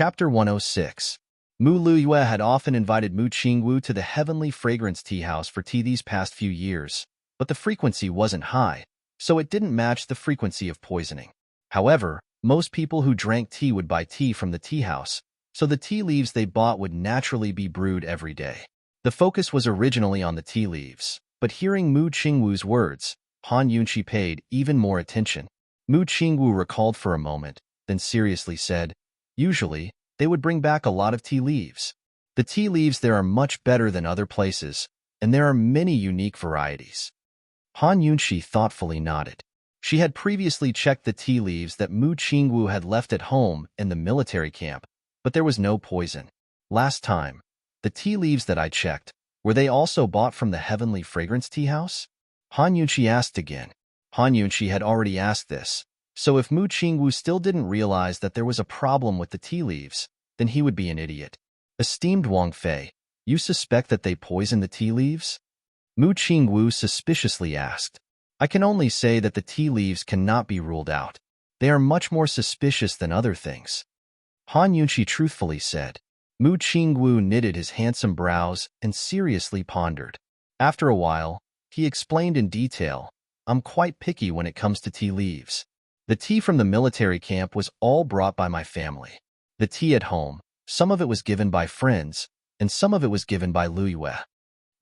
Chapter 106. Mu Luyue had often invited Mu Qingwu to the heavenly fragrance tea house for tea these past few years, but the frequency wasn't high, so it didn't match the frequency of poisoning. However, most people who drank tea would buy tea from the tea house, so the tea leaves they bought would naturally be brewed every day. The focus was originally on the tea leaves, but hearing Mu Qingwu's words, Han Yunqi paid even more attention. Mu Qingwu recalled for a moment, then seriously said, "Usually, they would bring back a lot of tea leaves. The tea leaves there are much better than other places, and there are many unique varieties." Han Yunqi thoughtfully nodded. She had previously checked the tea leaves that Mu Qingwu had left at home in the military camp, but there was no poison. "Last time, the tea leaves that I checked, were they also bought from the heavenly fragrance tea house?" Han Yunqi asked again. Han Yunqi had already asked this, so if Mu Qingwu still didn't realize that there was a problem with the tea leaves, then he would be an idiot. "Esteemed Wang Fei, you suspect that they poisoned the tea leaves?" Mu Qingwu suspiciously asked. "I can only say that the tea leaves cannot be ruled out. They are much more suspicious than other things," Han Yunqi truthfully said. Mu Qingwu knitted his handsome brows and seriously pondered. After a while, he explained in detail, "I'm quite picky when it comes to tea leaves. The tea from the military camp was all brought by my family. The tea at home, some of it was given by friends, and some of it was given by Luyue."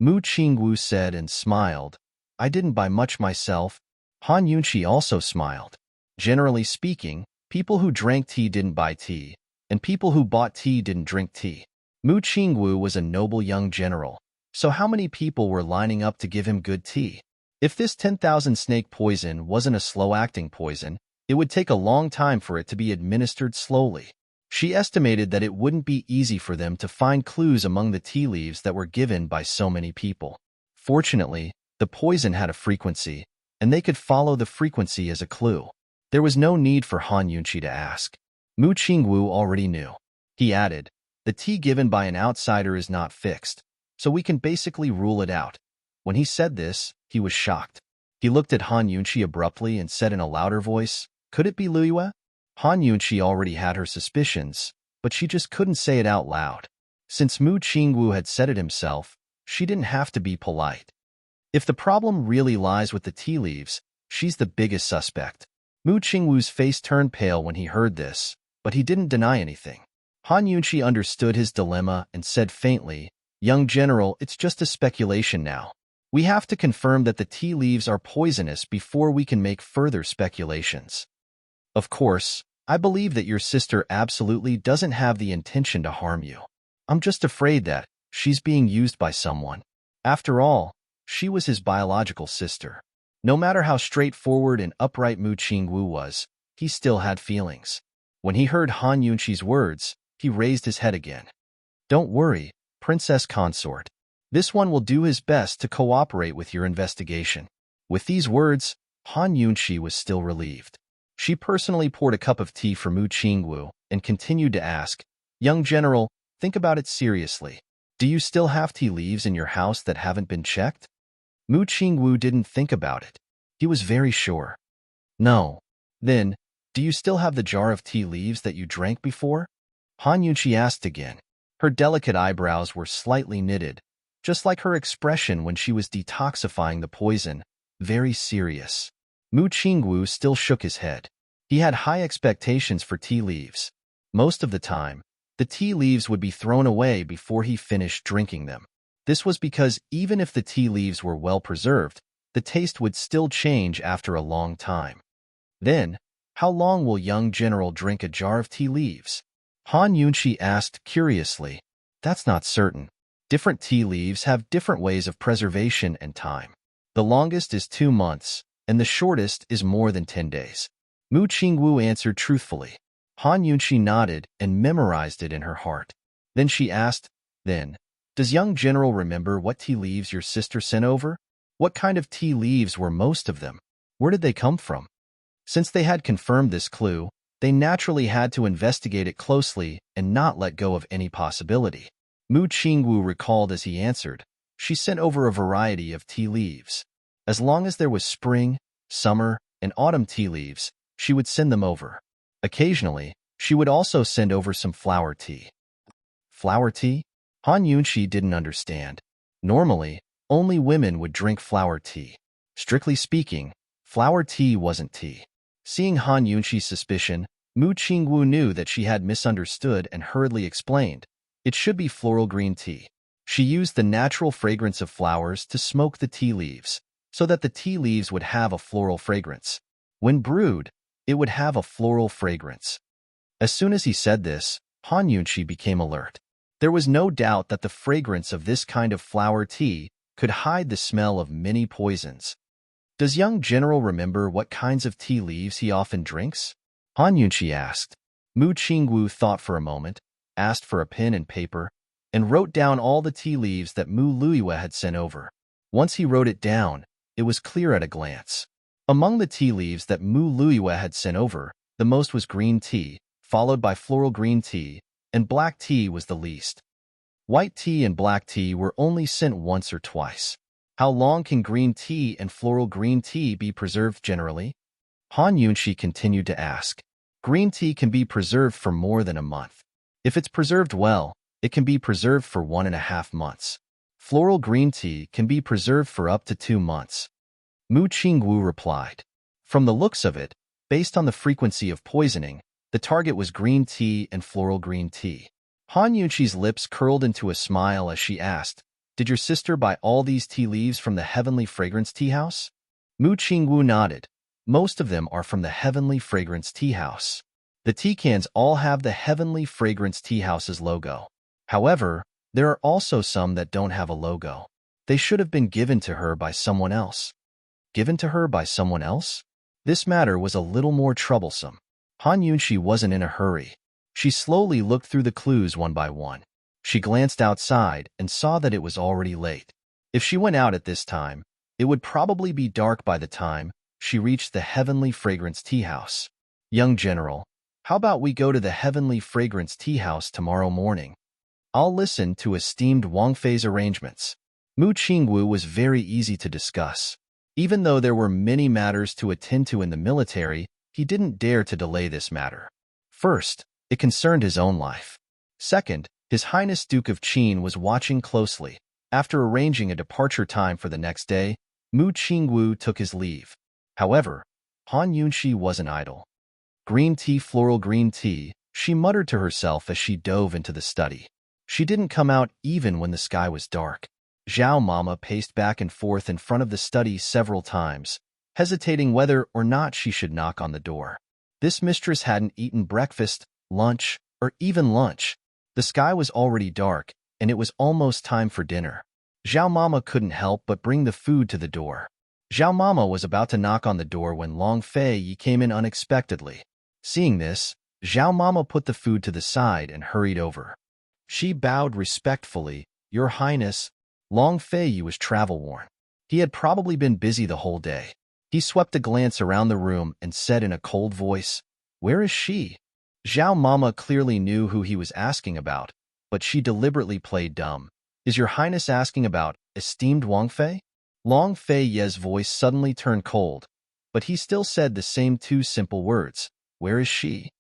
Mu Qingwu said and smiled. "I didn't buy much myself." Han Yunqi also smiled. Generally speaking, people who drank tea didn't buy tea, and people who bought tea didn't drink tea. Mu Qingwu was a noble young general, so how many people were lining up to give him good tea? If this 10,000 snake poison wasn't a slow-acting poison, it would take a long time for it to be administered slowly. She estimated that it wouldn't be easy for them to find clues among the tea leaves that were given by so many people. Fortunately, the poison had a frequency, and they could follow the frequency as a clue. There was no need for Han Yunqi to ask. Mu Qingwu already knew. He added, "The tea given by an outsider is not fixed, so we can basically rule it out." When he said this, he was shocked. He looked at Han Yunqi abruptly and said in a louder voice, "Could it be Luyue?" Han Yunqi already had her suspicions, but she just couldn't say it out loud. Since Mu Qingwu had said it himself, she didn't have to be polite. If the problem really lies with the tea leaves, she's the biggest suspect. Mu Qingwu's face turned pale when he heard this, but he didn't deny anything. Han Yunqi understood his dilemma and said faintly, "Young general, it's just a speculation now. We have to confirm that the tea leaves are poisonous before we can make further speculations. Of course, I believe that your sister absolutely doesn't have the intention to harm you. I'm just afraid that she's being used by someone. After all, she was his biological sister." No matter how straightforward and upright Mu Qingwu was, he still had feelings. When he heard Han Yunqi's words, he raised his head again. "Don't worry, Princess Consort. This one will do his best to cooperate with your investigation." With these words, Han Yunqi was still relieved. She personally poured a cup of tea for Mu Qingwu and continued to ask, "Young general, think about it seriously. Do you still have tea leaves in your house that haven't been checked?" Mu Qingwu didn't think about it. He was very sure. "No." "Then, do you still have the jar of tea leaves that you drank before?" Han Yunqi asked again. Her delicate eyebrows were slightly knitted, just like her expression when she was detoxifying the poison, very serious. Mu Qingwu still shook his head. He had high expectations for tea leaves. Most of the time, the tea leaves would be thrown away before he finished drinking them. This was because even if the tea leaves were well preserved, the taste would still change after a long time. Then, how long will young general drink a jar of tea leaves? Han Yunqi asked curiously. "That's not certain. Different tea leaves have different ways of preservation and time. The longest is 2 months, and the shortest is more than 10 days. Mu Qingwu answered truthfully. Han Yunqi nodded and memorized it in her heart. Then she asked, "Then, does young general remember what tea leaves your sister sent over? What kind of tea leaves were most of them? Where did they come from?" Since they had confirmed this clue, they naturally had to investigate it closely and not let go of any possibility. Mu Qingwu recalled as he answered, "She sent over a variety of tea leaves. As long as there was spring, summer, and autumn tea leaves, she would send them over. Occasionally, She would also send over some flower tea. Flower tea? Han Yunxi didn't understand. Normally, only women would drink flower tea. Strictly speaking, flower tea wasn't tea. Seeing Han Yunxi's suspicion, Mu Qingwu knew that she had misunderstood and hurriedly explained, "It should be floral green tea." She used the natural fragrance of flowers to smoke the tea leaves, so that the tea leaves would have a floral fragrance. When brewed, it would have a floral fragrance. As soon as he said this, Han Yunxi became alert. There was no doubt that the fragrance of this kind of flower tea could hide the smell of many poisons. Does young General remember what kinds of tea leaves he often drinks? Han Yunxi asked. Mu Qingwu thought for a moment, asked for a pen and paper, and wrote down all the tea leaves that Mu Luyue had sent over. Once he wrote it down, it was clear at a glance. Among the tea leaves that Mu Luyue had sent over, the most was green tea, followed by floral green tea, and black tea was the least. White tea and black tea were only sent once or twice. How long can green tea and floral green tea be preserved generally? Han Yunxi continued to ask. Green tea can be preserved for more than a month. If it's preserved well, it can be preserved for 1.5 months. Floral green tea can be preserved for up to 2 months. Mu Qingwu replied. From the looks of it, based on the frequency of poisoning, the target was green tea and floral green tea. Han Yunxi's lips curled into a smile as she asked, "Did your sister buy all these tea leaves from the Heavenly Fragrance Tea House?" Mu Qingwu nodded. Most of them are from the Heavenly Fragrance Tea House. The tea cans all have the Heavenly Fragrance Tea House's logo. However, there are also some that don't have a logo. They should have been given to her by someone else. Given to her by someone else? This matter was a little more troublesome. Han Yunxi wasn't in a hurry. She slowly looked through the clues one by one. She glanced outside and saw that it was already late. If she went out at this time, it would probably be dark by the time she reached the Heavenly Fragrance Tea House. Young General, how about we go to the Heavenly Fragrance Tea House tomorrow morning? I'll listen to esteemed Wang Fei's arrangements. Mu Qingwu was very easy to discuss. Even though there were many matters to attend to in the military, he didn't dare to delay this matter. First, it concerned his own life. Second, His Highness Duke of Qin was watching closely. After arranging a departure time for the next day, Mu Qingwu took his leave. However, Han Yunxi wasn't idle. Green tea, floral green tea, she muttered to herself as she dove into the study. She didn't come out even when the sky was dark. Zhao Mama paced back and forth in front of the study several times, hesitating whether or not she should knock on the door. This mistress hadn't eaten breakfast, lunch, or even lunch. The sky was already dark, and it was almost time for dinner. Zhao Mama couldn't help but bring the food to the door. Zhao Mama was about to knock on the door when Long Fei came in unexpectedly. Seeing this, Zhao Mama put the food to the side and hurried over. She bowed respectfully. "Your Highness." Long Fei was travel-worn. He had probably been busy the whole day. He swept a glance around the room and said in a cold voice, "Where is she?" Zhao Mama clearly knew who he was asking about, but she deliberately played dumb. "Is your Highness asking about esteemed Wang Fei?" Long Fei's voice suddenly turned cold, but he still said the same two simple words, "Where is she?"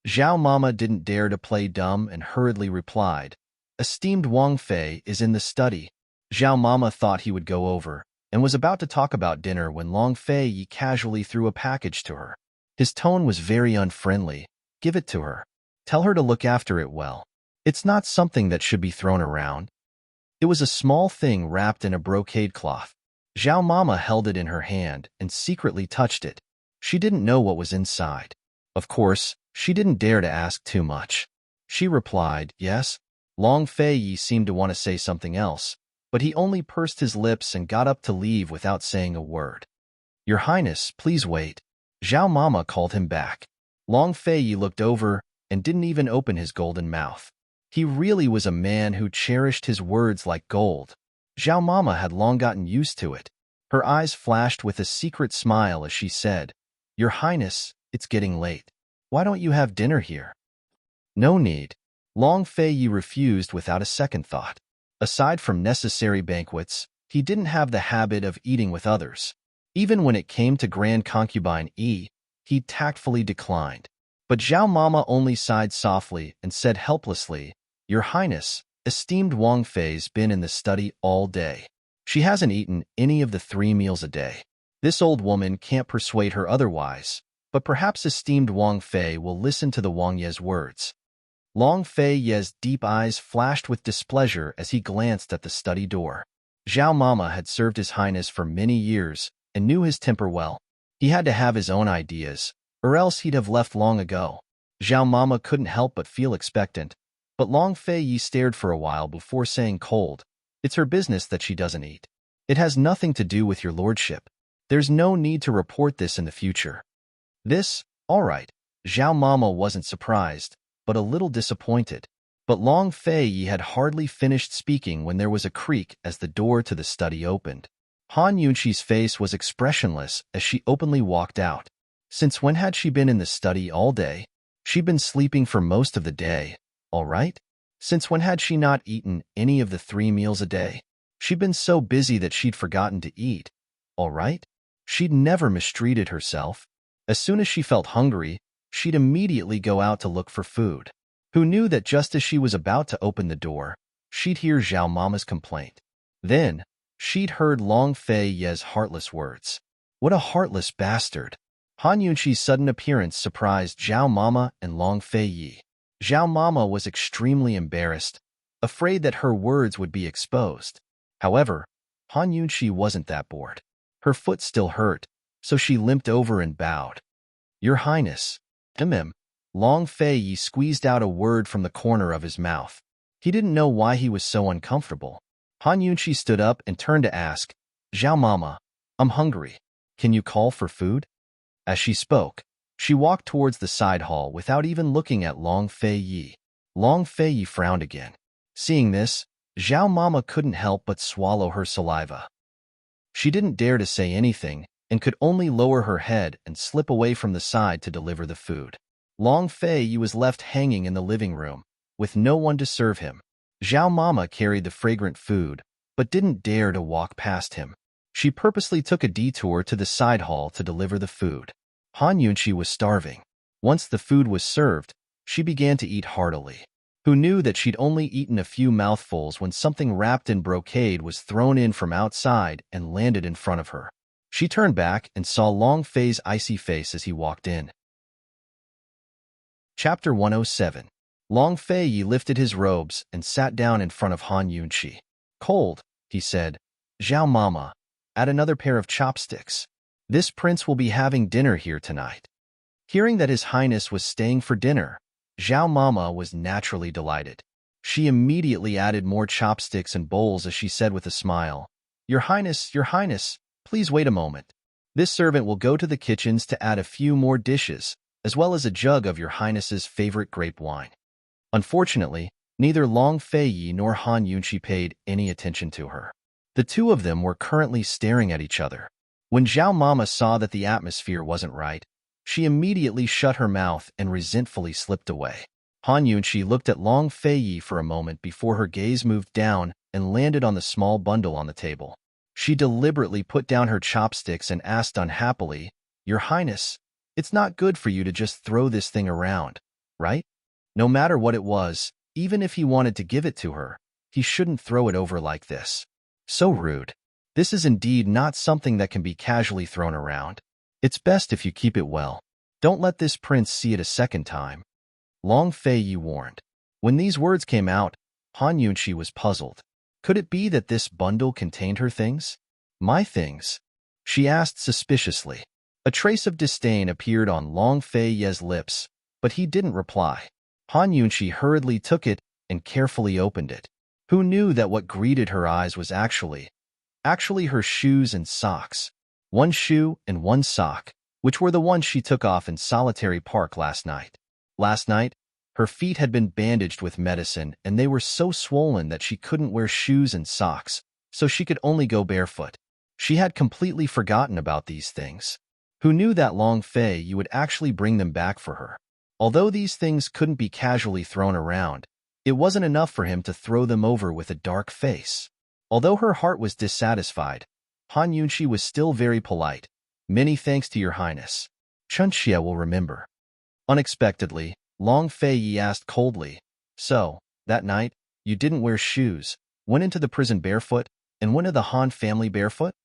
Zhao Mama didn't dare to play dumb and hurriedly replied, "Esteemed Wang Fei is in the study." Zhao Mama thought he would go over, and was about to talk about dinner when Long Fei casually threw a package to her. His tone was very unfriendly. "Give it to her. Tell her to look after it well. It's not something that should be thrown around." It was a small thing wrapped in a brocade cloth. Zhao Mama held it in her hand and secretly touched it. She didn't know what was inside. Of course, she didn't dare to ask too much. She replied, "Yes." Long Fei seemed to want to say something else, but he only pursed his lips and got up to leave without saying a word. "Your Highness, please wait." Zhao Mama called him back. Long Fei looked over and didn't even open his golden mouth. He really was a man who cherished his words like gold. Zhao Mama had long gotten used to it. Her eyes flashed with a secret smile as she said, "Your Highness, it's getting late. Why don't you have dinner here?" "No need." Long Fei refused without a second thought. Aside from necessary banquets, he didn't have the habit of eating with others. Even when it came to Grand Concubine he tactfully declined. But Zhao Mama only sighed softly and said helplessly, "Your Highness, esteemed Wang Fei's been in the study all day. She hasn't eaten any of the 3 meals a day. This old woman can't persuade her otherwise, but perhaps esteemed Wang Fei will listen to the Wang Ye's words." Long Fei Ye's deep eyes flashed with displeasure as he glanced at the study door. Zhao Mama had served His Highness for many years and knew his temper well. He had to have his own ideas, or else he'd have left long ago. Zhao Mama couldn't help but feel expectant, but Long Fei Yi stared for a while before saying cold, "It's her business that she doesn't eat. It has nothing to do with your lordship. There's no need to report this in the future." This, all right. Zhao Mama wasn't surprised, but a little disappointed. But Long Fei Yi had hardly finished speaking when there was a creak as the door to the study opened. Han Yunqi's face was expressionless as she openly walked out. Since when had she been in the study all day? She'd been sleeping for most of the day, all right? Since when had she not eaten any of the 3 meals a day? She'd been so busy that she'd forgotten to eat, all right? She'd never mistreated herself. As soon as she felt hungry, she'd immediately go out to look for food. Who knew that just as she was about to open the door, she'd hear Zhao Mama's complaint. Then, she'd heard Long Fei Ye's heartless words. What a heartless bastard. Han Yunqi's sudden appearance surprised Zhao Mama and Long Fei Yi. Zhao Mama was extremely embarrassed, afraid that her words would be exposed. However, Han Yunqi wasn't that bored. Her foot still hurt, so she limped over and bowed. "Your Highness." Long Fei Yi squeezed out a word from the corner of his mouth. He didn't know why he was so uncomfortable. Han Yunqi stood up and turned to ask, "Zhao Mama, I'm hungry. Can you call for food?" As she spoke, she walked towards the side hall without even looking at Long Fei Yi. Long Fei Yi frowned again. Seeing this, Zhao Mama couldn't help but swallow her saliva. She didn't dare to say anything and could only lower her head and slip away from the side to deliver the food. Long Fei Yi was left hanging in the living room, with no one to serve him. Zhao Mama carried the fragrant food, but didn't dare to walk past him. She purposely took a detour to the side hall to deliver the food. Han Yunqi was starving. Once the food was served, she began to eat heartily. Who knew that she'd only eaten a few mouthfuls when something wrapped in brocade was thrown in from outside and landed in front of her. She turned back and saw Long Fei's icy face as he walked in. Chapter 107. Long Fei Yi lifted his robes and sat down in front of Han Yunqi. "Cold," he said. "Zhao Mama, add another pair of chopsticks. This prince will be having dinner here tonight." Hearing that His Highness was staying for dinner, Zhao Mama was naturally delighted. She immediately added more chopsticks and bowls as she said with a smile, Your Highness, please wait a moment. This servant will go to the kitchens to add a few more dishes, as well as a jug of Your Highness's favorite grape wine." Unfortunately, neither Long Fei Yi nor Han Yunqi paid any attention to her. The two of them were currently staring at each other. When Zhao Mama saw that the atmosphere wasn't right, she immediately shut her mouth and resentfully slipped away. Han Yunqi looked at Long Fei Yi for a moment before her gaze moved down and landed on the small bundle on the table. She deliberately put down her chopsticks and asked unhappily, "Your Highness, it's not good for you to just throw this thing around, right? No matter what it was, even if he wanted to give it to her, he shouldn't throw it over like this. So rude. This is indeed not something that can be casually thrown around. It's best if you keep it well. Don't let this prince see it a second time." Long Fei Yi warned. When these words came out, Han Yunqi was puzzled. Could it be that this bundle contained her things? My things? She asked suspiciously. A trace of disdain appeared on Long Fei Yi's lips, but he didn't reply. Han Yunqi hurriedly took it and carefully opened it. Who knew that what greeted her eyes was actually her shoes and socks. One shoe and one sock, which were the ones she took off in Solitary Park last night. Last night, her feet had been bandaged with medicine and they were so swollen that she couldn't wear shoes and socks, so she could only go barefoot. She had completely forgotten about these things. Who knew that Long Fei Yi would actually bring them back for her? Although these things couldn't be casually thrown around, it wasn't enough for him to throw them over with a dark face. Although her heart was dissatisfied, Han Yunqi was still very polite. "Many thanks to Your Highness. Chunxia will remember." Unexpectedly, Long Fei asked coldly, "So, that night, you didn't wear shoes, went into the prison barefoot, and went to the Han family barefoot?"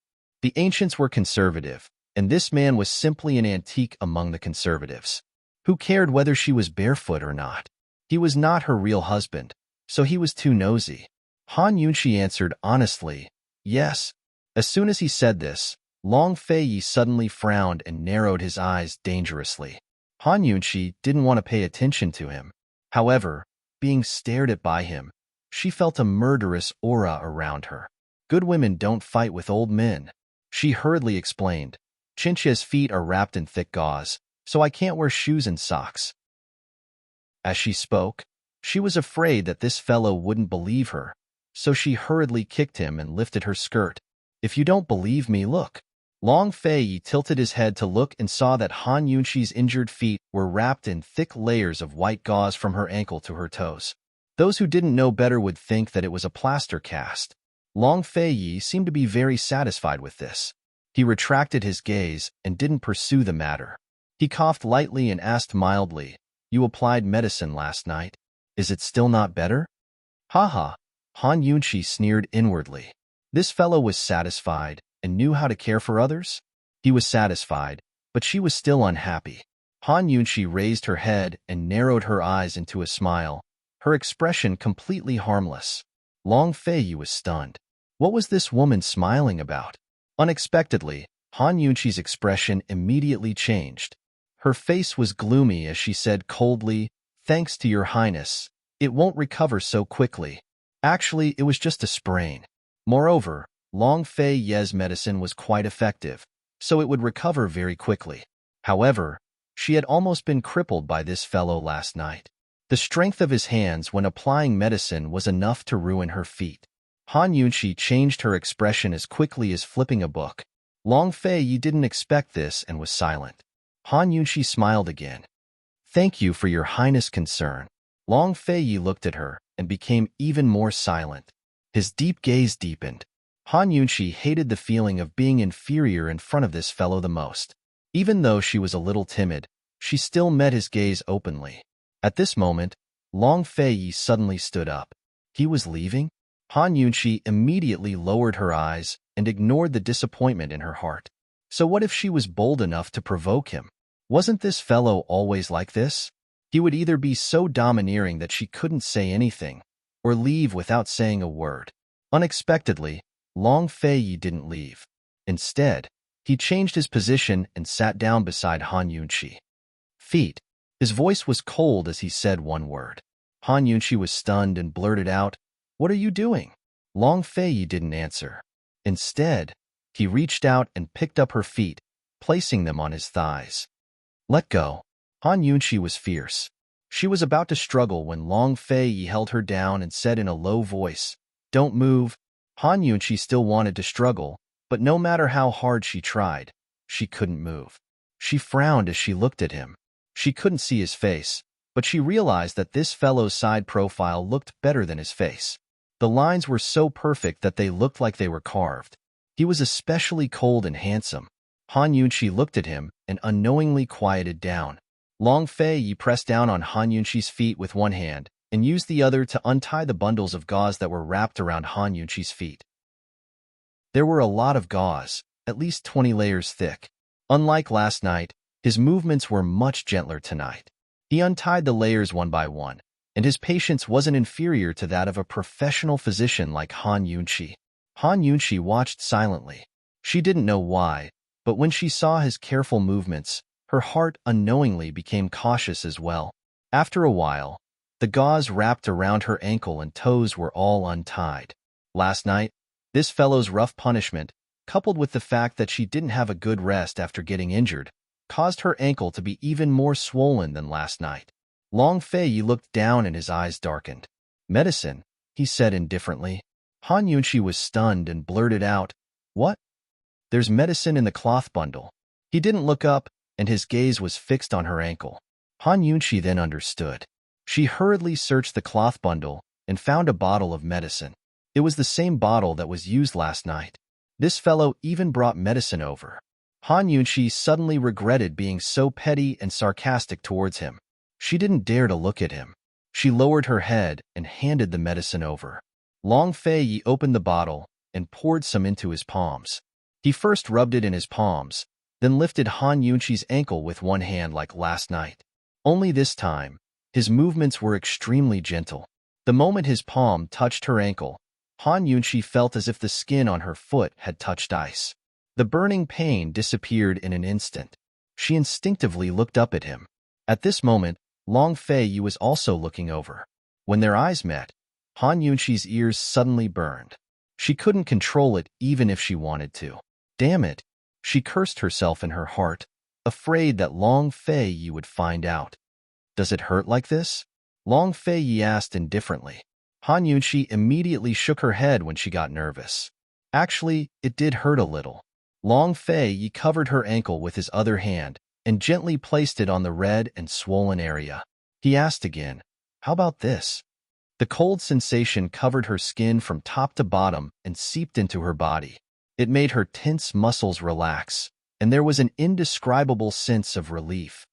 The ancients were conservative, and this man was simply an antique among the conservatives. Who cared whether she was barefoot or not? He was not her real husband, so he was too nosy. Han Yunshi answered honestly, "Yes." As soon as he said this, Long Fei suddenly frowned and narrowed his eyes dangerously. Han Yunshi didn't want to pay attention to him. However, being stared at by him, she felt a murderous aura around her. Good women don't fight with old men. She hurriedly explained, "Chinchia's feet are wrapped in thick gauze, so I can't wear shoes and socks." As she spoke, she was afraid that this fellow wouldn't believe her, so she hurriedly kicked him and lifted her skirt. "If you don't believe me, look." Long Fei tilted his head to look and saw that Han Yunshi's injured feet were wrapped in thick layers of white gauze from her ankle to her toes. Those who didn't know better would think that it was a plaster cast. Long Fei seemed to be very satisfied with this. He retracted his gaze and didn't pursue the matter. He coughed lightly and asked mildly, "You applied medicine last night. Is it still not better?" "Ha." Han Yunshi sneered inwardly. This fellow was satisfied and knew how to care for others? He was satisfied, but she was still unhappy. Han Yunshi raised her head and narrowed her eyes into a smile, her expression completely harmless. Long Fei was stunned. What was this woman smiling about? Unexpectedly, Han Yunshi's expression immediately changed. Her face was gloomy as she said coldly, "Thanks to your highness, it won't recover so quickly. Actually, it was just a sprain. Moreover, Long Fei's medicine was quite effective, so it would recover very quickly. However, she had almost been crippled by this fellow last night. The strength of his hands when applying medicine was enough to ruin her feet." Han Yunshi changed her expression as quickly as flipping a book. Long Fei didn't expect this and was silent. Han Yunshi smiled again. "Thank you for your highness' concern." Long Fei looked at her and became even more silent. His deep gaze deepened. Han Yunshi hated the feeling of being inferior in front of this fellow the most. Even though she was a little timid, she still met his gaze openly. At this moment, Long Fei suddenly stood up. He was leaving? Han Yunshi immediately lowered her eyes and ignored the disappointment in her heart. So what if she was bold enough to provoke him? Wasn't this fellow always like this? He would either be so domineering that she couldn't say anything, or leave without saying a word. Unexpectedly, Long Fei didn't leave. Instead, he changed his position and sat down beside Han Yunshi. "Feet." His voice was cold as he said one word. Han Yunshi was stunned and blurted out, "What are you doing?" Long Fei didn't answer. Instead, he reached out and picked up her feet, placing them on his thighs. "Let go." Han Yunshi was fierce. She was about to struggle when Long Fei held her down and said in a low voice, "Don't move." Han Yunshi still wanted to struggle, but no matter how hard she tried, she couldn't move. She frowned as she looked at him. She couldn't see his face, but she realized that this fellow's side profile looked better than his face. The lines were so perfect that they looked like they were carved. He was especially cold and handsome. Han Yunshi looked at him and unknowingly quieted down. Long Fei pressed down on Han Yunshi's feet with one hand and used the other to untie the bundles of gauze that were wrapped around Han Yunshi's feet. There were a lot of gauze, at least 20 layers thick. Unlike last night, his movements were much gentler tonight. He untied the layers one by one, and his patience wasn't inferior to that of a professional physician like Han Yunshi. Han Yunshi watched silently. She didn't know why, but when she saw his careful movements, her heart unknowingly became cautious as well. After a while, the gauze wrapped around her ankle and toes were all untied. Last night, this fellow's rough punishment, coupled with the fact that she didn't have a good rest after getting injured, caused her ankle to be even more swollen than last night. Long Fei looked down and his eyes darkened. "Medicine," he said indifferently. Han Yunshi was stunned and blurted out, "What?" "There's medicine in the cloth bundle." He didn't look up, and his gaze was fixed on her ankle. Han Yunshi then understood. She hurriedly searched the cloth bundle and found a bottle of medicine. It was the same bottle that was used last night. This fellow even brought medicine over. Han Yunxi suddenly regretted being so petty and sarcastic towards him. She didn't dare to look at him. She lowered her head and handed the medicine over. Long Fei opened the bottle and poured some into his palms. He first rubbed it in his palms, then lifted Han Yunxi's ankle with one hand like last night. Only this time, his movements were extremely gentle. The moment his palm touched her ankle, Han Yunxi felt as if the skin on her foot had touched ice. The burning pain disappeared in an instant. She instinctively looked up at him. At this moment, Long Fei was also looking over. When their eyes met, Han Yunxi's ears suddenly burned. She couldn't control it even if she wanted to. Damn it! She cursed herself in her heart, afraid that Long Fei would find out. Does it hurt like this? Long Fei asked indifferently. Han Yunxi immediately shook her head when she got nervous. Actually, it did hurt a little. Long Fei covered her ankle with his other hand and gently placed it on the red and swollen area. He asked again, "How about this?" The cold sensation covered her skin from top to bottom and seeped into her body. It made her tense muscles relax, and there was an indescribable sense of relief.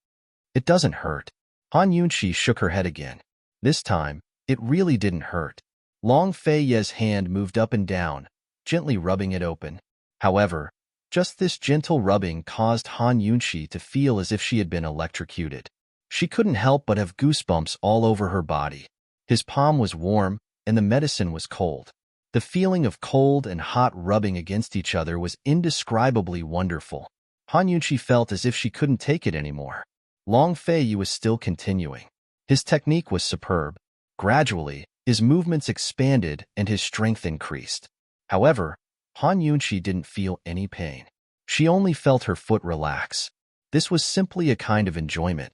It doesn't hurt. Han Yunxi shook her head again. This time, it really didn't hurt. Long Fei's hand moved up and down, gently rubbing it open. However, just this gentle rubbing caused Han Yunxi to feel as if she had been electrocuted. She couldn't help but have goosebumps all over her body. His palm was warm, and the medicine was cold. The feeling of cold and hot rubbing against each other was indescribably wonderful. Han Yunxi felt as if she couldn't take it anymore. Long Fei was still continuing. His technique was superb. Gradually, his movements expanded and his strength increased. However, Han Yunxi didn't feel any pain. She only felt her foot relax. This was simply a kind of enjoyment.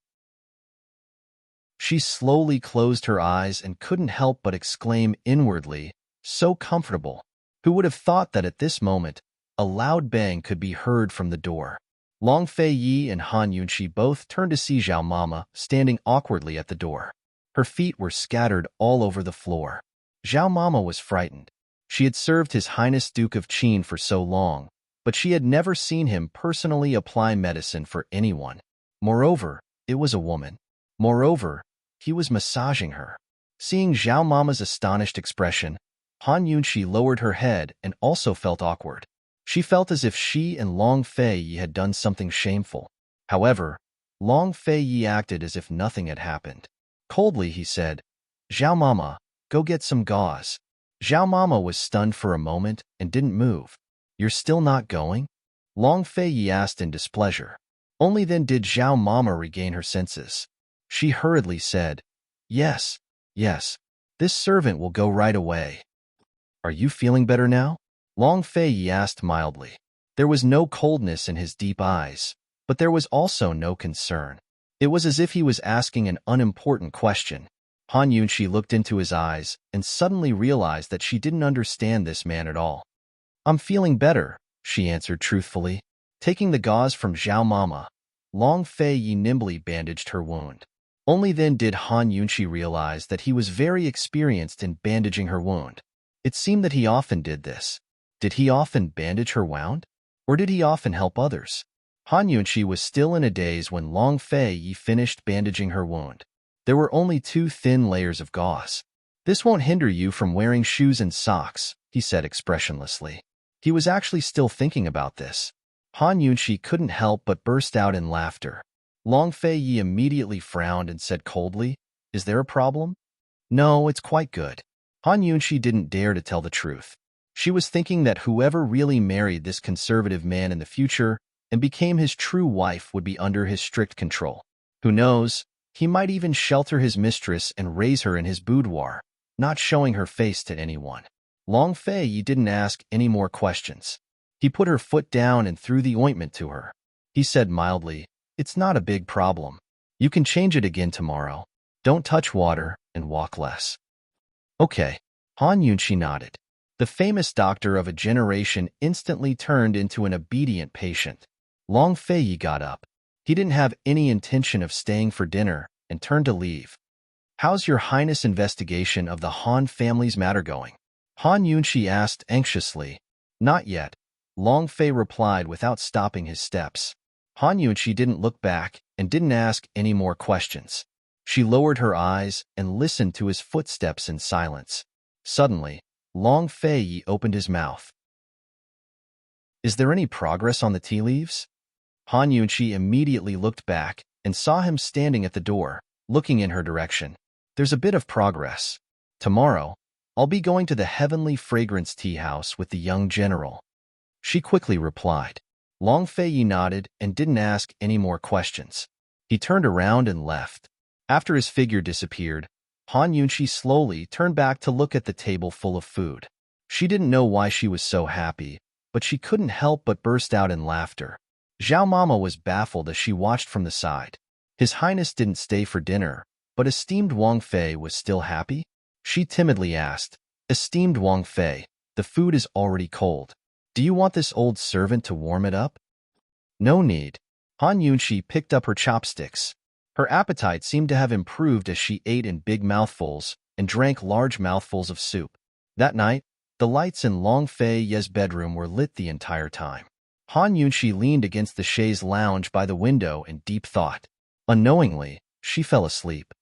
She slowly closed her eyes and couldn't help but exclaim inwardly, "So comfortable." Who would have thought that at this moment, a loud bang could be heard from the door? Long Fei and Han Yunxi both turned to see Zhao Mama standing awkwardly at the door. Her feet were scattered all over the floor. Zhao Mama was frightened. She had served His Highness Duke of Qin for so long, but she had never seen him personally apply medicine for anyone. Moreover, it was a woman. Moreover, he was massaging her. Seeing Zhao Mama's astonished expression, Han Yunxi lowered her head and also felt awkward. She felt as if she and Long Fei had done something shameful. However, Long Fei acted as if nothing had happened. Coldly, he said, "Zhao Mama, go get some gauze." Zhao Mama was stunned for a moment and didn't move. "You're still not going?" Long Fei asked in displeasure. Only then did Zhao Mama regain her senses. She hurriedly said, "Yes, yes, this servant will go right away." "Are you feeling better now?" Long Fei asked mildly. There was no coldness in his deep eyes, but there was also no concern. It was as if he was asking an unimportant question. Han Yunxi looked into his eyes and suddenly realized that she didn't understand this man at all. "I'm feeling better," she answered truthfully. Taking the gauze from Zhao Mama, Long Fei nimbly bandaged her wound. Only then did Han Yunxi realize that he was very experienced in bandaging her wound. It seemed that he often did this. Did he often bandage her wound? Or did he often help others? Han Yunxi was still in a daze when Long Fei finished bandaging her wound. There were only 2 thin layers of gauze. "This won't hinder you from wearing shoes and socks," he said expressionlessly. He was actually still thinking about this. Han Yunxi couldn't help but burst out in laughter. Long Fei immediately frowned and said coldly, "Is there a problem?" "No, it's quite good." Han Yunxi didn't dare to tell the truth. She was thinking that whoever really married this conservative man in the future and became his true wife would be under his strict control. Who knows, he might even shelter his mistress and raise her in his boudoir, not showing her face to anyone. Long Fei didn't ask any more questions. He put her foot down and threw the ointment to her. He said mildly, "It's not a big problem. You can change it again tomorrow. Don't touch water and walk less." "Okay." Han Yunxi nodded. The famous doctor of a generation instantly turned into an obedient patient. Long Fei got up. He didn't have any intention of staying for dinner and turned to leave. "How's your Highness' investigation of the Han family's matter going?" Han Yunxi asked anxiously. "Not yet. Long Fei replied without stopping his steps. Han Yunqi didn't look back and didn't ask any more questions. She lowered her eyes and listened to his footsteps in silence. Suddenly, Long Fei opened his mouth. "Is there any progress on the tea leaves?" Han Yunqi immediately looked back and saw him standing at the door, looking in her direction. "There's a bit of progress. Tomorrow, I'll be going to the Heavenly Fragrance Tea House with the young general," she quickly replied. Long Fei nodded and didn't ask any more questions. He turned around and left. After his figure disappeared, Han Yunqi slowly turned back to look at the table full of food. She didn't know why she was so happy, but she couldn't help but burst out in laughter. Zhao Mama was baffled as she watched from the side. His Highness didn't stay for dinner, but esteemed Wang Fei was still happy? She timidly asked, "Esteemed Wang Fei, the food is already cold. Do you want this old servant to warm it up?" "No need." Han Yunqi picked up her chopsticks. Her appetite seemed to have improved as she ate in big mouthfuls and drank large mouthfuls of soup. That night, the lights in Long Fei's bedroom were lit the entire time. Han Yunqi leaned against the chaise lounge by the window in deep thought. Unknowingly, she fell asleep.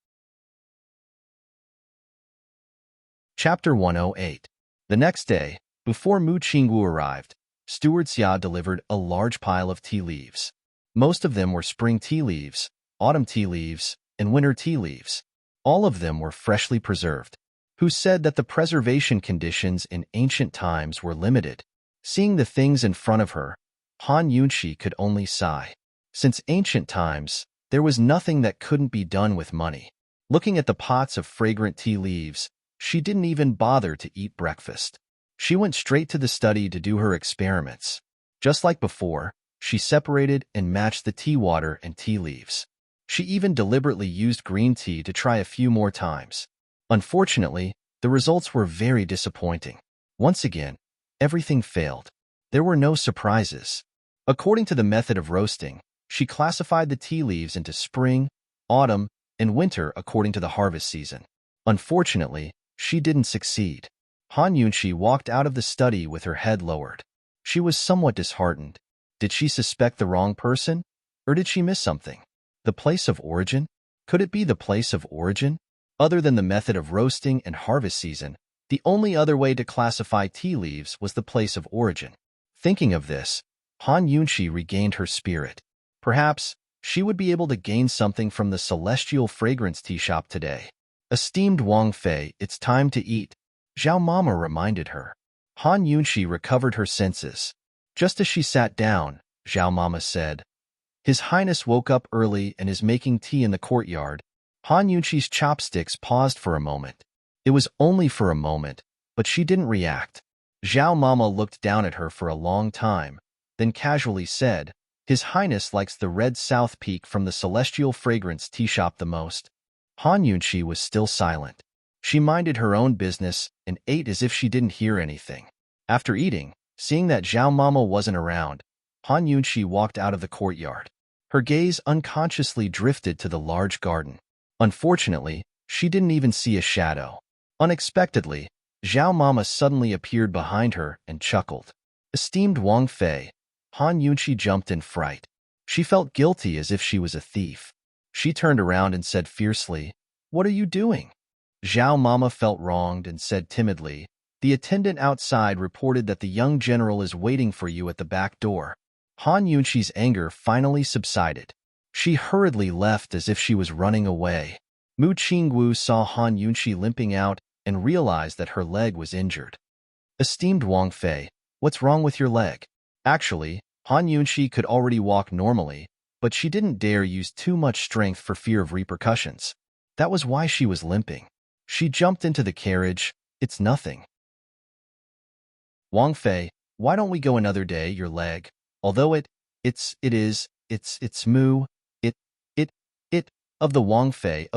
Chapter 108. The next day, before Mu Qingwu arrived, Steward Xia delivered a large pile of tea leaves. Most of them were spring tea leaves, autumn tea leaves, and winter tea leaves. All of them were freshly preserved. Who said that the preservation conditions in ancient times were limited? Seeing the things in front of her, Han Yunqi could only sigh. Since ancient times, there was nothing that couldn't be done with money. Looking at the pots of fragrant tea leaves, she didn't even bother to eat breakfast. She went straight to the study to do her experiments. Just like before, she separated and matched the tea water and tea leaves. She even deliberately used green tea to try a few more times. Unfortunately, the results were very disappointing. Once again, everything failed. There were no surprises. According to the method of roasting, she classified the tea leaves into spring, autumn, and winter according to the harvest season. Unfortunately, she didn't succeed. Han Yunqi walked out of the study with her head lowered. She was somewhat disheartened. Did she suspect the wrong person? Or did she miss something? The place of origin? Could it be the place of origin? Other than the method of roasting and harvest season, the only other way to classify tea leaves was the place of origin. Thinking of this, Han Yunqi regained her spirit. Perhaps she would be able to gain something from the celestial fragrance tea shop today. "Esteemed Wang Fei, it's time to eat," Zhao Mama reminded her. Han Yunqi recovered her senses. Just as she sat down, Zhao Mama said, "His Highness woke up early and is making tea in the courtyard." Han Yunqi's chopsticks paused for a moment. It was only for a moment, but she didn't react. Zhao Mama looked down at her for a long time, then casually said, "His Highness likes the red south peak from the celestial fragrance tea shop the most." Han Yunqi was still silent. She minded her own business and ate as if she didn't hear anything. After eating, seeing that Zhao Mama wasn't around, Han Yunqi walked out of the courtyard. Her gaze unconsciously drifted to the large garden. Unfortunately, she didn't even see a shadow. Unexpectedly, Zhao Mama suddenly appeared behind her and chuckled. "Esteemed Wang Fei." Han Yunqi jumped in fright. She felt guilty as if she was a thief. She turned around and said fiercely, "What are you doing?" Zhao Mama felt wronged and said timidly, "The attendant outside reported that the young general is waiting for you at the back door." Han Yunqi's anger finally subsided. She hurriedly left as if she was running away. Mu Qingwu saw Han Yunqi limping out and realized that her leg was injured. "Esteemed Wang Fei, what's wrong with your leg?" Actually, Han Yunqi could already walk normally, but she didn't dare use too much strength for fear of repercussions. That was why she was limping. She jumped into the carriage. "It's nothing." "Wang Fei, why don't we go another day, your leg? Although it's moo, of the Wang Fei,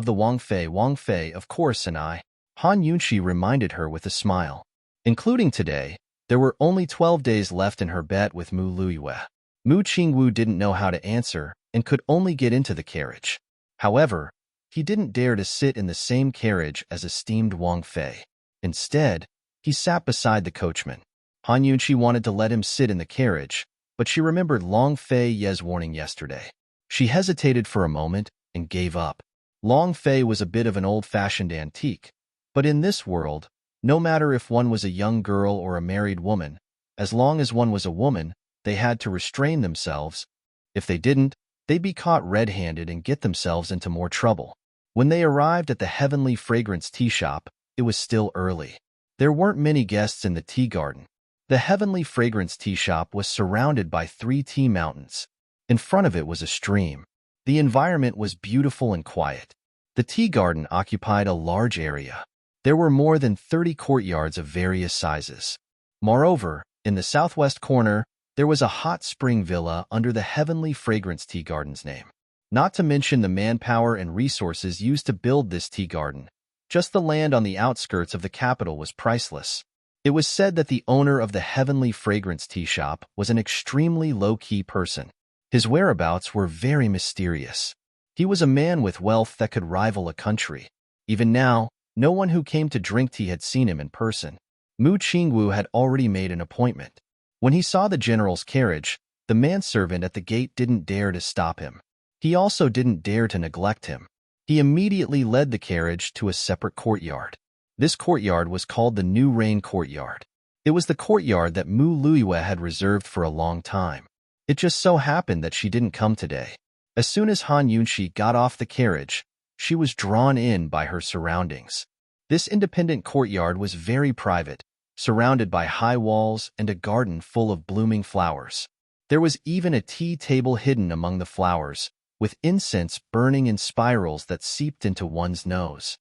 Wang Fei, of course, and I." Han Yunqi reminded her with a smile. Including today, there were only 12 days left in her bet with Mu Luyue. Mu Qingwu didn't know how to answer and could only get into the carriage. However, he didn't dare to sit in the same carriage as esteemed Wang Fei. Instead, he sat beside the coachman. Han Yunqi wanted to let him sit in the carriage, but she remembered Long Fei Ye's warning yesterday. She hesitated for a moment and gave up. Long Fei was a bit of an old-fashioned antique, but in this world, no matter if one was a young girl or a married woman, as long as one was a woman, they had to restrain themselves. If they didn't, they'd be caught red-handed and get themselves into more trouble. When they arrived at the Heavenly Fragrance tea shop, it was still early. There weren't many guests in the tea garden. The Heavenly Fragrance tea shop was surrounded by 3 tea mountains. In front of it was a stream. The environment was beautiful and quiet. The tea garden occupied a large area. There were more than 30 courtyards of various sizes. Moreover, in the southwest corner, there was a hot spring villa under the Heavenly Fragrance tea garden's name. Not to mention the manpower and resources used to build this tea garden. Just the land on the outskirts of the capital was priceless. It was said that the owner of the Heavenly Fragrance tea shop was an extremely low-key person. His whereabouts were very mysterious. He was a man with wealth that could rival a country. Even now, no one who came to drink tea had seen him in person. Mu Qingwu had already made an appointment. When he saw the general's carriage, the manservant at the gate didn't dare to stop him. He also didn't dare to neglect him. He immediately led the carriage to a separate courtyard. This courtyard was called the New Rain Courtyard. It was the courtyard that Mu Luiyue had reserved for a long time. It just so happened that she didn't come today. As soon as Han Yunqi got off the carriage, she was drawn in by her surroundings. This independent courtyard was very private, surrounded by high walls and a garden full of blooming flowers. There was even a tea table hidden among the flowers, with incense burning in spirals that seeped into one's nose.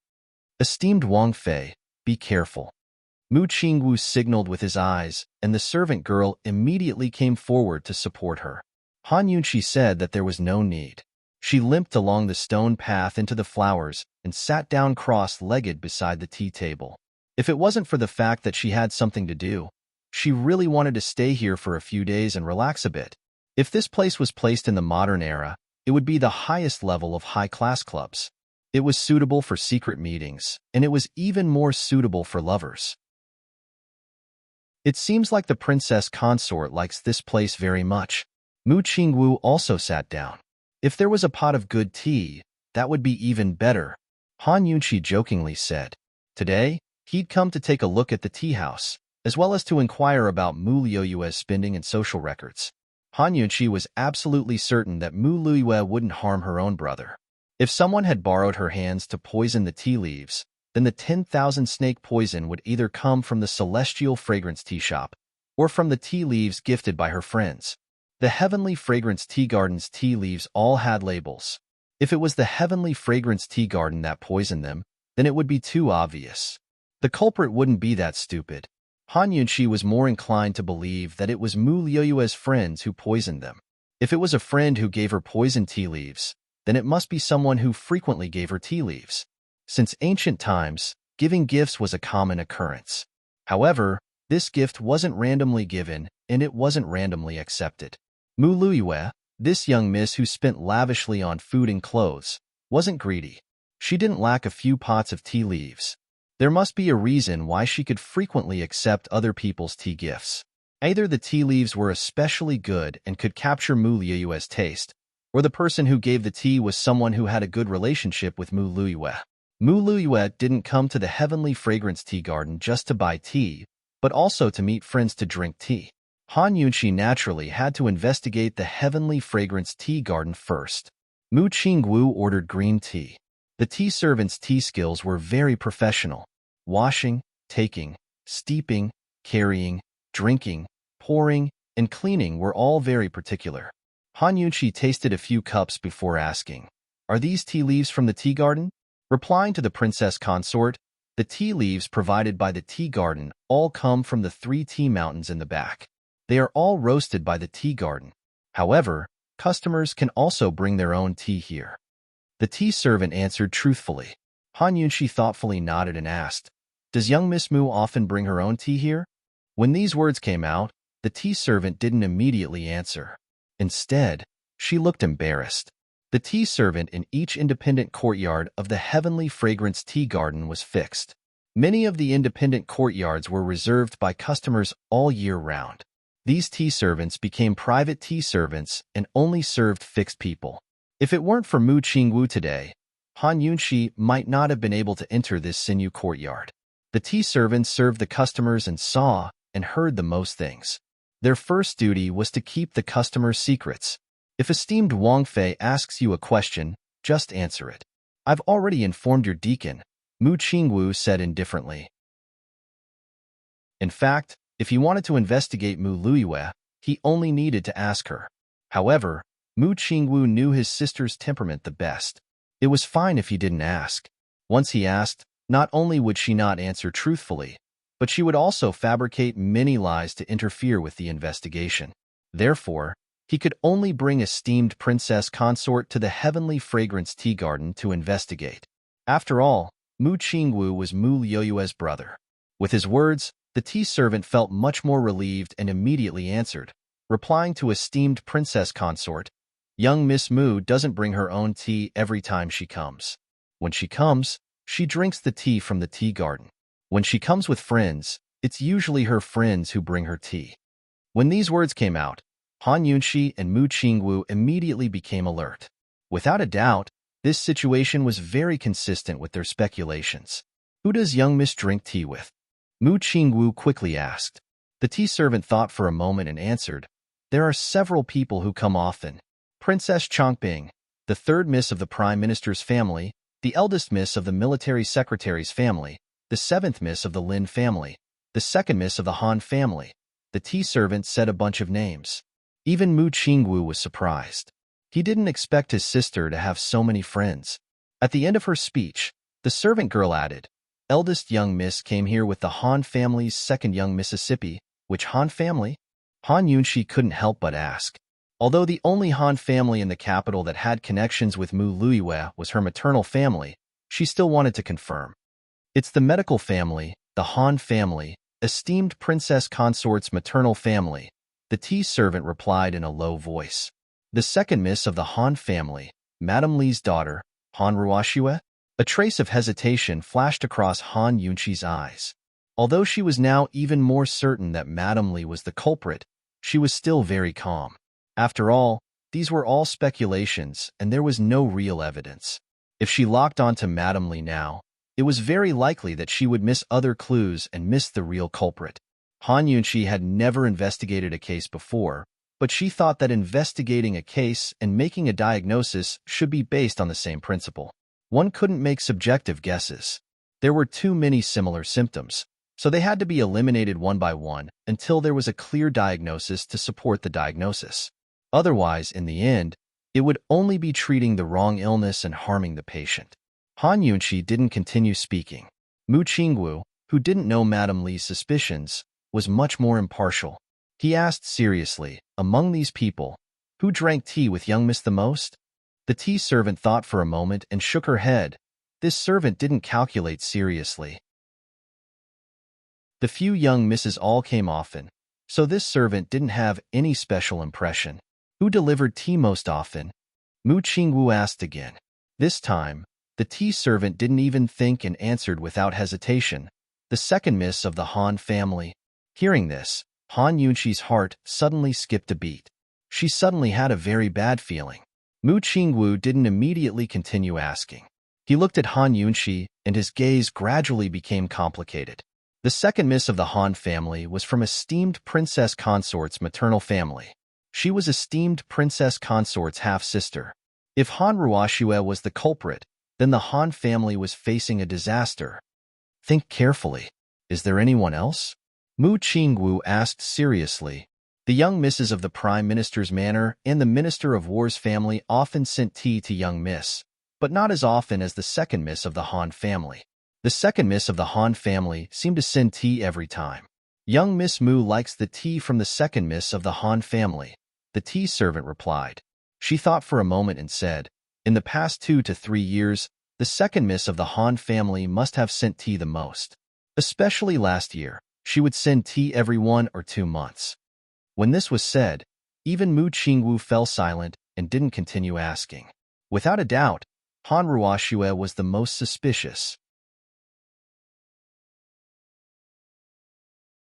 Esteemed Wang Fei, be careful. Mu Qingwu signaled with his eyes, and the servant girl immediately came forward to support her. Han Yunqi said that there was no need. She limped along the stone path into the flowers and sat down cross-legged beside the tea table. If it wasn't for the fact that she had something to do, she really wanted to stay here for a few days and relax a bit. If this place was placed in the modern era, it would be the highest level of high-class clubs. It was suitable for secret meetings, and it was even more suitable for lovers. It seems like the Princess Consort likes this place very much. Mu Qingwu also sat down. If there was a pot of good tea, that would be even better, Han Yunqi jokingly said. Today, he'd come to take a look at the tea house, as well as to inquire about Mu Luiyue's spending and social records. Han Yunqi was absolutely certain that Mu Luiyue wouldn't harm her own brother. If someone had borrowed her hands to poison the tea leaves, then the 10,000 snake poison would either come from the Celestial Fragrance tea shop or from the tea leaves gifted by her friends. The Heavenly Fragrance tea garden's tea leaves all had labels. If it was the Heavenly Fragrance tea garden that poisoned them, then it would be too obvious. The culprit wouldn't be that stupid. Han Yunqi was more inclined to believe that it was Mu Luiyue's friends who poisoned them. If it was a friend who gave her poisoned tea leaves, then it must be someone who frequently gave her tea leaves. Since ancient times, giving gifts was a common occurrence. However, this gift wasn't randomly given, and it wasn't randomly accepted. Mu Luiyue, this young miss who spent lavishly on food and clothes, wasn't greedy. She didn't lack a few pots of tea leaves. There must be a reason why she could frequently accept other people's tea gifts. Either the tea leaves were especially good and could capture Mu Luiyue's taste, or the person who gave the tea was someone who had a good relationship with Mu Luiyue. Mu Luiyue didn't come to the Heavenly Fragrance tea garden just to buy tea, but also to meet friends to drink tea. Han Yunqi naturally had to investigate the Heavenly Fragrance tea garden first. Mu Qingwu ordered green tea. The tea servant's tea skills were very professional. Washing, taking, steeping, carrying, drinking, pouring, and cleaning were all very particular. Han Yunqi tasted a few cups before asking, "Are these tea leaves from the tea garden?" Replying to the Princess Consort, the tea leaves provided by the tea garden all come from the 3 tea mountains in the back. They are all roasted by the tea garden. However, customers can also bring their own tea here. The tea servant answered truthfully. Han Yunqi thoughtfully nodded and asked, "Does young Miss Mu often bring her own tea here?" When these words came out, the tea servant didn't immediately answer. Instead, she looked embarrassed. The tea servant in each independent courtyard of the Heavenly Fragrance tea garden was fixed. Many of the independent courtyards were reserved by customers all year round. These tea servants became private tea servants and only served fixed people. If it weren't for Mu Qingwu today, Han Yunxi might not have been able to enter this sinew courtyard. The tea servants served the customers and saw and heard the most things. Their first duty was to keep the customers' secrets. If esteemed Wang Fei asks you a question, just answer it. I've already informed your deacon, Mu Qingwu said indifferently. In fact, if he wanted to investigate Mu Luiyue, he only needed to ask her. However, Mu Qingwu knew his sister's temperament the best. It was fine if he didn't ask. Once he asked, not only would she not answer truthfully, but she would also fabricate many lies to interfere with the investigation. Therefore, he could only bring esteemed Princess Consort to the heavenly fragrance tea garden to investigate. After all, Mu Qingwu was Mu Luiyue's brother. With his words, the tea servant felt much more relieved and immediately answered, replying to esteemed Princess Consort, "Young Miss Mu doesn't bring her own tea every time she comes. When she comes, she drinks the tea from the tea garden. When she comes with friends, it's usually her friends who bring her tea." When these words came out, Han Yunxi and Mu Qingwu immediately became alert. Without a doubt, this situation was very consistent with their speculations. Who does young Miss drink tea with? Mu Qingwu quickly asked. The tea servant thought for a moment and answered, "There are several people who come often. Princess Chongping, the third miss of the Prime Minister's family, the eldest miss of the military secretary's family, the seventh miss of the Lin family, the second miss of the Han family." The tea servant said a bunch of names. Even Mu Qingwu was surprised. He didn't expect his sister to have so many friends. At the end of her speech, the servant girl added, "Eldest young miss came here with the Han family's second young Mississippi." Which Han family? Han Yunxi couldn't help but ask. Although the only Han family in the capital that had connections with Mu Luiyue was her maternal family, she still wanted to confirm. "It's the medical family, the Han family, esteemed Princess Consort's maternal family," the tea servant replied in a low voice. "The second miss of the Han family, Madame Li's daughter, Han Ruoxue?" A trace of hesitation flashed across Han Yunxi's eyes. Although she was now even more certain that Madame Li was the culprit, she was still very calm. After all, these were all speculations and there was no real evidence. If she locked onto Madame Li now, it was very likely that she would miss other clues and miss the real culprit. Han Yunxi had never investigated a case before, but she thought that investigating a case and making a diagnosis should be based on the same principle. One couldn't make subjective guesses. There were too many similar symptoms, so they had to be eliminated one by one until there was a clear diagnosis to support the diagnosis. Otherwise, in the end, it would only be treating the wrong illness and harming the patient. Han Yunxi didn't continue speaking. Mu Qingwu, who didn't know Madame Li's suspicions, was much more impartial. He asked seriously, "Among these people, who drank tea with young Miss the most?" The tea servant thought for a moment and shook her head. This servant didn't calculate seriously. The few young misses all came often, so this servant didn't have any special impression. Who delivered tea most often? Mu Qingwu asked again. This time, the tea servant didn't even think and answered without hesitation. The second miss of the Han family. Hearing this, Han Yunxi's heart suddenly skipped a beat. She suddenly had a very bad feeling. Mu Qingwu didn't immediately continue asking. He looked at Han Yunxi, and his gaze gradually became complicated. The second miss of the Han family was from esteemed Princess Consort's maternal family. She was esteemed Princess Consort's half-sister. If Han Ruoxue was the culprit, then the Han family was facing a disaster. Think carefully. Is there anyone else? Mu Qingwu asked seriously. The young misses of the Prime Minister's manor and the Minister of War's family often sent tea to young miss, but not as often as the second miss of the Han family. The second miss of the Han family seemed to send tea every time. Young Miss Mu likes the tea from the second miss of the Han family, the tea servant replied. She thought for a moment and said, "In the past 2 to 3 years, the second miss of the Han family must have sent tea the most. Especially last year, she would send tea every 1 or 2 months. When this was said, even Mu Qingwu fell silent and didn't continue asking. Without a doubt, Han Ruoxue was the most suspicious.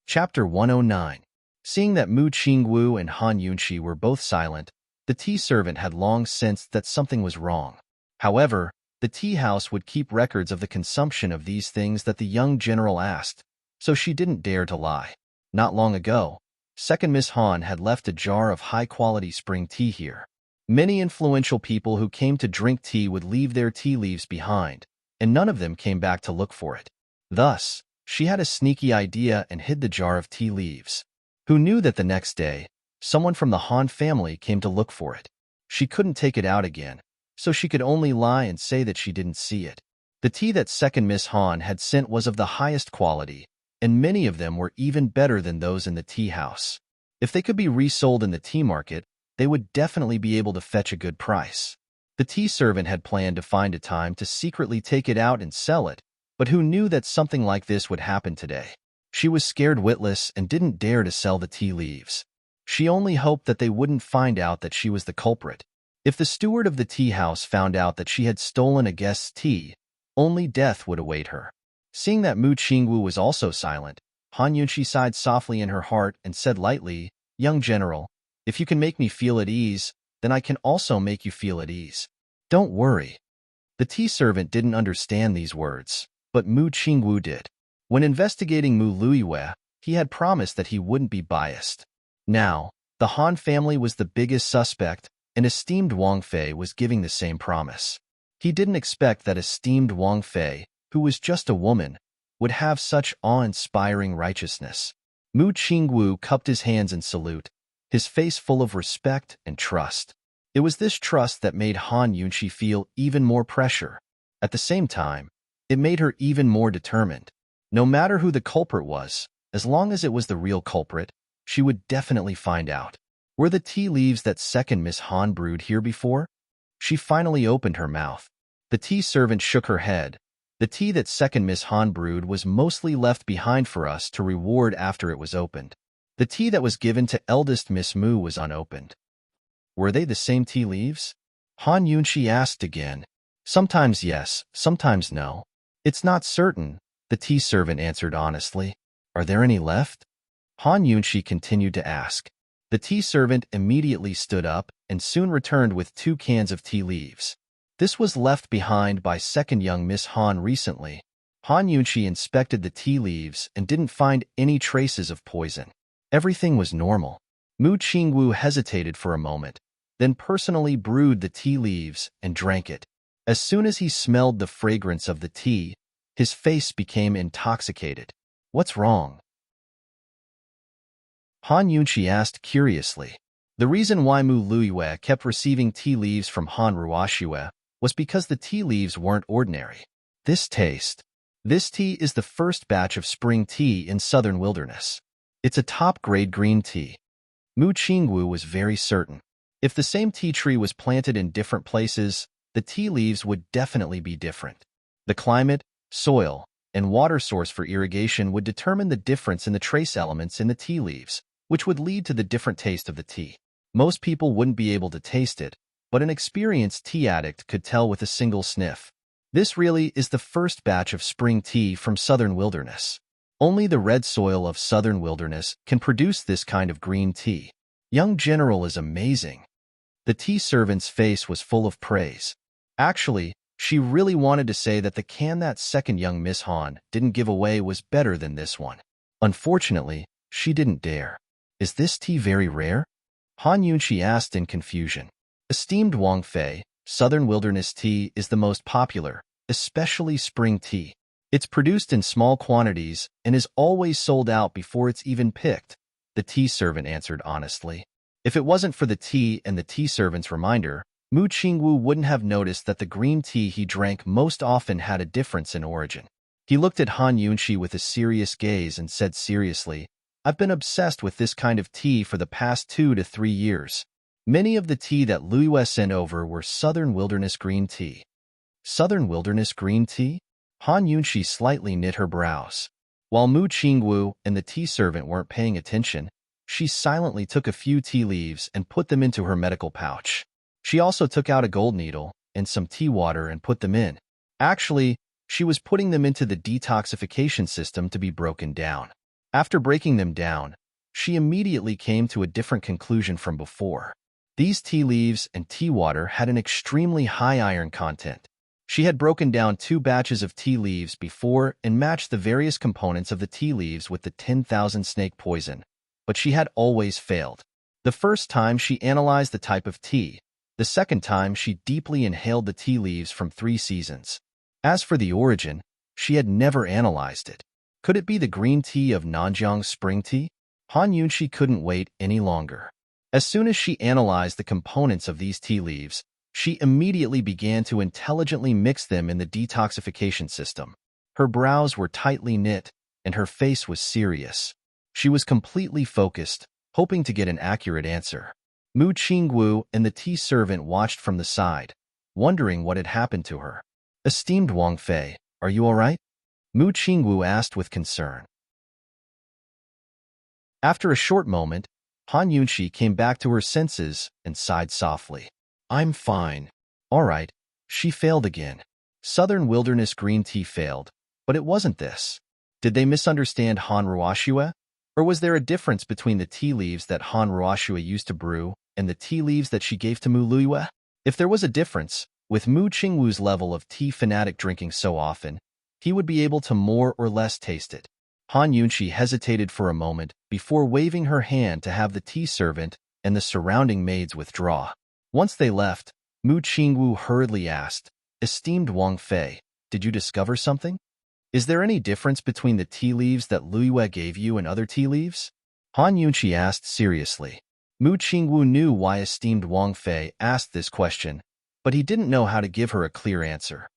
Chapter 109. Seeing that Mu Qingwu and Han Yunxi were both silent, the tea servant had long sensed that something was wrong. However, the tea house would keep records of the consumption of these things that the young general asked, so she didn't dare to lie. Not long ago, second Miss Han had left a jar of high-quality spring tea here. Many influential people who came to drink tea would leave their tea leaves behind, and none of them came back to look for it. Thus, she had a sneaky idea and hid the jar of tea leaves. Who knew that the next day, someone from the Han family came to look for it? She couldn't take it out again, so she could only lie and say that she didn't see it. The tea that second Miss Han had sent was of the highest quality, and many of them were even better than those in the tea house. If they could be resold in the tea market, they would definitely be able to fetch a good price. The tea servant had planned to find a time to secretly take it out and sell it, but who knew that something like this would happen today? She was scared witless and didn't dare to sell the tea leaves. She only hoped that they wouldn't find out that she was the culprit. If the steward of the tea house found out that she had stolen a guest's tea, only death would await her. Seeing that Mu Qingwu was also silent, Han Yunxi sighed softly in her heart and said lightly, "Young general, if you can make me feel at ease, then I can also make you feel at ease. Don't worry." The tea servant didn't understand these words, but Mu Qingwu did. When investigating Mu Luiyue, he had promised that he wouldn't be biased. Now, the Han family was the biggest suspect, and esteemed Wang Fei was giving the same promise. He didn't expect that esteemed Wang Fei, who was just a woman, would have such awe-inspiring righteousness. Mu Qingwu cupped his hands in salute, his face full of respect and trust. It was this trust that made Han Yunxi feel even more pressure. At the same time, it made her even more determined. No matter who the culprit was, as long as it was the real culprit, she would definitely find out. Were the tea leaves that second Miss Han brewed here before? She finally opened her mouth. The tea servant shook her head. The tea that second Miss Han brewed was mostly left behind for us to reward after it was opened. The tea that was given to eldest Miss Mu was unopened. Were they the same tea leaves? Han Yunxi asked again. Sometimes yes, sometimes no. It's not certain, the tea servant answered honestly. Are there any left? Han Yunxi continued to ask. The tea servant immediately stood up and soon returned with 2 cans of tea leaves. This was left behind by second young Miss Han recently. Han Yunxi inspected the tea leaves and didn't find any traces of poison. Everything was normal. Mu Qingwu hesitated for a moment, then personally brewed the tea leaves and drank it. As soon as he smelled the fragrance of the tea, his face became intoxicated. What's wrong? Han Yunxi asked curiously. The reason why Mu Luiyue kept receiving tea leaves from Han Ruoxue was because the tea leaves weren't ordinary. This tea is the first batch of spring tea in southern wilderness. It's a top-grade green tea. Mu Qingwu was very certain. If the same tea tree was planted in different places, the tea leaves would definitely be different. The climate, soil, and water source for irrigation would determine the difference in the trace elements in the tea leaves, which would lead to the different taste of the tea. Most people wouldn't be able to taste it, but an experienced tea addict could tell with a single sniff. This really is the first batch of spring tea from southern wilderness. Only the red soil of southern wilderness can produce this kind of green tea. Young General is amazing. The tea servant's face was full of praise. Actually, she really wanted to say that the can that second young Miss Han didn't give away was better than this one. Unfortunately, she didn't dare. Is this tea very rare? Han Yunxi asked in confusion. Esteemed Wang Fei, southern wilderness tea is the most popular, especially spring tea. It's produced in small quantities and is always sold out before it's even picked, the tea servant answered honestly. If it wasn't for the tea and the tea servant's reminder, Mu Qingwu wouldn't have noticed that the green tea he drank most often had a difference in origin. He looked at Han Yunxi with a serious gaze and said seriously, I've been obsessed with this kind of tea for the past 2 to 3 years. Many of the tea that Luiyue sent over were southern wilderness green tea. Southern wilderness green tea? Han Yunxi slightly knit her brows. While Mu Qingwu and the tea servant weren't paying attention, she silently took a few tea leaves and put them into her medical pouch. She also took out a gold needle and some tea water and put them in. Actually, she was putting them into the detoxification system to be broken down. After breaking them down, she immediately came to a different conclusion from before. These tea leaves and tea water had an extremely high iron content. She had broken down 2 batches of tea leaves before and matched the various components of the tea leaves with the 10,000 snake poison, but she had always failed. The first time she analyzed the type of tea, the second time she deeply inhaled the tea leaves from 3 seasons. As for the origin, she had never analyzed it. Could it be the green tea of Nanjiang's spring tea? Han Yunxi couldn't wait any longer. As soon as she analyzed the components of these tea leaves, she immediately began to intelligently mix them in the detoxification system. Her brows were tightly knit, and her face was serious. She was completely focused, hoping to get an accurate answer. Mu Qingwu and the tea servant watched from the side, wondering what had happened to her. "Esteemed Wang Fei, are you all right?" Mu Qingwu asked with concern. After a short moment, Han Yunxi came back to her senses and sighed softly. "I'm fine." All right, she failed again. Southern Wilderness green tea failed, but it wasn't this. Did they misunderstand Han Ruoxue? Or was there a difference between the tea leaves that Han Ruoxue used to brew and the tea leaves that she gave to Mu Luyue? If there was a difference, with Mu Qingwu's level of tea fanatic drinking so often, he would be able to more or less taste it. Han Yunxi hesitated for a moment before waving her hand to have the tea servant and the surrounding maids withdraw. Once they left, Mu Qingwu hurriedly asked, "Esteemed Wang Fei, did you discover something? Is there any difference between the tea leaves that Luyue gave you and other tea leaves?" Han Yunxi asked seriously. Mu Qingwu knew why esteemed Wang Fei asked this question, but he didn't know how to give her a clear answer.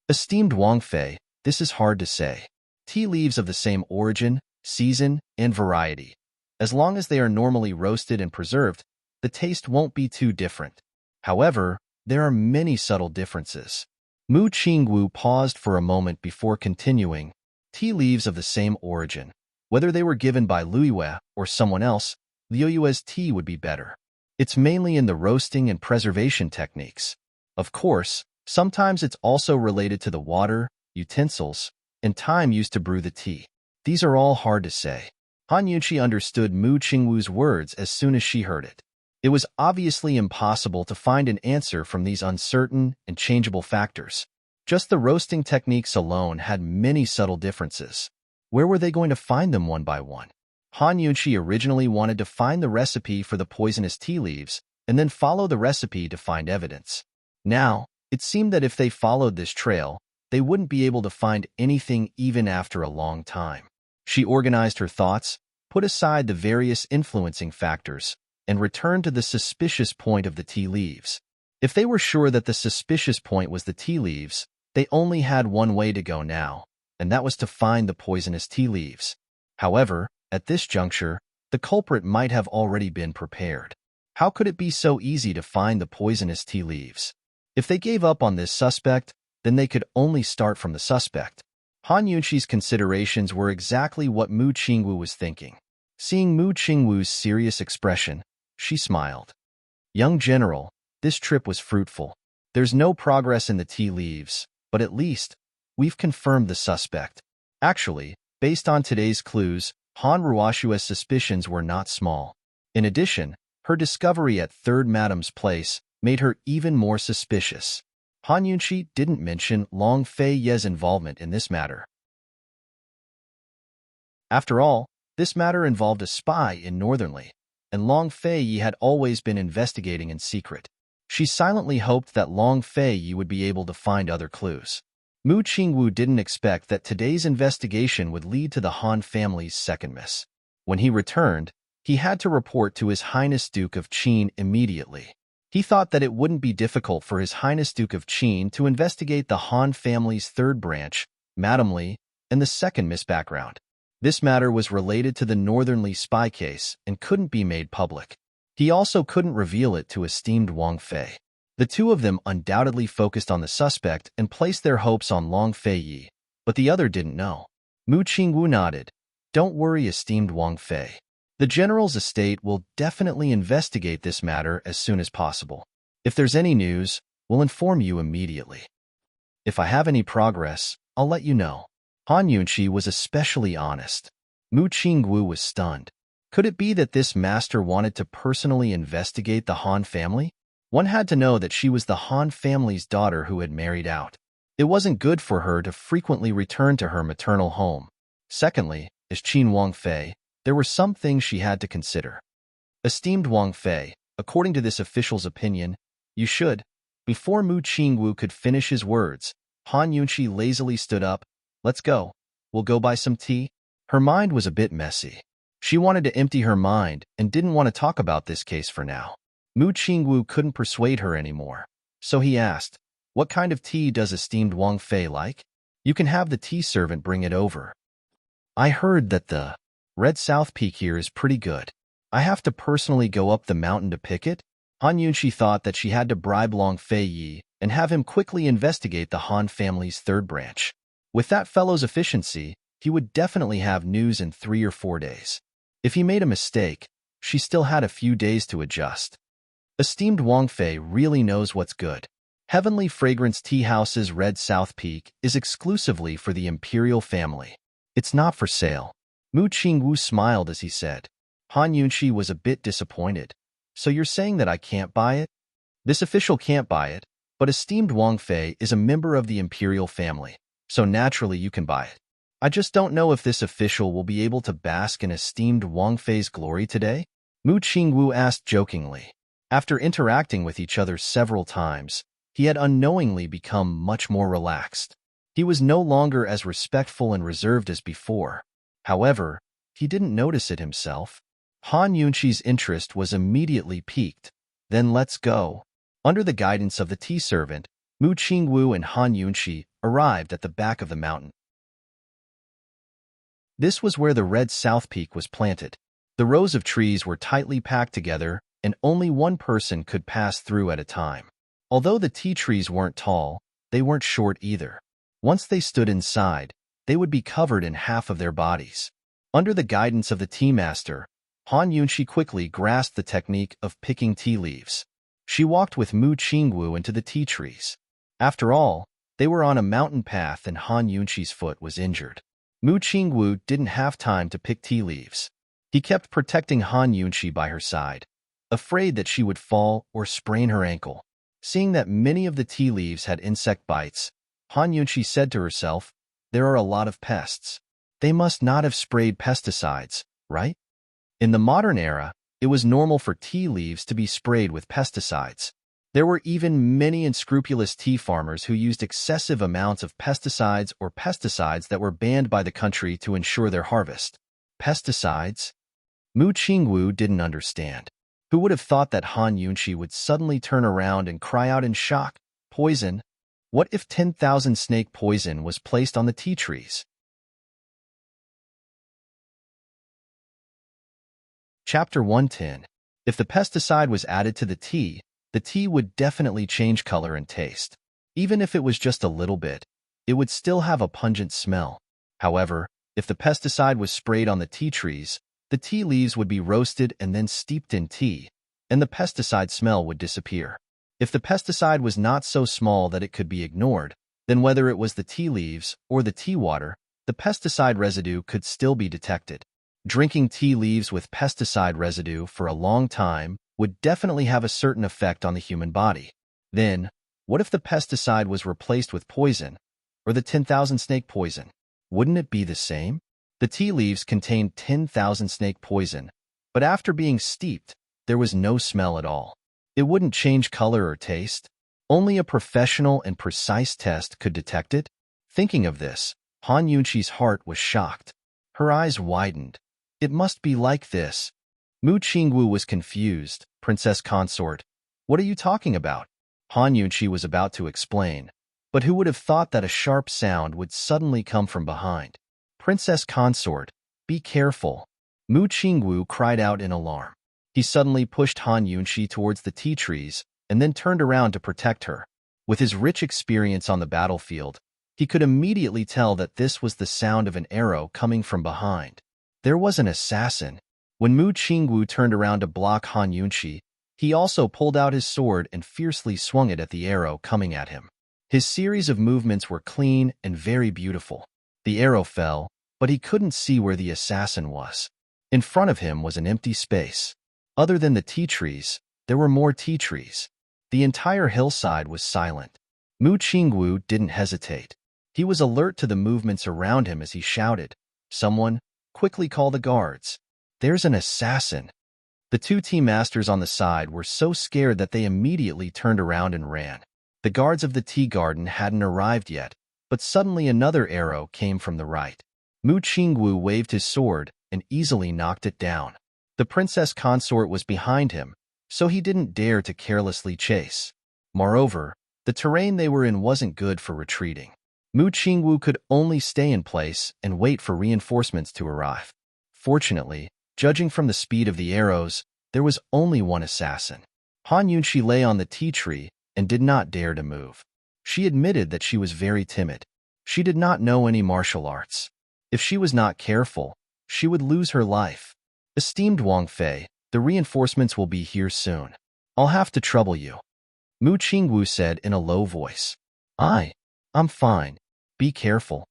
"Esteemed Wang Fei, this is hard to say. Tea leaves of the same origin, season, and variety. As long as they are normally roasted and preserved, the taste won't be too different. However, there are many subtle differences." Mu Qingwu paused for a moment before continuing. "Tea leaves of the same origin. Whether they were given by Luyue or someone else, Luyue's tea would be better. It's mainly in the roasting and preservation techniques. Of course, sometimes it's also related to the water, utensils, and time used to brew the tea. These are all hard to say." Han Yunxi understood Mu Qingwu's words as soon as she heard it. It was obviously impossible to find an answer from these uncertain and changeable factors. Just the roasting techniques alone had many subtle differences. Where were they going to find them one by one? Han Yunxi originally wanted to find the recipe for the poisonous tea leaves and then follow the recipe to find evidence. Now, it seemed that if they followed this trail, they wouldn't be able to find anything even after a long time. She organized her thoughts, put aside the various influencing factors, and returned to the suspicious point of the tea leaves. If they were sure that the suspicious point was the tea leaves, they only had one way to go now, and that was to find the poisonous tea leaves. However, at this juncture, the culprit might have already been prepared. How could it be so easy to find the poisonous tea leaves? If they gave up on this suspect, then they could only start from the suspect. Han Yunxi's considerations were exactly what Mu Qingwu was thinking. Seeing Mu Qingwu's serious expression, she smiled. "Young general, this trip was fruitful. There's no progress in the tea leaves, but at least, we've confirmed the suspect. Actually, based on today's clues, Han Ruoxue's suspicions were not small. In addition, her discovery at Third Madam's place made her even more suspicious." Han Yunxi didn't mention Long Fei Ye's involvement in this matter. After all, this matter involved a spy in Northernly, and Long Fei Ye had always been investigating in secret. She silently hoped that Long Fei Ye would be able to find other clues. Mu Qingwu didn't expect that today's investigation would lead to the Han family's second miss. When he returned, he had to report to His Highness Duke of Qin immediately. He thought that it wouldn't be difficult for His Highness Duke of Qin to investigate the Han family's third branch, Madame Li, and the second Miss background. This matter was related to the Northernly spy case and couldn't be made public. He also couldn't reveal it to esteemed Wang Fei. The two of them undoubtedly focused on the suspect and placed their hopes on Long Fei Yi, but the other didn't know. Mu Qingwu nodded. "Don't worry, esteemed Wang Fei. The general's estate will definitely investigate this matter as soon as possible. If there's any news, we'll inform you immediately. If I have any progress, I'll let you know." Han Yunxi was especially honest. Mu Qingwu was stunned. Could it be that this master wanted to personally investigate the Han family? One had to know that she was the Han family's daughter who had married out. It wasn't good for her to frequently return to her maternal home. Secondly, as Qin Wangfei, there were some things she had to consider. Esteemed Wangfei, according to this official's opinion, you should. Before Mu Qingwu could finish his words, Han Yunqi lazily stood up. Let's go. We'll go buy some tea. Her mind was a bit messy. She wanted to empty her mind and didn't want to talk about this case for now. Mu Qingwu couldn't persuade her anymore. So he asked, what kind of tea does esteemed Wangfei like? You can have the tea servant bring it over. I heard that the Red South Peak here is pretty good. I have to personally go up the mountain to pick it? Han Yunqi thought that she had to bribe Long Fei Yi and have him quickly investigate the Han family's third branch. With that fellow's efficiency, he would definitely have news in 3 or 4 days. If he made a mistake, she still had a few days to adjust. Esteemed Wangfei really knows what's good. Heavenly Fragrance Tea House's Red South Peak is exclusively for the imperial family. It's not for sale. Mu Qingwu smiled as he said. Han Yunqi was a bit disappointed. So you're saying that I can't buy it? This official can't buy it, but esteemed Wangfei is a member of the imperial family, so naturally you can buy it. I just don't know if this official will be able to bask in esteemed Wangfei's glory today? Mu Qingwu asked jokingly. After interacting with each other several times, he had unknowingly become much more relaxed. He was no longer as respectful and reserved as before. However, he didn't notice it himself. Han Yunqi's interest was immediately piqued. Then let's go. Under the guidance of the tea servant, Mu Qingwu and Han Yunqi arrived at the back of the mountain. This was where the Red South Peak was planted. The rows of trees were tightly packed together, and only one person could pass through at a time. Although the tea trees weren't tall, they weren't short either. Once they stood inside, they would be covered in half of their bodies. Under the guidance of the tea master, Han Yunqi quickly grasped the technique of picking tea leaves. She walked with Mu Qingwu into the tea trees. After all, they were on a mountain path and Han Yunqi's foot was injured. Mu Qingwu didn't have time to pick tea leaves. He kept protecting Han Yunqi by her side, afraid that she would fall or sprain her ankle. Seeing that many of the tea leaves had insect bites, Han Yunqi said to herself, there are a lot of pests. They must not have sprayed pesticides, right? In the modern era, it was normal for tea leaves to be sprayed with pesticides. There were even many unscrupulous tea farmers who used excessive amounts of pesticides or pesticides that were banned by the country to ensure their harvest. Pesticides? Mu Qingwu didn't understand. Who would have thought that Han Yunqi would suddenly turn around and cry out in shock, poison? What if 10,000 snake poison was placed on the tea trees? Chapter 110. If the pesticide was added to the tea would definitely change color and taste. Even if it was just a little bit, it would still have a pungent smell. However, if the pesticide was sprayed on the tea trees, the tea leaves would be roasted and then steeped in tea, and the pesticide smell would disappear. If the pesticide was not so small that it could be ignored, then whether it was the tea leaves or the tea water, the pesticide residue could still be detected. Drinking tea leaves with pesticide residue for a long time would definitely have a certain effect on the human body. Then, what if the pesticide was replaced with poison, or the 10,000 snake poison? Wouldn't it be the same? The tea leaves contained 10,000 snake poison, but after being steeped, there was no smell at all. It wouldn't change color or taste. Only a professional and precise test could detect it. Thinking of this, Han Yunqi's heart was shocked. Her eyes widened. It must be like this. Mu Qingwu was confused. Princess Consort, what are you talking about? Han Yunqi was about to explain, but who would have thought that a sharp sound would suddenly come from behind? Princess Consort, be careful. Mu Qingwu cried out in alarm. He suddenly pushed Han Yunqi towards the tea trees and then turned around to protect her. With his rich experience on the battlefield, he could immediately tell that this was the sound of an arrow coming from behind. There was an assassin. When Mu Qingwu turned around to block Han Yunqi, he also pulled out his sword and fiercely swung it at the arrow coming at him. His series of movements were clean and very beautiful. The arrow fell, but he couldn't see where the assassin was. In front of him was an empty space. Other than the tea trees, there were more tea trees. The entire hillside was silent. Mu Qingwu didn't hesitate. He was alert to the movements around him as he shouted, "Someone, quickly call the guards. There's an assassin." The two tea masters on the side were so scared that they immediately turned around and ran. The guards of the tea garden hadn't arrived yet, but suddenly another arrow came from the right. Mu Qingwu waved his sword and easily knocked it down. The princess consort was behind him, so he didn't dare to carelessly chase. Moreover, the terrain they were in wasn't good for retreating. Mu Qingwu could only stay in place and wait for reinforcements to arrive. Fortunately, judging from the speed of the arrows, there was only one assassin. Han Yunxi lay on the tea tree and did not dare to move. She admitted that she was very timid. She did not know any martial arts. If she was not careful, she would lose her life. "Esteemed Wang Fei, the reinforcements will be here soon. I'll have to trouble you," Mu Qingwu said in a low voice. I'm fine. Be careful."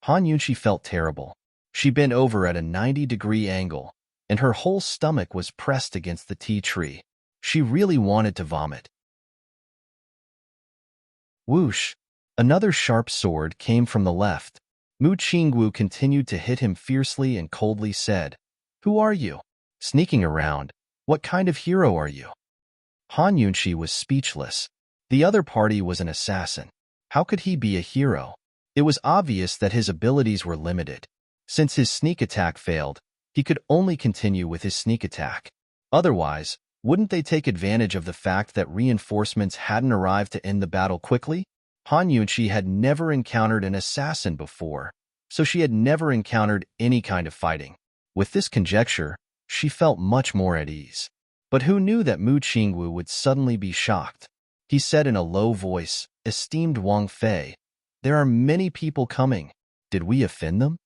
Han Yunxi felt terrible. She bent over at a 90-degree angle, and her whole stomach was pressed against the tea tree. She really wanted to vomit. Whoosh! Another sharp sword came from the left. Mu Qingwu continued to hit him fiercely and coldly said, "Who are you? Sneaking around. What kind of hero are you?" Han Yunxi was speechless. The other party was an assassin. How could he be a hero? It was obvious that his abilities were limited. Since his sneak attack failed, he could only continue with his sneak attack. Otherwise, wouldn't they take advantage of the fact that reinforcements hadn't arrived to end the battle quickly? Han Yunxi had never encountered an assassin before, so she had never encountered any kind of fighting. With this conjecture, she felt much more at ease. But who knew that Mu Qingwu would suddenly be shocked? He said in a low voice, "Esteemed Wang Fei, there are many people coming. Did we offend them?"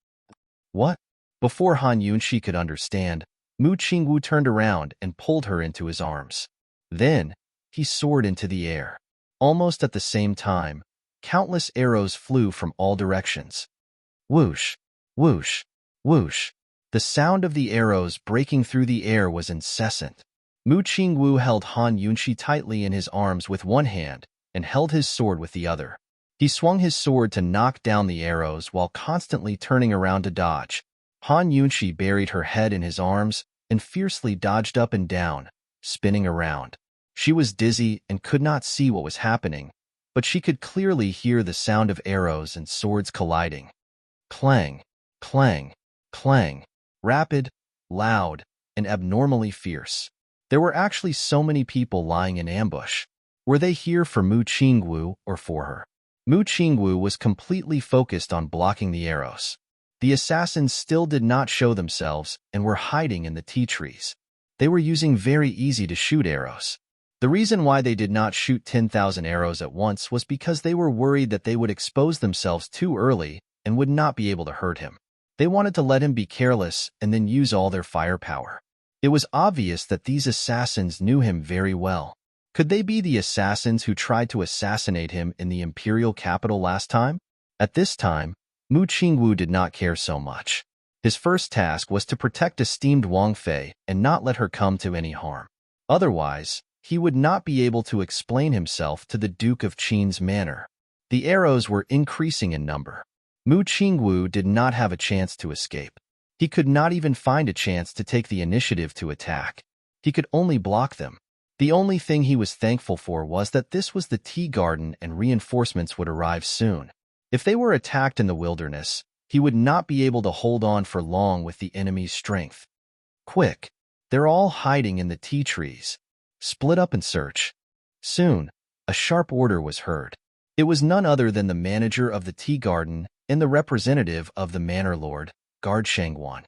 "What?" Before Han Yunxi could understand, Mu Qingwu turned around and pulled her into his arms. Then, he soared into the air. Almost at the same time, countless arrows flew from all directions. Whoosh, whoosh, whoosh. The sound of the arrows breaking through the air was incessant. Mu Qingwu held Han Yunxi tightly in his arms with one hand and held his sword with the other. He swung his sword to knock down the arrows while constantly turning around to dodge. Han Yunxi buried her head in his arms and fiercely dodged up and down, spinning around. She was dizzy and could not see what was happening, but she could clearly hear the sound of arrows and swords colliding. Clang, clang, clang. Rapid, loud, and abnormally fierce. There were actually so many people lying in ambush. Were they here for Mu Qingwu or for her? Mu Qingwu was completely focused on blocking the arrows. The assassins still did not show themselves and were hiding in the tea trees. They were using very easy-to-shoot arrows. The reason why they did not shoot 10,000 arrows at once was because they were worried that they would expose themselves too early and would not be able to hurt him. They wanted to let him be careless and then use all their firepower. It was obvious that these assassins knew him very well. Could they be the assassins who tried to assassinate him in the imperial capital last time? At this time, Mu Qingwu did not care so much. His first task was to protect esteemed Wang Fei and not let her come to any harm. Otherwise, he would not be able to explain himself to the Duke of Qin's manor. The arrows were increasing in number. Mu Qingwu did not have a chance to escape. He could not even find a chance to take the initiative to attack. He could only block them. The only thing he was thankful for was that this was the tea garden and reinforcements would arrive soon. If they were attacked in the wilderness, he would not be able to hold on for long with the enemy's strength. Quick! They're all hiding in the tea trees. Split up and search. Soon, a sharp order was heard. It was none other than the manager of the tea garden and the representative of the manor lord, Guard Shangguan.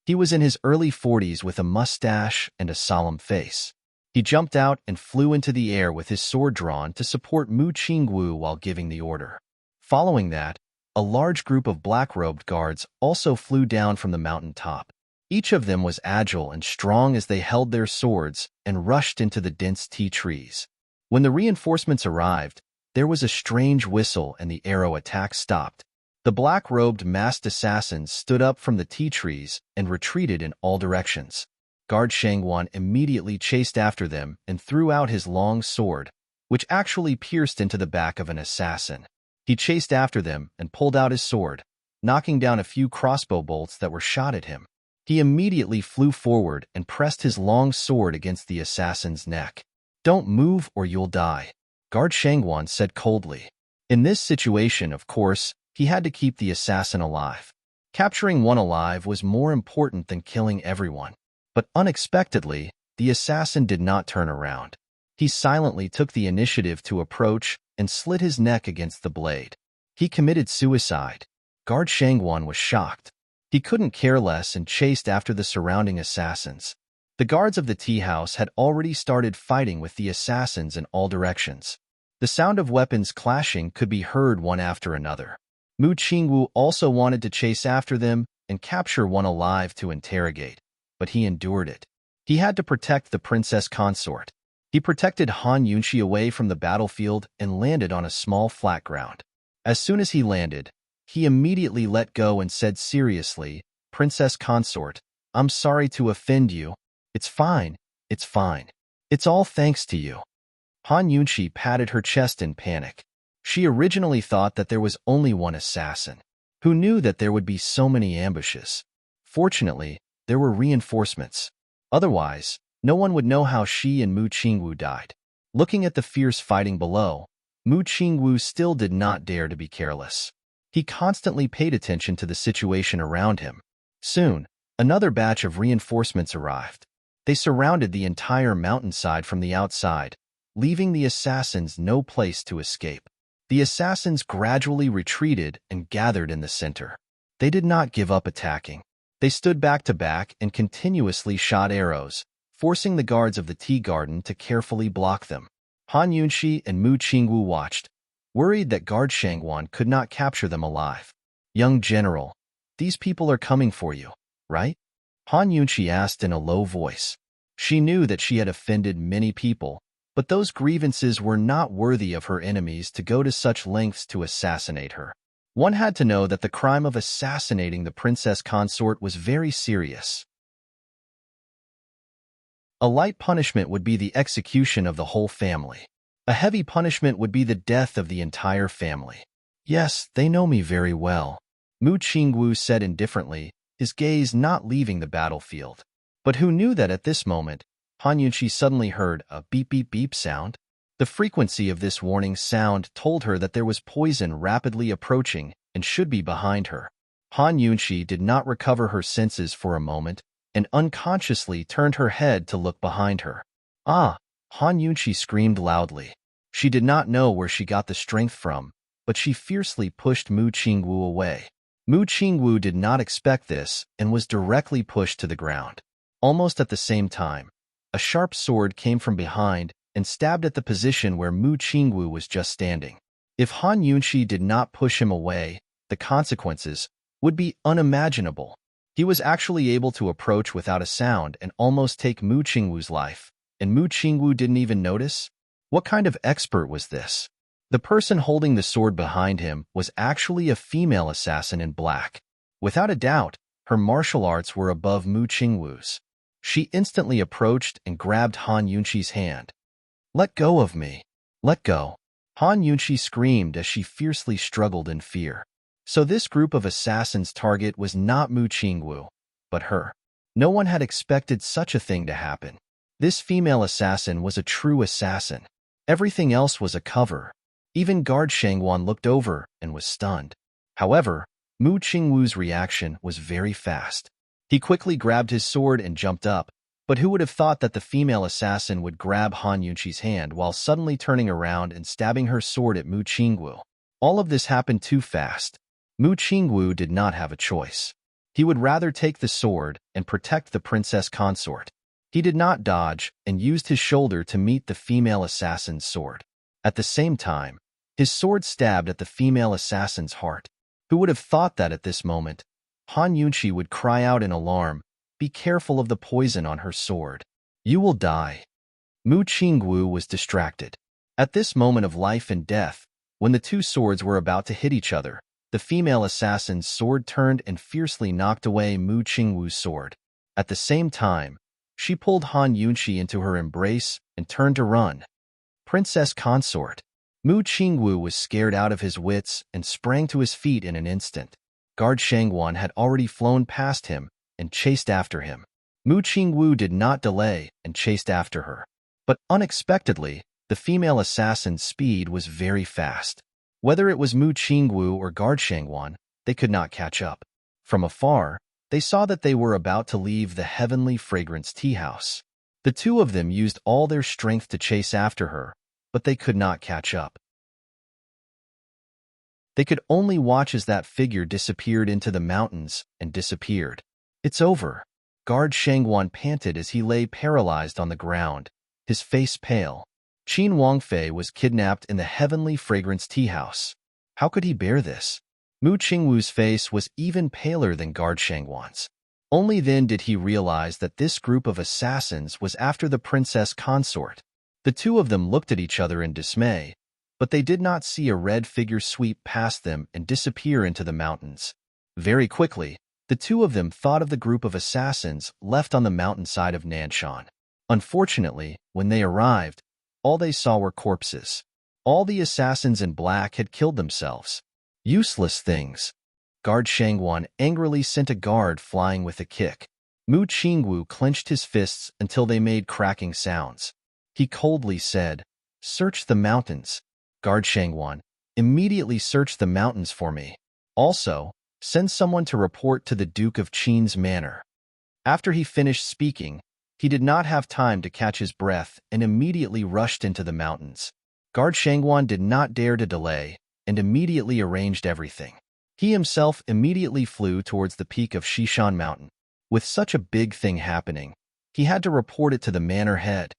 He was in his early 40s with a mustache and a solemn face. He jumped out and flew into the air with his sword drawn to support Mu Qingwu while giving the order. Following that, a large group of black-robed guards also flew down from the mountain top. Each of them was agile and strong as they held their swords and rushed into the dense tea trees. When the reinforcements arrived, there was a strange whistle and the arrow attack stopped. The black-robed masked assassins stood up from the tea trees and retreated in all directions. Guard Shangwan immediately chased after them and threw out his long sword, which actually pierced into the back of an assassin. He chased after them and pulled out his sword, knocking down a few crossbow bolts that were shot at him. He immediately flew forward and pressed his long sword against the assassin's neck. "Don't move or you'll die," Guard Shangwan said coldly. In this situation, of course, he had to keep the assassin alive. Capturing one alive was more important than killing everyone. But unexpectedly, the assassin did not turn around. He silently took the initiative to approach and slit his neck against the blade. He committed suicide. Guard Shangwan was shocked. He couldn't care less and chased after the surrounding assassins. The guards of the tea house had already started fighting with the assassins in all directions. The sound of weapons clashing could be heard one after another. Mu Qingwu also wanted to chase after them and capture one alive to interrogate, but he endured it. He had to protect the princess consort. He protected Han Yunxi away from the battlefield and landed on a small flat ground. As soon as he landed, he immediately let go and said seriously, "Princess consort, I'm sorry to offend you. It's fine, it's fine. It's all thanks to you." Han Yunxi patted her chest in panic. She originally thought that there was only one assassin. Who knew that there would be so many ambushes? Fortunately, there were reinforcements. Otherwise, no one would know how she and Mu Qingwu died. Looking at the fierce fighting below, Mu Qingwu still did not dare to be careless. He constantly paid attention to the situation around him. Soon, another batch of reinforcements arrived. They surrounded the entire mountainside from the outside, leaving the assassins no place to escape. The assassins gradually retreated and gathered in the center. They did not give up attacking. They stood back to back and continuously shot arrows, forcing the guards of the tea garden to carefully block them. Han Yunxi and Mu Qingwu watched, worried that Guard Shangwan could not capture them alive. "Young general, these people are coming for you, right?" Han Yunxi asked in a low voice. She knew that she had offended many people, but those grievances were not worthy of her enemies to go to such lengths to assassinate her. One had to know that the crime of assassinating the princess consort was very serious. A light punishment would be the execution of the whole family. A heavy punishment would be the death of the entire family. "Yes, they know me very well," Mu Qingwu said indifferently, his gaze not leaving the battlefield. But who knew that at this moment, Han Yunxi suddenly heard a beep-beep-beep sound? The frequency of this warning sound told her that there was poison rapidly approaching and should be behind her. Han Yunxi did not recover her senses for a moment and unconsciously turned her head to look behind her. "Ah!" Han Yunxi screamed loudly. She did not know where she got the strength from, but she fiercely pushed Mu Qingwu away. Mu Qingwu did not expect this and was directly pushed to the ground. Almost at the same time, a sharp sword came from behind and stabbed at the position where Mu Qingwu was just standing. If Han Yunxi did not push him away, the consequences would be unimaginable. He was actually able to approach without a sound and almost take Mu Qingwu's life, and Mu Qingwu didn't even notice? What kind of expert was this? The person holding the sword behind him was actually a female assassin in black. Without a doubt, her martial arts were above Mu Qingwu's. She instantly approached and grabbed Han Yunxi's hand. "Let go of me. Let go." Han Yunxi screamed as she fiercely struggled in fear. So this group of assassins' target was not Mu Qingwu, but her. No one had expected such a thing to happen. This female assassin was a true assassin. Everything else was a cover. Even Guard Shangwan looked over and was stunned. However, Mu Qingwu's reaction was very fast. He quickly grabbed his sword and jumped up, but who would have thought that the female assassin would grab Han Yunxi's hand while suddenly turning around and stabbing her sword at Mu Qingwu? All of this happened too fast. Mu Qingwu did not have a choice. He would rather take the sword and protect the princess consort. He did not dodge and used his shoulder to meet the female assassin's sword. At the same time, his sword stabbed at the female assassin's heart. Who would have thought that at this moment, Han Yunxi would cry out in alarm, "Be careful of the poison on her sword. You will die." Mu Qingwu was distracted. At this moment of life and death, when the two swords were about to hit each other, the female assassin's sword turned and fiercely knocked away Mu Qingwu's sword. At the same time, she pulled Han Yunqi into her embrace and turned to run. Princess Consort. Mu Qingwu was scared out of his wits and sprang to his feet in an instant. Guard Shangguan had already flown past him and chased after him. Mu Qingwu did not delay and chased after her. But unexpectedly, the female assassin's speed was very fast. Whether it was Mu Qingwu or Guard Shangguan, they could not catch up. From afar, they saw that they were about to leave the heavenly fragrance tea house. The two of them used all their strength to chase after her, but they could not catch up. They could only watch as that figure disappeared into the mountains and disappeared. "It's over," Guard Shangguan panted as he lay paralyzed on the ground, his face pale. Qin Wangfei was kidnapped in the heavenly fragrance tea house. How could he bear this? Mu Qingwu's face was even paler than Guard Shangguan's. Only then did he realize that this group of assassins was after the Princess Consort. The two of them looked at each other in dismay, but they did not see a red figure sweep past them and disappear into the mountains. Very quickly, the two of them thought of the group of assassins left on the mountainside of Nanshan. Unfortunately, when they arrived, all they saw were corpses. All the assassins in black had killed themselves. Useless things. Guard Shangguan angrily sent a guard flying with a kick. Mu Qingwu clenched his fists until they made cracking sounds. He coldly said, "Search the mountains." Guard Shangguan, "Immediately search the mountains for me. Also, send someone to report to the Duke of Qin's manor." After he finished speaking, he did not have time to catch his breath and immediately rushed into the mountains. Guard Shangguan did not dare to delay and immediately arranged everything. He himself immediately flew towards the peak of Shishan Mountain. With such a big thing happening, he had to report it to the manor head.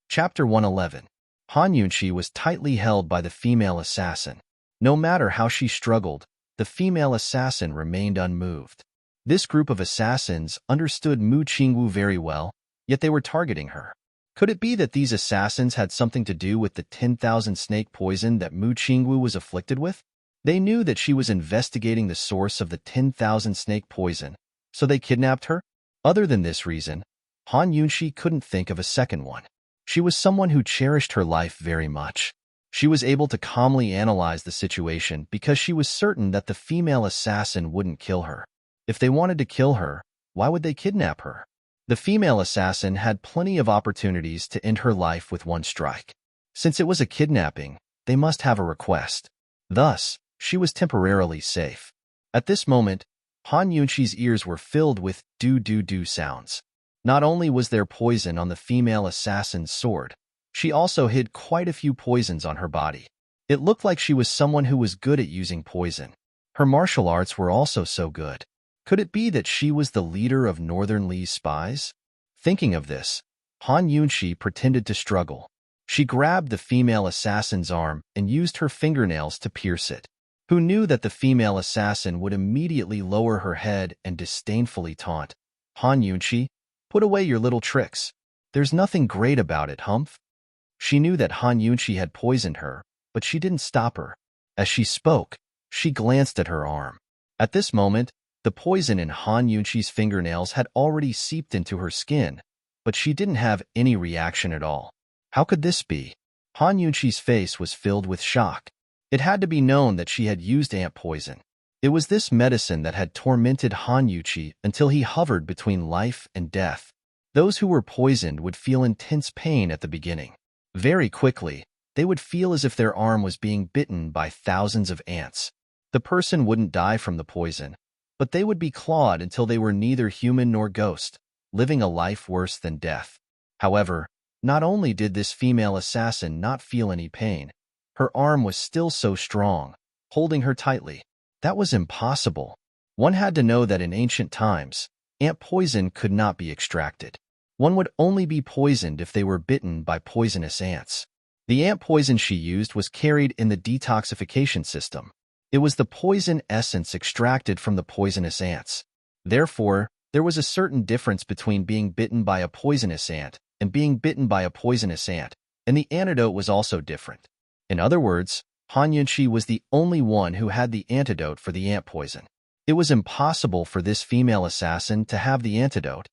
Chapter 111. Han Yunqi was tightly held by the female assassin. No matter how she struggled, the female assassin remained unmoved. This group of assassins understood Mu Qingwu very well, yet they were targeting her. Could it be that these assassins had something to do with the 10,000 snake poison that Mu Qingwu was afflicted with? They knew that she was investigating the source of the 10,000 snake poison, so they kidnapped her? Other than this reason, Han Yunqi couldn't think of a second one. She was someone who cherished her life very much. She was able to calmly analyze the situation because she was certain that the female assassin wouldn't kill her. If they wanted to kill her, why would they kidnap her? The female assassin had plenty of opportunities to end her life with one strike. Since it was a kidnapping, they must have a request. Thus, she was temporarily safe. At this moment, Han Yunqi's ears were filled with do-do-do sounds. Not only was there poison on the female assassin's sword, she also hid quite a few poisons on her body. It looked like she was someone who was good at using poison. Her martial arts were also so good. Could it be that she was the leader of Northern Li's spies? Thinking of this, Han Yunqi pretended to struggle. She grabbed the female assassin's arm and used her fingernails to pierce it. Who knew that the female assassin would immediately lower her head and disdainfully taunt, "Han Yunqi, put away your little tricks. There's nothing great about it, humph." She knew that Han Yunqi had poisoned her, but she didn't stop her. As she spoke, she glanced at her arm. At this moment, the poison in Han Yunqi's fingernails had already seeped into her skin, but she didn't have any reaction at all. How could this be? Han Yunqi's face was filled with shock. It had to be known that she had used ant poison. It was this medicine that had tormented Han Yunqi until he hovered between life and death. Those who were poisoned would feel intense pain at the beginning. Very quickly, they would feel as if their arm was being bitten by thousands of ants. The person wouldn't die from the poison, but they would be clawed until they were neither human nor ghost, living a life worse than death. However, not only did this female assassin not feel any pain, her arm was still so strong, holding her tightly. That was impossible. One had to know that in ancient times, ant poison could not be extracted. One would only be poisoned if they were bitten by poisonous ants. The ant poison she used was carried in the detoxification system. It was the poison essence extracted from the poisonous ants. Therefore, there was a certain difference between being bitten by a poisonous ant and being bitten by a poisonous ant, and the antidote was also different. In other words, Han Yunqi was the only one who had the antidote for the ant poison. It was impossible for this female assassin to have the antidote.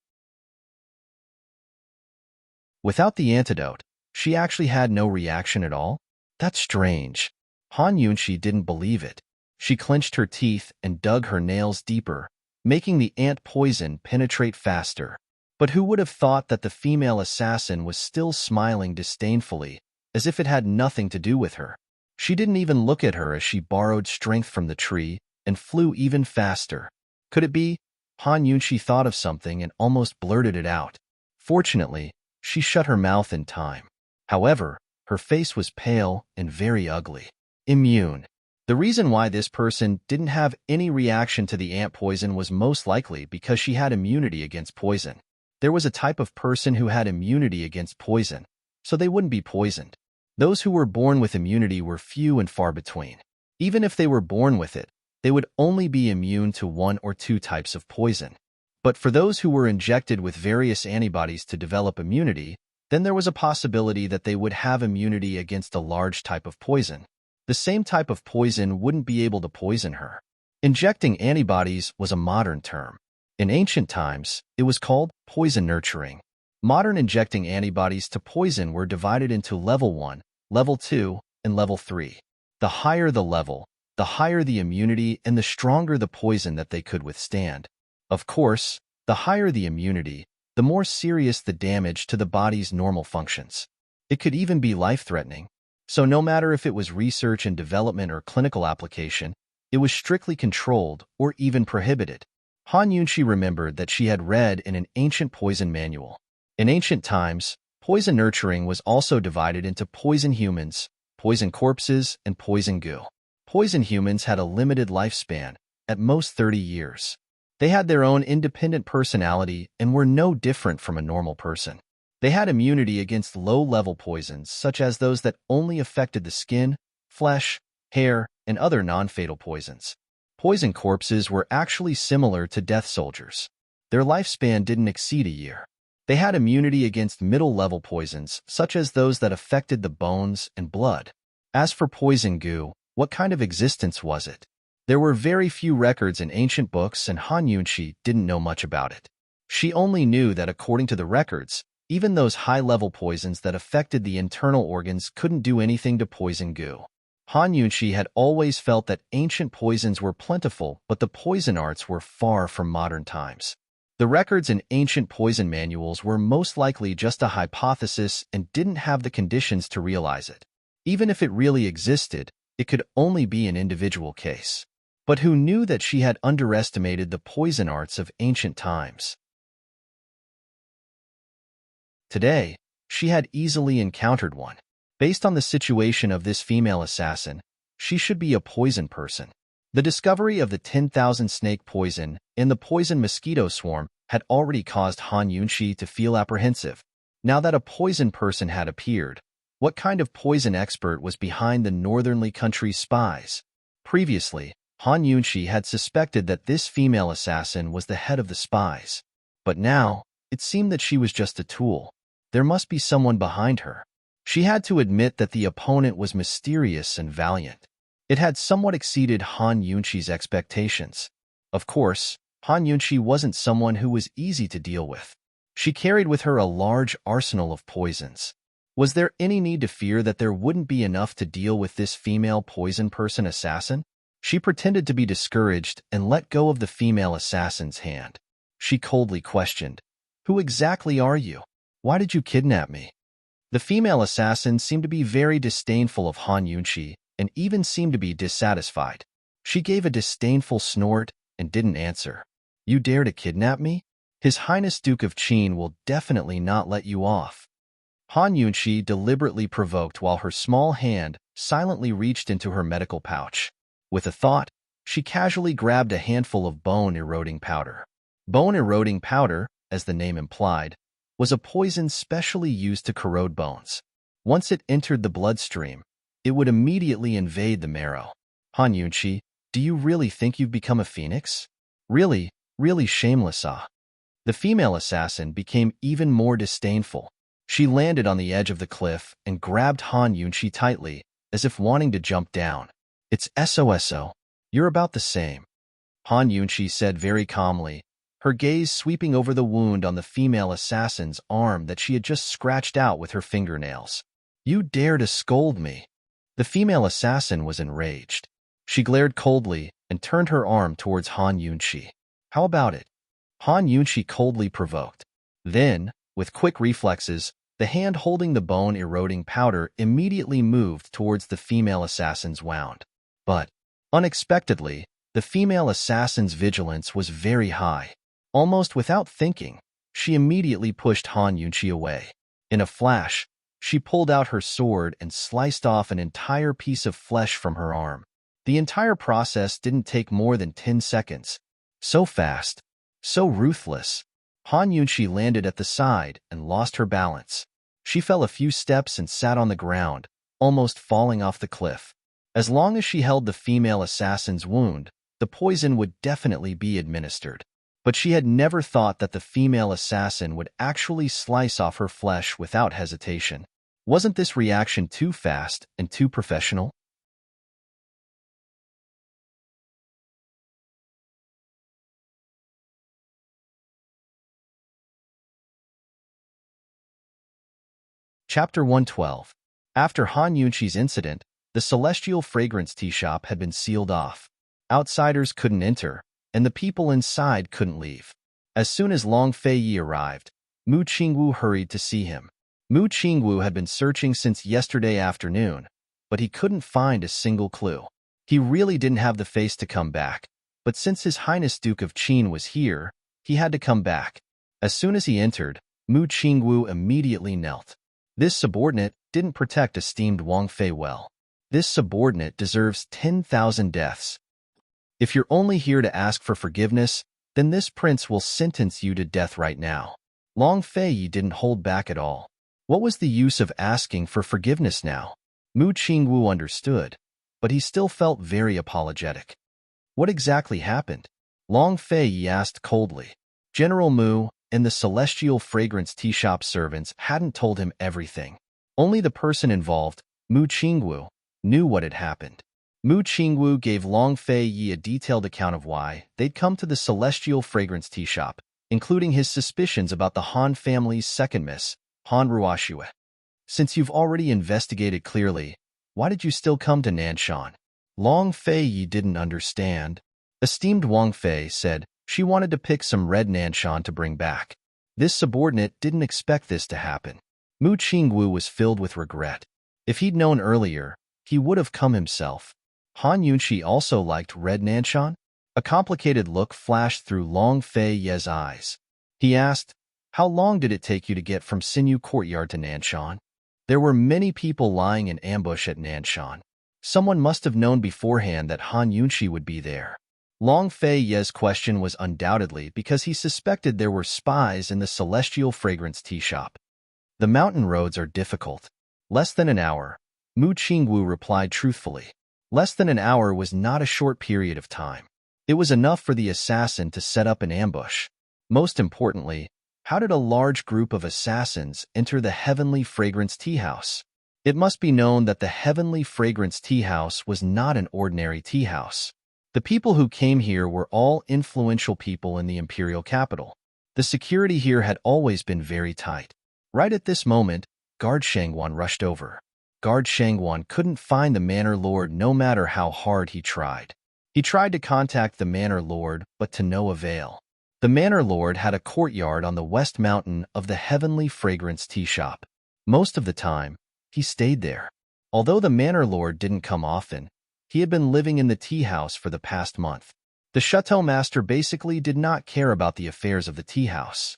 Without the antidote, she actually had no reaction at all? That's strange. Han Yunqi didn't believe it. She clenched her teeth and dug her nails deeper, making the ant poison penetrate faster. But who would have thought that the female assassin was still smiling disdainfully, as if it had nothing to do with her? She didn't even look at her as she borrowed strength from the tree and flew even faster. Could it be? Han Yunqi thought of something and almost blurted it out. Fortunately, she shut her mouth in time. However, her face was pale and very ugly. Immune. The reason why this person didn't have any reaction to the ant poison was most likely because she had immunity against poison. There was a type of person who had immunity against poison, so they wouldn't be poisoned. Those who were born with immunity were few and far between. Even if they were born with it, they would only be immune to one or two types of poison. But for those who were injected with various antibodies to develop immunity, then there was a possibility that they would have immunity against a large type of poison. The same type of poison wouldn't be able to poison her. Injecting antibodies was a modern term. In ancient times, it was called poison nurturing. Modern injecting antibodies to poison were divided into level 1, level 2, and level 3. The higher the level, the higher the immunity and the stronger the poison that they could withstand. Of course, the higher the immunity, the more serious the damage to the body's normal functions. It could even be life-threatening. So no matter if it was research and development or clinical application, it was strictly controlled or even prohibited. Han Yunqi remembered that she had read in an ancient poison manual. In ancient times, poison nurturing was also divided into poison humans, poison corpses, and poison goo. Poison humans had a limited lifespan, at most 30 years. They had their own independent personality and were no different from a normal person. They had immunity against low-level poisons, such as those that only affected the skin, flesh, hair, and other non-fatal poisons. Poison corpses were actually similar to death soldiers. Their lifespan didn't exceed a year. They had immunity against middle-level poisons, such as those that affected the bones and blood. As for poison goo, what kind of existence was it? There were very few records in ancient books, and Han Yunqi didn't know much about it. She only knew that according to the records, even those high-level poisons that affected the internal organs couldn't do anything to poison goo. Han Yunqi had always felt that ancient poisons were plentiful, but the poison arts were far from modern times. The records in ancient poison manuals were most likely just a hypothesis and didn't have the conditions to realize it. Even if it really existed, it could only be an individual case. But who knew that she had underestimated the poison arts of ancient times? Today, she had easily encountered one. Based on the situation of this female assassin, she should be a poison person. The discovery of the 10,000 snake poison and the poison mosquito swarm had already caused Han Yunqi to feel apprehensive. Now that a poison person had appeared, what kind of poison expert was behind the northernly country's spies? Previously, Han Yunqi had suspected that this female assassin was the head of the spies. But now, it seemed that she was just a tool. There must be someone behind her. She had to admit that the opponent was mysterious and valiant. It had somewhat exceeded Han Yunqi's expectations. Of course, Han Yunqi wasn't someone who was easy to deal with. She carried with her a large arsenal of poisons. Was there any need to fear that there wouldn't be enough to deal with this female poison person assassin? She pretended to be discouraged and let go of the female assassin's hand. She coldly questioned, "Who exactly are you? Why did you kidnap me?" The female assassin seemed to be very disdainful of Han Yunqi and even seemed to be dissatisfied. She gave a disdainful snort and didn't answer. "You dare to kidnap me? His Highness Duke of Qin will definitely not let you off." Han Yunqi deliberately provoked while her small hand silently reached into her medical pouch. With a thought, she casually grabbed a handful of bone-eroding powder. Bone-eroding powder, as the name implied, was a poison specially used to corrode bones. Once it entered the bloodstream, it would immediately invade the marrow. Han Yunqi, do you really think you've become a phoenix? Really shameless, ah. The female assassin became even more disdainful. She landed on the edge of the cliff and grabbed Han Yunqi tightly, as if wanting to jump down. It's SOSO. You're about the same, Han Yunqi said very calmly, her gaze sweeping over the wound on the female assassin's arm that she had just scratched out with her fingernails. You dare to scold me? The female assassin was enraged. She glared coldly and turned her arm towards Han Yunqi. How about it? Han Yunqi coldly provoked. Then, with quick reflexes, the hand holding the bone-eroding powder immediately moved towards the female assassin's wound. But, unexpectedly, the female assassin's vigilance was very high. Almost without thinking, she immediately pushed Han Yunqi away. In a flash, she pulled out her sword and sliced off an entire piece of flesh from her arm. The entire process didn't take more than 10 seconds. So fast, so ruthless. Han Yunqi landed at the side and lost her balance. She fell a few steps and sat on the ground, almost falling off the cliff. As long as she held the female assassin's wound, the poison would definitely be administered. But she had never thought that the female assassin would actually slice off her flesh without hesitation. Wasn't this reaction too fast and too professional? Chapter 112. After Han Yunqi's incident, the Celestial Fragrance Tea Shop had been sealed off. Outsiders couldn't enter, and the people inside couldn't leave. As soon as Long Fei Yi arrived, Mu Qingwu hurried to see him. Mu Qingwu had been searching since yesterday afternoon, but he couldn't find a single clue. He really didn't have the face to come back, but since His Highness Duke of Qin was here, he had to come back. As soon as he entered, Mu Qingwu immediately knelt. This subordinate didn't protect esteemed Wang Fei well. This subordinate deserves 10,000 deaths. If you're only here to ask for forgiveness, then this prince will sentence you to death right now. Long Fei Yi didn't hold back at all. What was the use of asking for forgiveness now? Mu Qingwu understood, but he still felt very apologetic. What exactly happened? Long Fei Yi asked coldly. General Mu and the Celestial Fragrance Tea Shop servants hadn't told him everything. Only the person involved, Mu Qingwu, knew what had happened. Mu Qingwu gave Long Fei Yi a detailed account of why they'd come to the Celestial Fragrance Tea Shop, including his suspicions about the Han family's second miss, Han Ruoxue. Since you've already investigated clearly, why did you still come to Nanshan? Long Fei Yi didn't understand. Esteemed Wang Fei said she wanted to pick some red Nanshan to bring back. This subordinate didn't expect this to happen. Mu Qingwu was filled with regret. If he'd known earlier, he would have come himself. Han Yunqi also liked red Nanshan? A complicated look flashed through Long Fei Yi's eyes. He asked, how long did it take you to get from Sinew Courtyard to Nanshan? There were many people lying in ambush at Nanshan. Someone must have known beforehand that Han Yunqi would be there. Long Fei Yi's question was undoubtedly because he suspected there were spies in the Celestial Fragrance Tea Shop. The mountain roads are difficult. Less than an hour, Mu Qingwu replied truthfully. Less than an hour was not a short period of time. It was enough for the assassin to set up an ambush. Most importantly, how did a large group of assassins enter the Heavenly Fragrance Tea House? It must be known that the Heavenly Fragrance Tea House was not an ordinary tea house. The people who came here were all influential people in the imperial capital. The security here had always been very tight. Right at this moment, Guard Shangwan rushed over. Guard Shangwan couldn't find the Manor Lord no matter how hard he tried. He tried to contact the Manor Lord, but to no avail. The Manor Lord had a courtyard on the west mountain of the Heavenly Fragrance Tea Shop. Most of the time, he stayed there. Although the Manor Lord didn't come often, he had been living in the tea house for the past month. The chateau master basically did not care about the affairs of the tea house.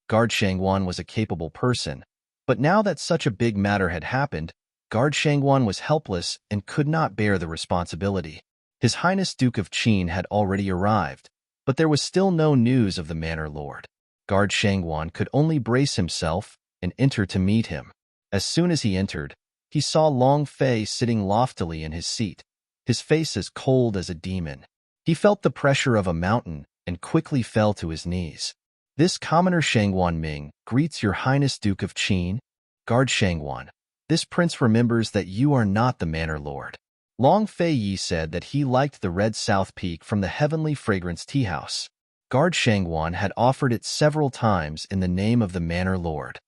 Guard Shangwan was a capable person, but now that such a big matter had happened, Guard Shangwan was helpless and could not bear the responsibility. His Highness Duke of Qin had already arrived, but there was still no news of the Manor Lord. Guard Shangwan could only brace himself and enter to meet him. As soon as he entered, he saw Long Fei sitting loftily in his seat, his face as cold as a demon. He felt the pressure of a mountain and quickly fell to his knees. This commoner Shangguan Ming greets your Highness Duke of Qin. Guard Shangguan. This prince remembers that you are not the manor lord. Long Fei Yi said that he liked the red South Peak from the Heavenly Fragrance Tea House. Guard Shangguan had offered it several times in the name of the manor lord.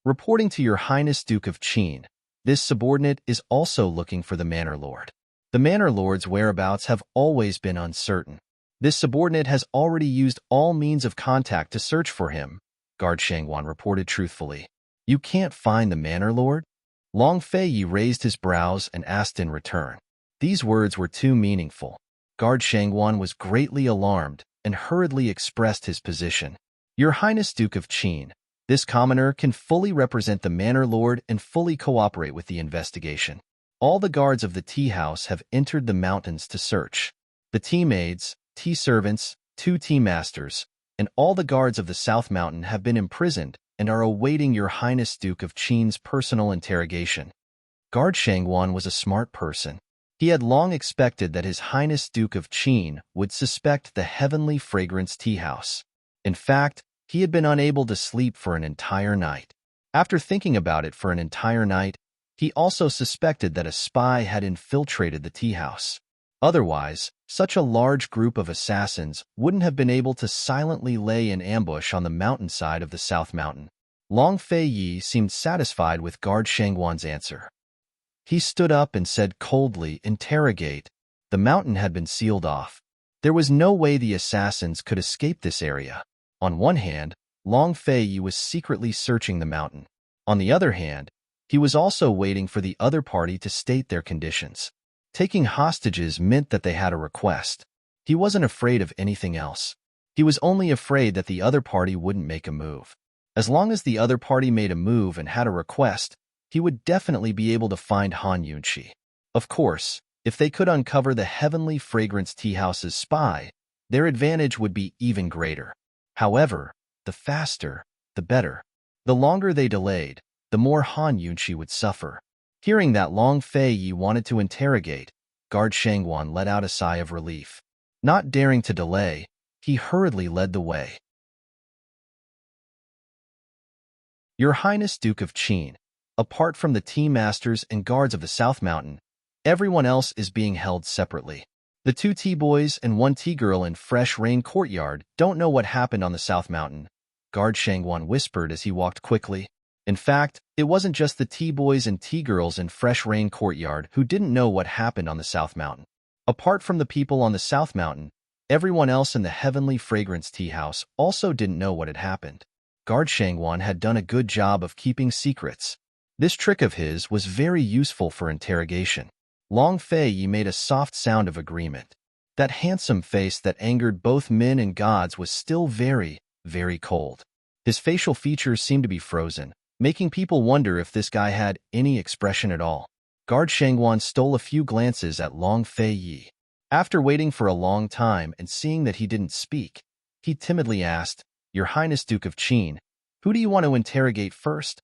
Reporting to your Highness Duke of Qin, this subordinate is also looking for the manor lord. The manor lord's whereabouts have always been uncertain. This subordinate has already used all means of contact to search for him, Guard Shangguan reported truthfully. You can't find the manor lord? Long Fei Yi raised his brows and asked in return. These words were too meaningful. Guard Shangguan was greatly alarmed and hurriedly expressed his position. Your Highness Duke of Qin, this commoner can fully represent the manor lord and fully cooperate with the investigation. All the guards of the tea house have entered the mountains to search. The tea maids, tea servants, 2 tea masters, and all the guards of the South Mountain have been imprisoned and are awaiting your Highness Duke of Qin's personal interrogation. Guard Shangguan was a smart person. He had long expected that His Highness Duke of Qin would suspect the Heavenly Fragrance Tea House. In fact, he had been unable to sleep for an entire night. After thinking about it for an entire night, he also suspected that a spy had infiltrated the tea house. Otherwise, such a large group of assassins wouldn't have been able to silently lay in ambush on the mountainside of the South Mountain. Long Fei Yi seemed satisfied with Guard Shangguan's answer. He stood up and said coldly, "Interrogate." The mountain had been sealed off. There was no way the assassins could escape this area. On one hand, Long Fei Yi was secretly searching the mountain. On the other hand, he was also waiting for the other party to state their conditions. Taking hostages meant that they had a request. He wasn't afraid of anything else. He was only afraid that the other party wouldn't make a move. As long as the other party made a move and had a request, he would definitely be able to find Han Yunqi. Of course, if they could uncover the Heavenly Fragrance Tea House's spy, their advantage would be even greater. However, the faster, the better. The longer they delayed, the more Han Yunqi would suffer. Hearing that Long Fei Yi wanted to interrogate, Guard Shangguan let out a sigh of relief. Not daring to delay, he hurriedly led the way. Your Highness Duke of Qin, apart from the tea masters and guards of the South Mountain, everyone else is being held separately. The 2 tea boys and 1 tea girl in Fresh Rain Courtyard don't know what happened on the South Mountain, Guard Shangguan whispered as he walked quickly. In fact, it wasn't just the tea boys and tea girls in Fresh Rain Courtyard who didn't know what happened on the South Mountain. Apart from the people on the South Mountain, everyone else in the Heavenly Fragrance Tea House also didn't know what had happened. Guard Shangguan had done a good job of keeping secrets. This trick of his was very useful for interrogation. Long Fei Yi made a soft sound of agreement. That handsome face that angered both men and gods was still very, very cold. His facial features seemed to be frozen, making people wonder if this guy had any expression at all. Guard Shangguan stole a few glances at Long Fei Yi. After waiting for a long time and seeing that he didn't speak, he timidly asked, "Your Highness Duke of Qin, who do you want to interrogate first?"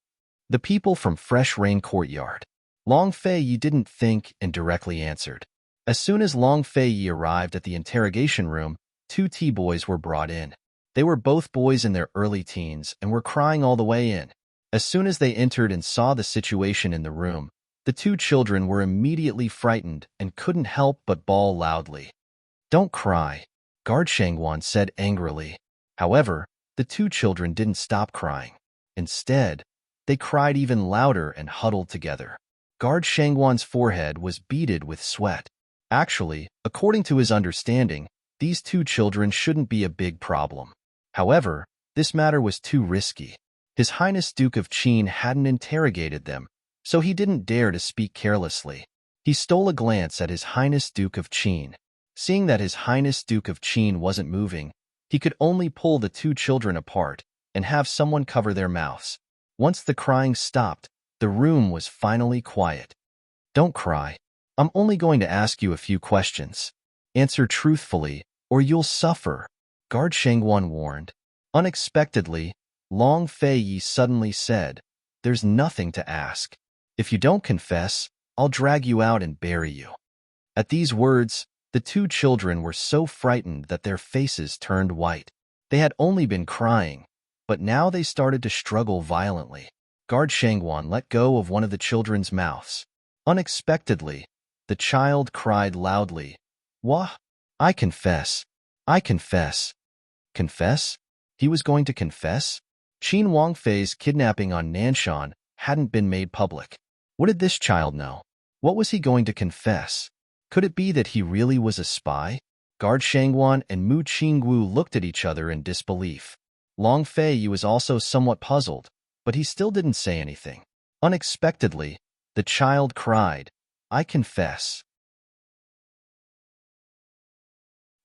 "The people from Fresh Rain Courtyard." Long Fei Yi didn't think and directly answered. As soon as Long Fei Yi arrived at the interrogation room, 2 tea boys were brought in. They were both boys in their early teens and were crying all the way in. As soon as they entered and saw the situation in the room, the 2 children were immediately frightened and couldn't help but bawl loudly. "Don't cry," Guard Shangguan said angrily. However, the 2 children didn't stop crying. Instead, they cried even louder and huddled together. Guard Shangguan's forehead was beaded with sweat. Actually, according to his understanding, these 2 children shouldn't be a big problem. However, this matter was too risky. His Highness Duke of Qin hadn't interrogated them, so he didn't dare to speak carelessly. He stole a glance at His Highness Duke of Qin. Seeing that His Highness Duke of Qin wasn't moving, he could only pull the 2 children apart and have someone cover their mouths. Once the crying stopped, the room was finally quiet. "Don't cry. I'm only going to ask you a few questions. Answer truthfully, or you'll suffer," Guard Shangguan warned. Unexpectedly, Long Fei Yi suddenly said, "There's nothing to ask. If you don't confess, I'll drag you out and bury you." At these words, the 2 children were so frightened that their faces turned white. They had only been crying, but now they started to struggle violently. Guard Shangguan let go of one of the children's mouths. Unexpectedly, the child cried loudly, "Wah! I confess. I confess." Confess? He was going to confess? Qin Wangfei's kidnapping on Nanshan hadn't been made public. What did this child know? What was he going to confess? Could it be that he really was a spy? Guard Shangguan and Mu Qingwu looked at each other in disbelief. Long Fei was also somewhat puzzled, but he still didn't say anything. Unexpectedly, the child cried, "I confess.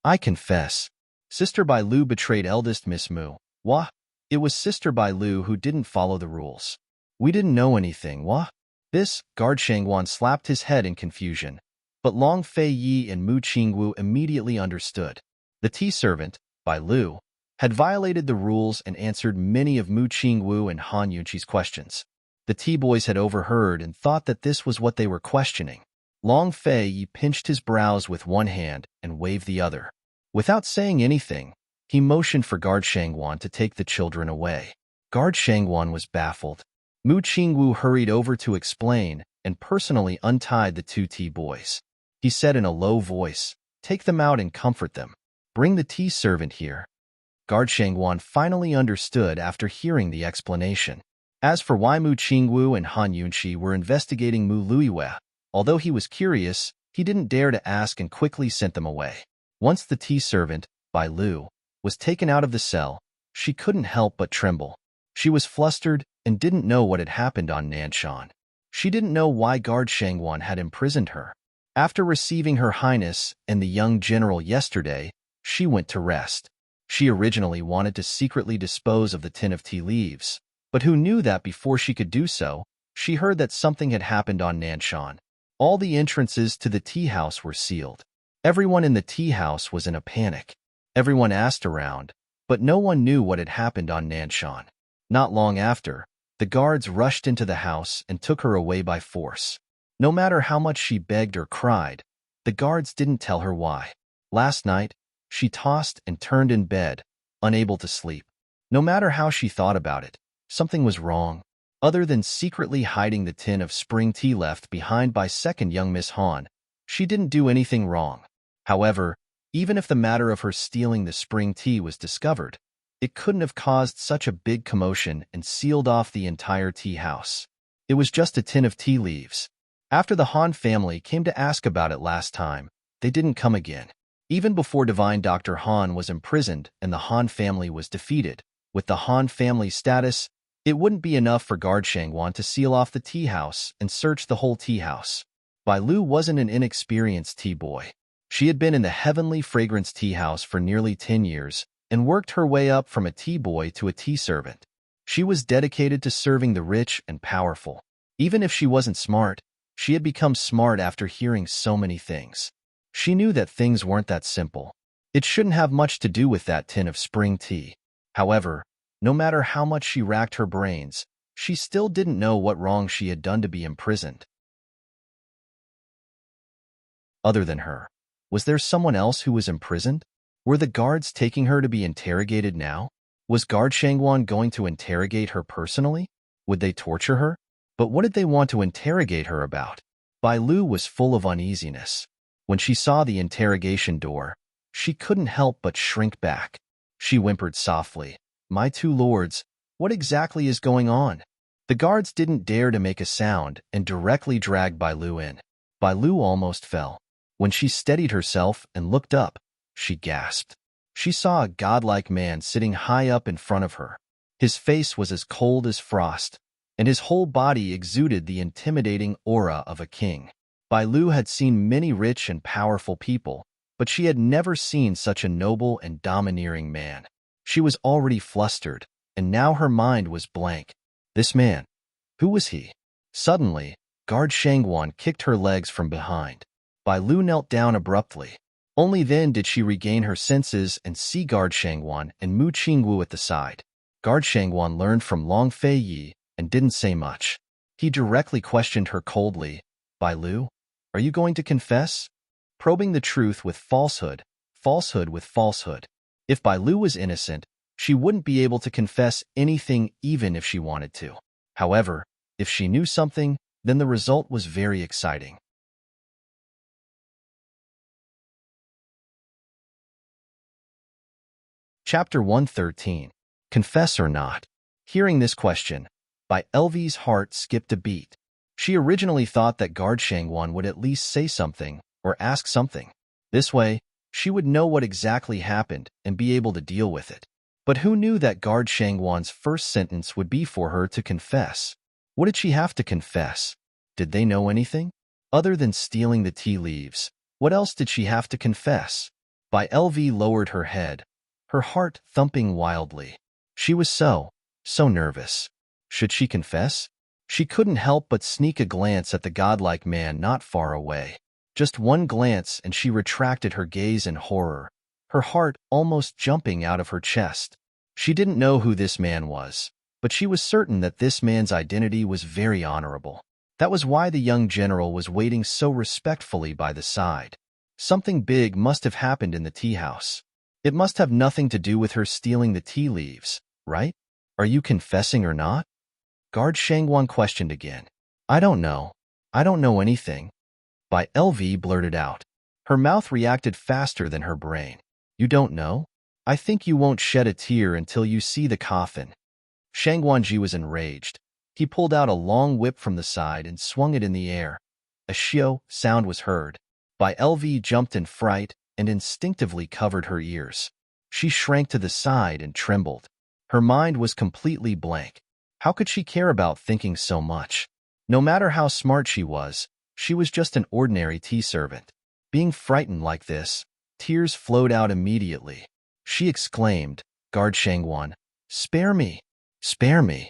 I confess." Sister Bai Lu betrayed eldest Miss Mu. Wah! It was Sister Bai Lu who didn't follow the rules. We didn't know anything, wah? This, Guard Shangguan slapped his head in confusion, but Long Fei Yi and Mu Qingwu immediately understood. The tea servant, Bai Lu, had violated the rules and answered many of Mu Qingwu and Han Yunqi's questions. The tea boys had overheard and thought that this was what they were questioning. Long Fei Yi pinched his brows with one hand and waved the other. Without saying anything, he motioned for Guard Shangguan to take the children away. Guard Shangguan was baffled. Mu Qingwu hurried over to explain and personally untied the two tea boys. He said in a low voice, "Take them out and comfort them. Bring the tea servant here." Guard Shangguan finally understood after hearing the explanation. As for why Mu Qingwu and Han Yunqi were investigating Mu Luiyue, although he was curious, he didn't dare to ask and quickly sent them away. Once the tea servant, Bai Lu, was taken out of the cell, she couldn't help but tremble. She was flustered and didn't know what had happened on Nanshan. She didn't know why Guard Shangguan had imprisoned her. After receiving Her Highness and the young general yesterday, she went to rest. She originally wanted to secretly dispose of the tin of tea leaves, but who knew that before she could do so, she heard that something had happened on Nanshan. All the entrances to the tea house were sealed. Everyone in the tea house was in a panic. Everyone asked around, but no one knew what had happened on Nanshan. Not long after, the guards rushed into the house and took her away by force. No matter how much she begged or cried, the guards didn't tell her why. Last night, she tossed and turned in bed, unable to sleep. No matter how she thought about it, something was wrong. Other than secretly hiding the tin of spring tea left behind by second young Miss Han, she didn't do anything wrong. However, even if the matter of her stealing the spring tea was discovered, it couldn't have caused such a big commotion and sealed off the entire tea house. It was just a tin of tea leaves. After the Han family came to ask about it last time, they didn't come again. Even before Divine Dr. Han was imprisoned and the Han family was defeated, with the Han family status, it wouldn't be enough for Guard Shangguan to seal off the tea house and search the whole tea house. Bai Lu wasn't an inexperienced tea boy. She had been in the Heavenly Fragrance Tea House for nearly 10 years and worked her way up from a tea boy to a tea servant. She was dedicated to serving the rich and powerful. Even if she wasn't smart, she had become smart after hearing so many things. She knew that things weren't that simple. It shouldn't have much to do with that tin of spring tea. However, no matter how much she racked her brains, she still didn't know what wrong she had done to be imprisoned. Other than her, was there someone else who was imprisoned? Were the guards taking her to be interrogated now? Was Guard Shangguan going to interrogate her personally? Would they torture her? But what did they want to interrogate her about? Bai Lu was full of uneasiness. When she saw the interrogation door, she couldn't help but shrink back. She whimpered softly, "My two lords, what exactly is going on?" The guards didn't dare to make a sound and directly dragged Bai Lu in. Bai Lu almost fell. When she steadied herself and looked up, she gasped. She saw a godlike man sitting high up in front of her. His face was as cold as frost, and his whole body exuded the intimidating aura of a king. Bai Lu had seen many rich and powerful people, but she had never seen such a noble and domineering man. She was already flustered, and now her mind was blank. This man, who was he? Suddenly, Guard Shangguan kicked her legs from behind. Bai Lu knelt down abruptly. Only then did she regain her senses and see Guard Shangguan and Mu Qingwu at the side. Guard Shangguan learned from Long Fei Yi and didn't say much. He directly questioned her coldly, "Bai Lu, are you going to confess?" Probing the truth with falsehood, falsehood with falsehood. If Bai Lu was innocent, She wouldn't be able to confess anything even if she wanted to. However, if she knew something, then the result was very exciting. Chapter 113. Confess or Not? Hearing this question, by Elvie's heart skipped a beat. She originally thought that Guard Shangwan would at least say something or ask something. This way, she would know what exactly happened and be able to deal with it. But who knew that Guard Shangwan's first sentence would be for her to confess? What did she have to confess? Did they know anything? Other than stealing the tea leaves, what else did she have to confess? By LV lowered her head, her heart thumping wildly. She was so nervous. Should she confess? She couldn't help but sneak a glance at the godlike man not far away. Just one glance and she retracted her gaze in horror, her heart almost jumping out of her chest. She didn't know who this man was, but she was certain that this man's identity was very honorable. That was why the young general was waiting so respectfully by the side. Something big must have happened in the tea house. It must have nothing to do with her stealing the tea leaves, right? Are you confessing or not? Guard Shangwan questioned again. I don't know. I don't know anything. By LV blurted out. Her mouth reacted faster than her brain. You don't know? I think you won't shed a tear until you see the coffin. Shangwanji was enraged. He pulled out a long whip from the side and swung it in the air. A shio sound was heard. By LV jumped in fright and instinctively covered her ears. She shrank to the side and trembled. Her mind was completely blank. How could she care about thinking so much? No matter how smart she was just an ordinary tea servant. Being frightened like this, tears flowed out immediately. She exclaimed, Guard Shangwan, spare me, spare me.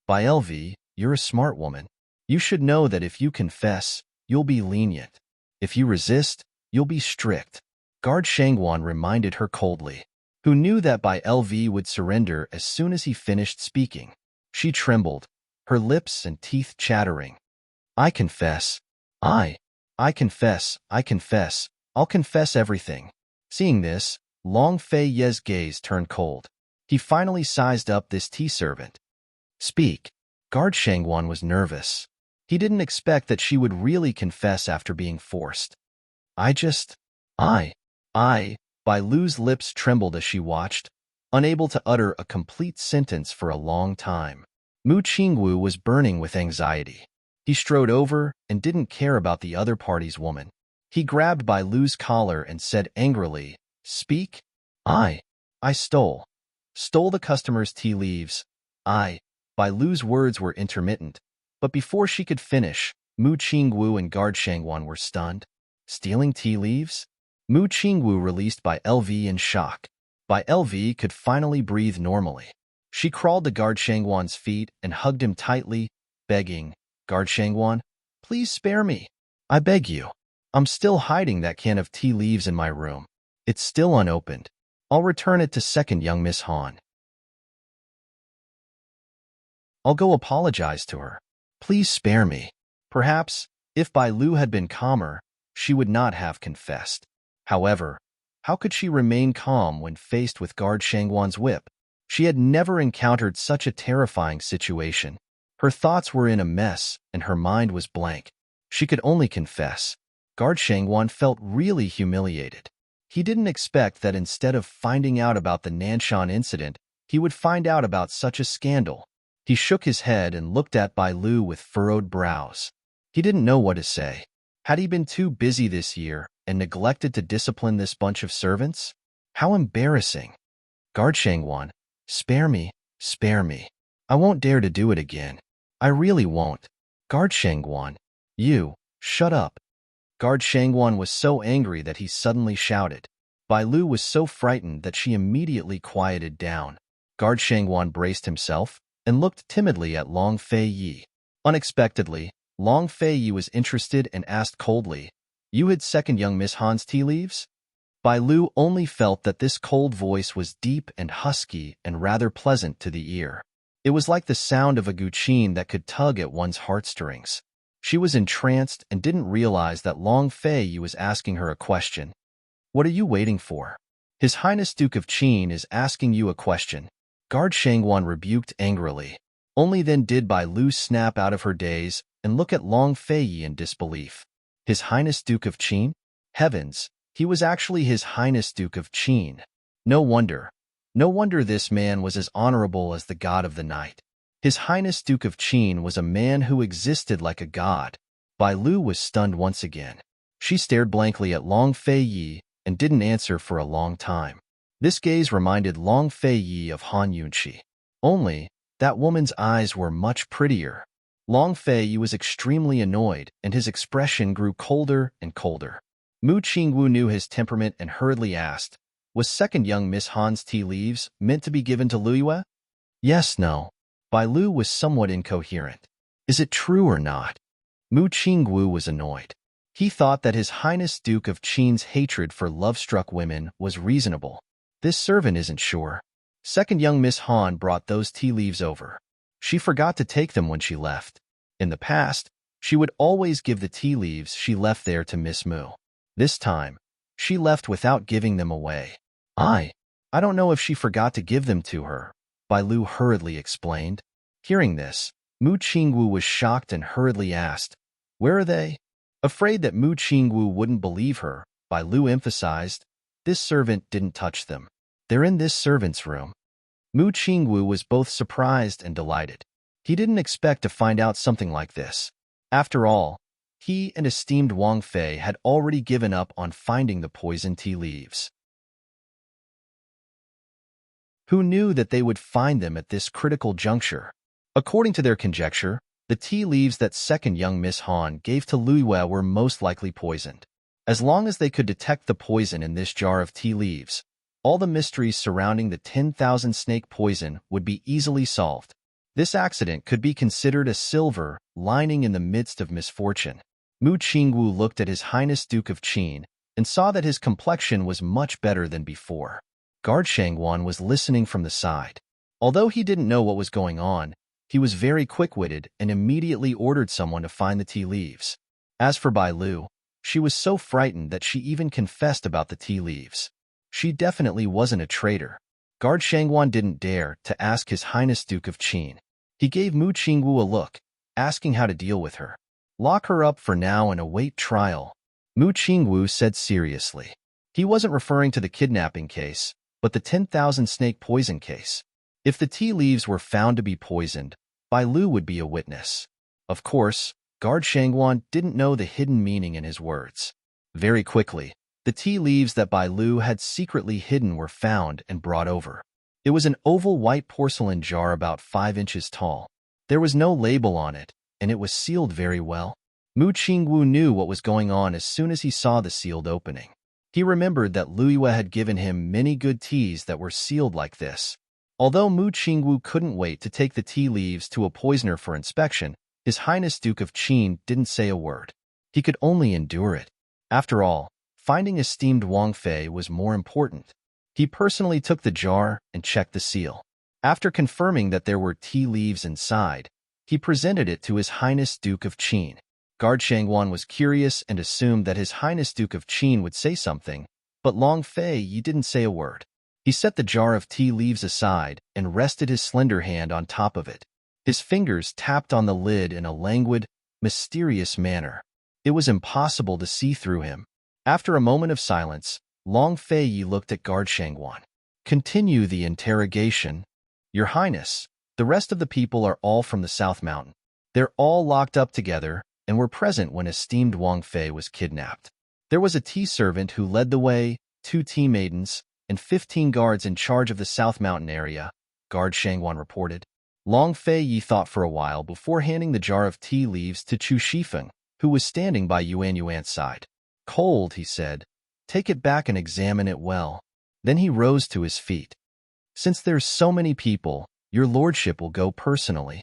By LV, you're a smart woman. You should know that if you confess, you'll be lenient. If you resist, you'll be strict. Guard Shangwan reminded her coldly, who knew that By LV would surrender as soon as he finished speaking. She trembled, her lips and teeth chattering. I confess. I confess, I'll confess everything. Seeing this, Long Fei Ye's gaze turned cold. He finally sized up this tea servant. Speak. Guard Shangwan was nervous. He didn't expect that she would really confess after being forced. Bai Lu's lips trembled as she watched, unable to utter a complete sentence for a long time. Mu Qingwu was burning with anxiety. He strode over and didn't care about the other party's woman. He grabbed Bai Lu's collar and said angrily, Speak? I stole the customer's tea leaves. Bai Lu's words were intermittent, but before she could finish, Mu Qingwu and Guard Shangwan were stunned. Stealing tea leaves? Mu Qingwu released Bai LV in shock. Bai LV could finally breathe normally. She crawled to Guard Shangwan's feet and hugged him tightly, begging, Guard Shangwan, please spare me. I beg you. I'm still hiding that can of tea leaves in my room. It's still unopened. I'll return it to second young Miss Han. I'll go apologize to her. Please spare me. Perhaps, if Bai Lu had been calmer, she would not have confessed. However, how could she remain calm when faced with Guard Shangwan's whip? She had never encountered such a terrifying situation. Her thoughts were in a mess, and her mind was blank. She could only confess. Guard Shangwan felt really humiliated. He didn't expect that instead of finding out about the Nanshan incident, he would find out about such a scandal. He shook his head and looked at Bai Lu with furrowed brows. He didn't know what to say. Had he been too busy this year and neglected to discipline this bunch of servants? How embarrassing. Guard Shangwan, spare me, spare me. I won't dare to do it again. I really won't. Guard Shangwan, you, shut up. Guard Shangwan was so angry that he suddenly shouted. Bai Lu was so frightened that she immediately quieted down. Guard Shangwan braced himself and looked timidly at Long Fei Yi. Unexpectedly, Long Fei Yi was interested and asked coldly, You had second young Miss Han's tea leaves? Bai Lu only felt that this cold voice was deep and husky and rather pleasant to the ear. It was like the sound of a guqin that could tug at one's heartstrings. She was entranced and didn't realize that Long Fei Yi was asking her a question. What are you waiting for? His Highness Duke of Qin is asking you a question. Guard Shangguan rebuked angrily. Only then did Bai Lu snap out of her daze and look at Long Feiyi in disbelief. His Highness Duke of Qin? Heavens, he was actually His Highness Duke of Qin. No wonder. No wonder this man was as honorable as the god of the night. His Highness Duke of Qin was a man who existed like a god. Bai Lu was stunned once again. She stared blankly at Long Feiyi and didn't answer for a long time. This gaze reminded Long Feiyi of Han Yunqi. Only, that woman's eyes were much prettier. Long Feiyi was extremely annoyed, and his expression grew colder and colder. Mu Qingwu knew his temperament and hurriedly asked, "Was second young Miss Han's tea leaves meant to be given to Luyue?" "Yes, no." Bai Lu was somewhat incoherent. "Is it true or not?" Mu Qingwu was annoyed. He thought that His Highness Duke of Qin's hatred for love-struck women was reasonable. This servant isn't sure. Second young Miss Han brought those tea leaves over. She forgot to take them when she left. In the past, she would always give the tea leaves she left there to Miss Mu. This time, she left without giving them away. I don't know if she forgot to give them to her," Bai Lu hurriedly explained. Hearing this, Mu Qingwu was shocked and hurriedly asked, "Where are they?" Afraid that Mu Qingwu wouldn't believe her, Bai Lu emphasized, "This servant didn't touch them. They're in this servant's room." Mu Qingwu was both surprised and delighted. He didn't expect to find out something like this. After all, he and esteemed Wang Fei had already given up on finding the poison tea leaves. Who knew that they would find them at this critical juncture? According to their conjecture, the tea leaves that second young Miss Han gave to Luyue were most likely poisoned. As long as they could detect the poison in this jar of tea leaves, all the mysteries surrounding the 10,000 snake poison would be easily solved. This accident could be considered a silver lining in the midst of misfortune. Mu Qingwu looked at His Highness Duke of Qin and saw that his complexion was much better than before. Guard Shangguan was listening from the side. Although he didn't know what was going on, he was very quick-witted and immediately ordered someone to find the tea leaves. As for Bai Lu, she was so frightened that she even confessed about the tea leaves. She definitely wasn't a traitor. Guard Shangguan didn't dare to ask His Highness Duke of Qin. He gave Mu Qingwu a look, asking how to deal with her. "Lock her up for now and await trial," Mu Qingwu said seriously. He wasn't referring to the kidnapping case, but the 10,000 snake poison case. If the tea leaves were found to be poisoned, Bai Lu would be a witness. Of course, Guard Shangguan didn't know the hidden meaning in his words. Very quickly, the tea leaves that Bai Lu had secretly hidden were found and brought over. It was an oval white porcelain jar about 5 inches tall. There was no label on it, and it was sealed very well. Mu Qingwu knew what was going on as soon as he saw the sealed opening. He remembered that Luyue had given him many good teas that were sealed like this. Although Mu Qingwu couldn't wait to take the tea leaves to a poisoner for inspection, His Highness Duke of Qin didn't say a word. He could only endure it. After all, finding esteemed Wang Fei was more important. He personally took the jar and checked the seal. After confirming that there were tea leaves inside, he presented it to His Highness Duke of Qin. Guard Shangguan was curious and assumed that His Highness Duke of Qin would say something, but Long Feiyi didn't say a word. He set the jar of tea leaves aside and rested his slender hand on top of it. His fingers tapped on the lid in a languid, mysterious manner. It was impossible to see through him. After a moment of silence, Long Feiyi looked at Guard Shangguan. "Continue the interrogation." "Your Highness, the rest of the people are all from the South Mountain. They're all locked up together and were present when esteemed Wang Fei was kidnapped. There was a tea servant who led the way, 2 tea maidens, and 15 guards in charge of the South Mountain area," Guard Shangguan reported. Long Feiyi thought for a while before handing the jar of tea leaves to Chu Shifeng, who was standing by Yuan's side. "Cold," he said. "Take it back and examine it well." Then he rose to his feet. "Since there's so many people, your lordship will go personally."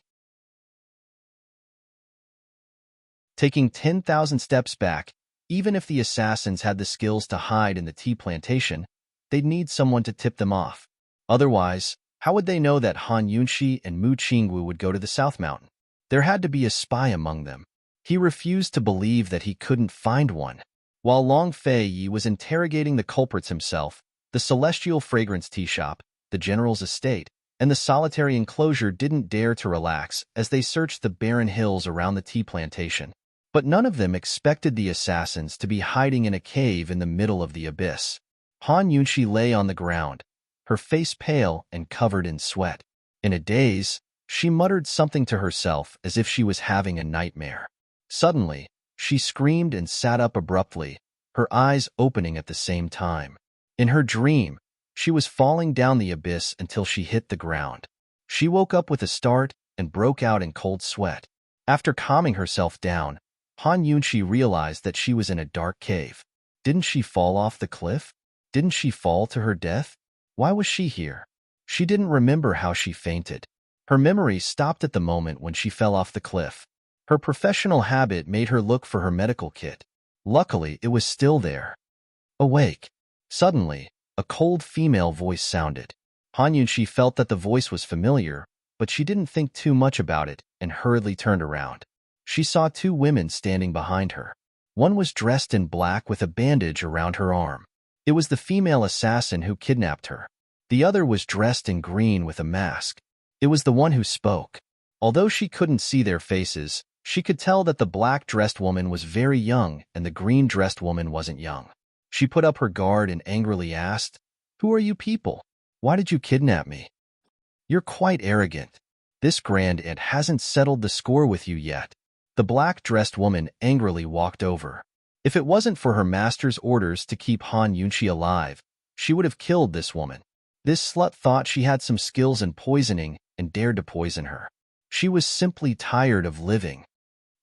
Taking 10,000 steps back, even if the assassins had the skills to hide in the tea plantation, they'd need someone to tip them off. Otherwise, how would they know that Han Yunqi and Mu Qingwu would go to the South Mountain? There had to be a spy among them. He refused to believe that he couldn't find one. While Long Feiyi was interrogating the culprits himself, The celestial fragrance tea shop, the general's estate, and the solitary enclosure didn't dare to relax as they searched the barren hills around the tea plantation. But none of them expected the assassins to be hiding in a cave in the middle of the abyss. Han Yunxi lay on the ground, her face pale and covered in sweat. In a daze, she muttered something to herself as if she was having a nightmare. Suddenly, she screamed and sat up abruptly, her eyes opening at the same time. In her dream, she was falling down the abyss until she hit the ground. She woke up with a start and broke out in cold sweat. After calming herself down, Han Yunxi realized that she was in a dark cave. Didn't she fall off the cliff? Didn't she fall to her death? Why was she here? She didn't remember how she fainted. Her memory stopped at the moment when she fell off the cliff. Her professional habit made her look for her medical kit. Luckily, it was still there. Awake. Suddenly, a cold female voice sounded. Han Yunxi felt that the voice was familiar, but she didn't think too much about it and hurriedly turned around. She saw two women standing behind her. One was dressed in black with a bandage around her arm. It was the female assassin who kidnapped her. The other was dressed in green with a mask. It was the one who spoke. Although she couldn't see their faces, she could tell that the black-dressed woman was very young and the green-dressed woman wasn't young. She put up her guard and angrily asked, "Who are you people? Why did you kidnap me? You're quite arrogant. This grand aunt hasn't settled the score with you yet." The black-dressed woman angrily walked over. If it wasn't for her master's orders to keep Han Yunxi alive, she would have killed this woman. This slut thought she had some skills in poisoning and dared to poison her. She was simply tired of living.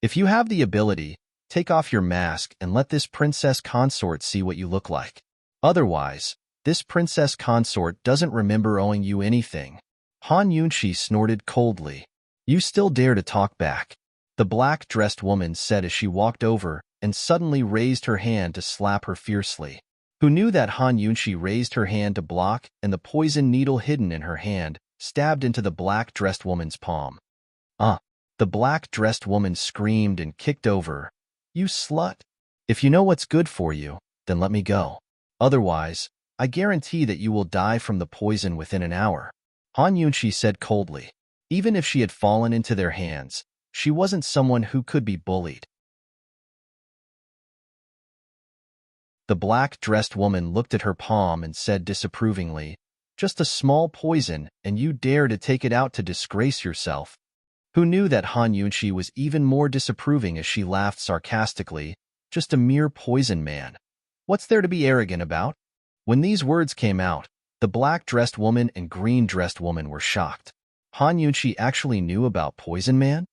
"If you have the ability, take off your mask and let this princess consort see what you look like. Otherwise, this princess consort doesn't remember owing you anything." Han Yunxi snorted coldly. "You still dare to talk back?" The black-dressed woman said as she walked over and suddenly raised her hand to slap her fiercely. Who knew that Han Yunxi raised her hand to block and the poison needle hidden in her hand stabbed into the black-dressed woman's palm. The black-dressed woman screamed and kicked over. "You slut! If you know what's good for you, then let me go. Otherwise, I guarantee that you will die from the poison within an hour." Han Yunxi said coldly. Even if she had fallen into their hands, she wasn't someone who could be bullied. The black-dressed woman looked at her palm and said disapprovingly, "Just a small poison, and you dare to take it out to disgrace yourself." Who knew that Han Yunxi was even more disapproving as she laughed sarcastically, "Just a mere poison man. What's there to be arrogant about?" When these words came out, the black-dressed woman and green-dressed woman were shocked. Han Yunxi actually knew about Poison Man?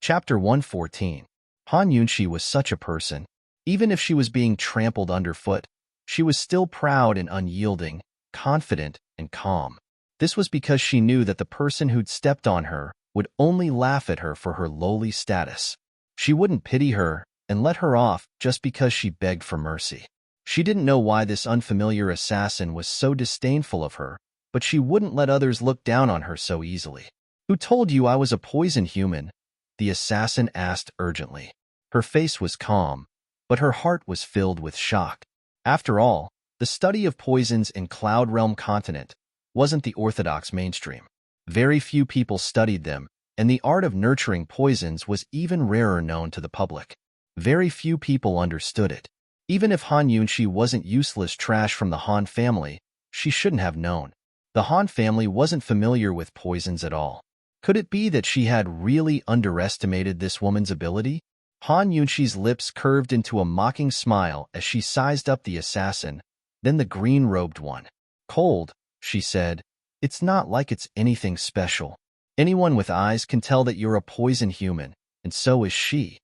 Chapter 114. Han Yunxi was such a person. Even if she was being trampled underfoot, she was still proud and unyielding, confident and calm. This was because she knew that the person who'd stepped on her would only laugh at her for her lowly status. She wouldn't pity her and let her off just because she begged for mercy. She didn't know why this unfamiliar assassin was so disdainful of her, but she wouldn't let others look down on her so easily. "Who told you I was a poison human?" the assassin asked urgently. Her face was calm, but her heart was filled with shock. After all, the study of poisons in Cloud Realm continent wasn't the orthodox mainstream. Very few people studied them, and the art of nurturing poisons was even rarer known to the public. Very few people understood it. Even if Han Yunxi wasn't useless trash from the Han family, she shouldn't have known. The Han family wasn't familiar with poisons at all. Could it be that she had really underestimated this woman's ability? Han Yunxi's lips curved into a mocking smile as she sized up the assassin, then the green-robed one. "Cold," she said. "It's not like it's anything special. Anyone with eyes can tell that you're a poison human, and so is she."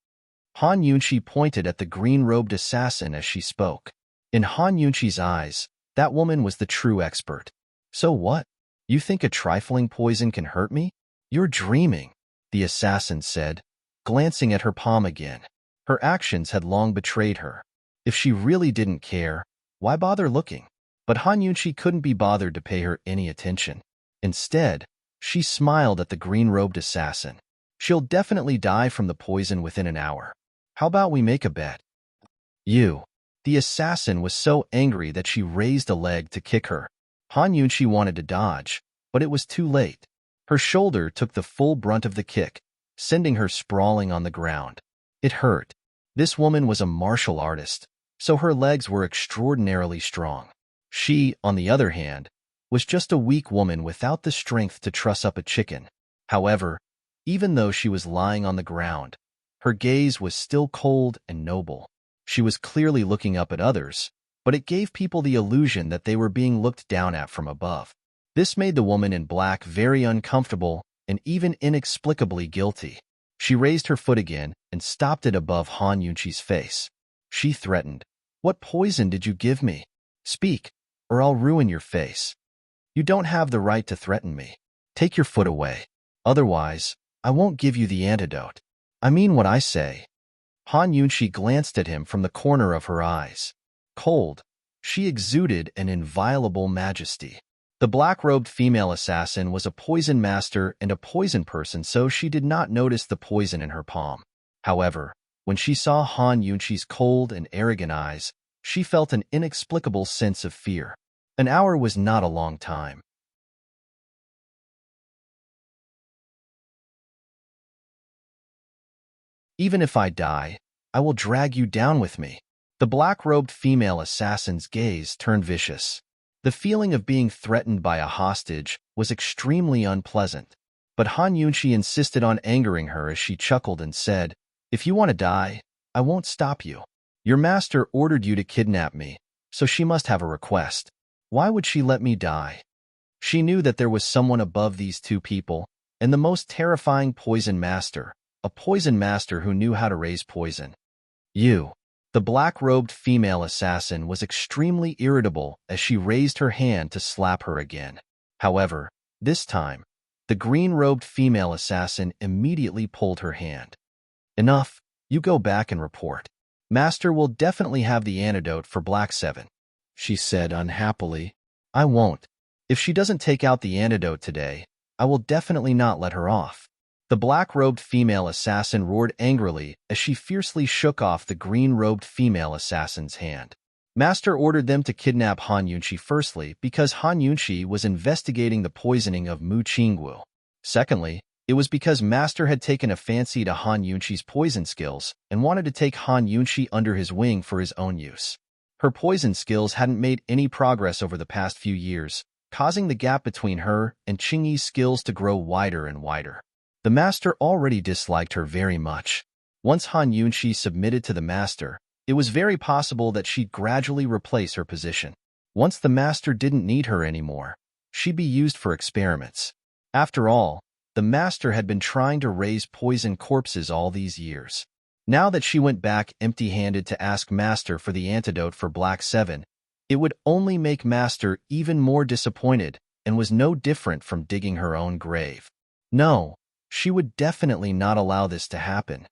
Han Yunxi pointed at the green-robed assassin as she spoke. In Han Yunxi's eyes, that woman was the true expert. "So what? You think a trifling poison can hurt me? You're dreaming," the assassin said, glancing at her palm again. Her actions had long betrayed her. If she really didn't care, why bother looking? But Han Yunxi couldn't be bothered to pay her any attention. Instead, she smiled at the green-robed assassin. She'll definitely die from the poison within an hour. How about we make a bet? You. The assassin was so angry that she raised a leg to kick her. Han Yunqi wanted to dodge, but it was too late. Her shoulder took the full brunt of the kick, sending her sprawling on the ground. It hurt. This woman was a martial artist, so her legs were extraordinarily strong. She, on the other hand, was just a weak woman without the strength to truss up a chicken. However, even though she was lying on the ground, her gaze was still cold and noble. She was clearly looking up at others, but it gave people the illusion that they were being looked down at from above. This made the woman in black very uncomfortable and even inexplicably guilty. She raised her foot again and stopped it above Han Yunqi's face. She threatened, "What poison did you give me? Speak, or I'll ruin your face. You don't have the right to threaten me. Take your foot away. Otherwise, I won't give you the antidote. I mean what I say." Han Yunqi glanced at him from the corner of her eyes. Cold, she exuded an inviolable majesty. The black-robed female assassin was a poison master and a poison person, so she did not notice the poison in her palm. However, when she saw Han Yunqi's cold and arrogant eyes, she felt an inexplicable sense of fear. An hour was not a long time. "Even if I die, I will drag you down with me." The black-robed female assassin's gaze turned vicious. The feeling of being threatened by a hostage was extremely unpleasant, but Han Yunqi insisted on angering her as she chuckled and said, "If you want to die, I won't stop you. Your master ordered you to kidnap me, so she must have a request. Why would she let me die?" She knew that there was someone above these two people, and the most terrifying poison master, a poison master who knew how to raise poison. "You." The black-robed female assassin was extremely irritable as she raised her hand to slap her again. However, this time, the green-robed female assassin immediately pulled her hand. "Enough, you go back and report. Master will definitely have the antidote for Black 7, she said unhappily. "I won't. If she doesn't take out the antidote today, I will definitely not let her off." The black-robed female assassin roared angrily as she fiercely shook off the green-robed female assassin's hand. Master ordered them to kidnap Han Yunqi firstly because Han Yunqi was investigating the poisoning of Mu Qingwu. Secondly, it was because Master had taken a fancy to Han Yunqi's poison skills and wanted to take Han Yunqi under his wing for his own use. Her poison skills hadn't made any progress over the past few years, causing the gap between her and Qingyi's skills to grow wider and wider. The master already disliked her very much. Once Han Yunqi submitted to the master, it was very possible that she'd gradually replace her position. Once the master didn't need her anymore, she'd be used for experiments. After all, the master had been trying to raise poison corpses all these years. Now that she went back empty-handed to ask Master for the antidote for Black 7, it would only make Master even more disappointed and was no different from digging her own grave. No, she would definitely not allow this to happen.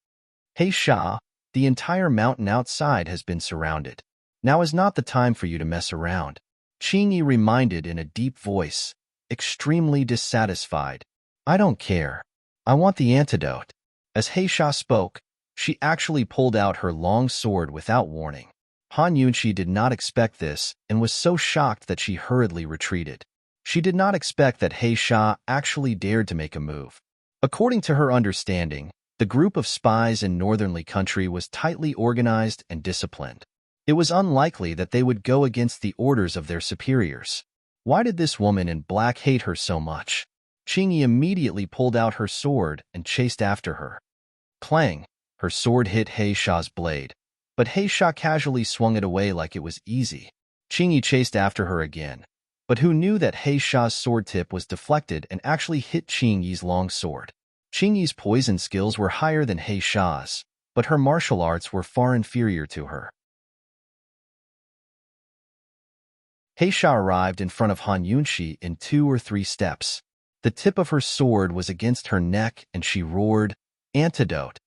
"Hey Shah, the entire mountain outside has been surrounded. Now is not the time for you to mess around," Qingyi reminded in a deep voice, extremely dissatisfied. "I don't care. I want the antidote." As Heisha spoke, she actually pulled out her long sword without warning. Han Yunqi did not expect this and was so shocked that she hurriedly retreated. She did not expect that Heisha actually dared to make a move. According to her understanding, the group of spies in northernly country was tightly organized and disciplined. It was unlikely that they would go against the orders of their superiors. Why did this woman in black hate her so much? Qingyi immediately pulled out her sword and chased after her. Clang! Her sword hit Heisha's blade, but Heisha casually swung it away like it was easy. Qingyi chased after her again, but who knew that Heisha's sword tip was deflected and actually hit Qingyi's long sword. Qingyi's poison skills were higher than Heisha's, but her martial arts were far inferior to her. Heisha arrived in front of Han Yunqi in 2 or 3 steps. The tip of her sword was against her neck and she roared, "Antidote!"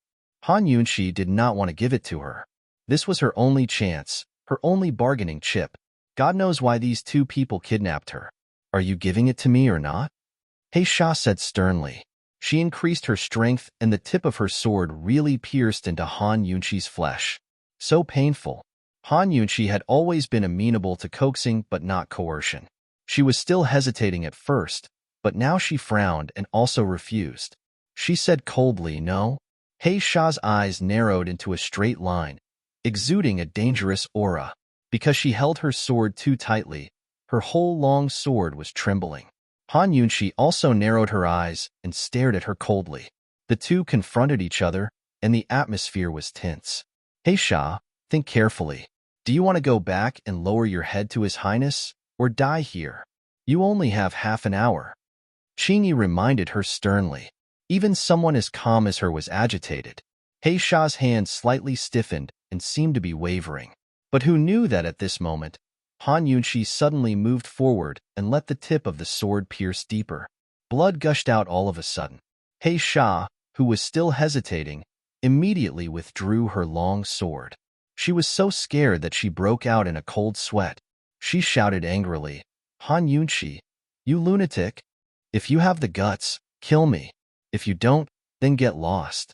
Han Yunqi did not want to give it to her. This was her only chance, her only bargaining chip. God knows why these two people kidnapped her. "Are you giving it to me or not?" Heisha said sternly. She increased her strength, and the tip of her sword really pierced into Han Yunqi's flesh. So painful. Han Yunqi had always been amenable to coaxing but not coercion. She was still hesitating at first, but now she frowned and also refused. She said coldly, "No." He Sha's eyes narrowed into a straight line, exuding a dangerous aura. Because she held her sword too tightly, her whole long sword was trembling. Han Yunqi also narrowed her eyes and stared at her coldly. The two confronted each other, and the atmosphere was tense. "Hey Sha, think carefully. Do you want to go back and lower your head to His Highness, or die here? You only have half an hour." Qingyi reminded her sternly. Even someone as calm as her was agitated. He Sha's hand slightly stiffened and seemed to be wavering. But who knew that at this moment, Han Yunqi suddenly moved forward and let the tip of the sword pierce deeper. Blood gushed out all of a sudden. He Sha, who was still hesitating, immediately withdrew her long sword. She was so scared that she broke out in a cold sweat. She shouted angrily, "Han Yunqi, you lunatic! If you have the guts, kill me. If you don't, then get lost."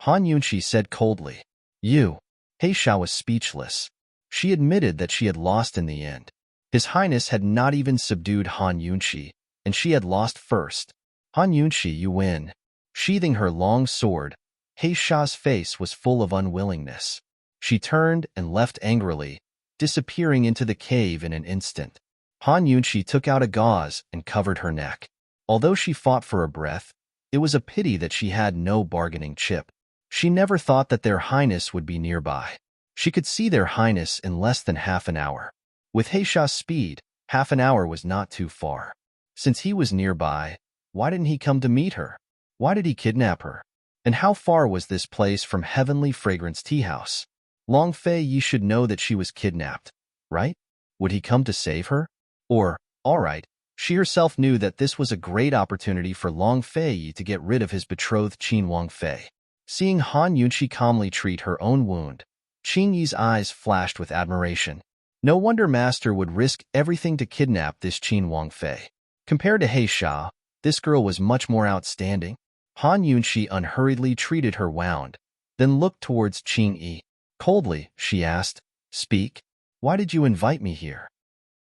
Han Yunqi said coldly. "You." He Sha was speechless. She admitted that she had lost in the end. His Highness had not even subdued Han Yunqi, and she had lost first. "Han Yunqi, you win." Sheathing her long sword, He Sha's face was full of unwillingness. She turned and left angrily, disappearing into the cave in an instant. Han Yunqi took out a gauze and covered her neck. Although she fought for a breath, it was a pity that she had no bargaining chip. She never thought that their Highness would be nearby. She could see their Highness in less than half an hour. With He Sha's speed, half an hour was not too far. Since he was nearby, why didn't he come to meet her? Why did he kidnap her? And how far was this place from Heavenly Fragrance Tea House? Long Fei Yi should know that she was kidnapped, right? Would he come to save her? Or, all right, she herself knew that this was a great opportunity for Long Fei Yi to get rid of his betrothed Qin Wangfei. Seeing Han Yunqi calmly treat her own wound, Qingyi's eyes flashed with admiration. No wonder Master would risk everything to kidnap this Qin Wangfei. Compared to He Sha, this girl was much more outstanding. Han Yunqi unhurriedly treated her wound, then looked towards Qingyi. Coldly, she asked, "Speak. Why did you invite me here?"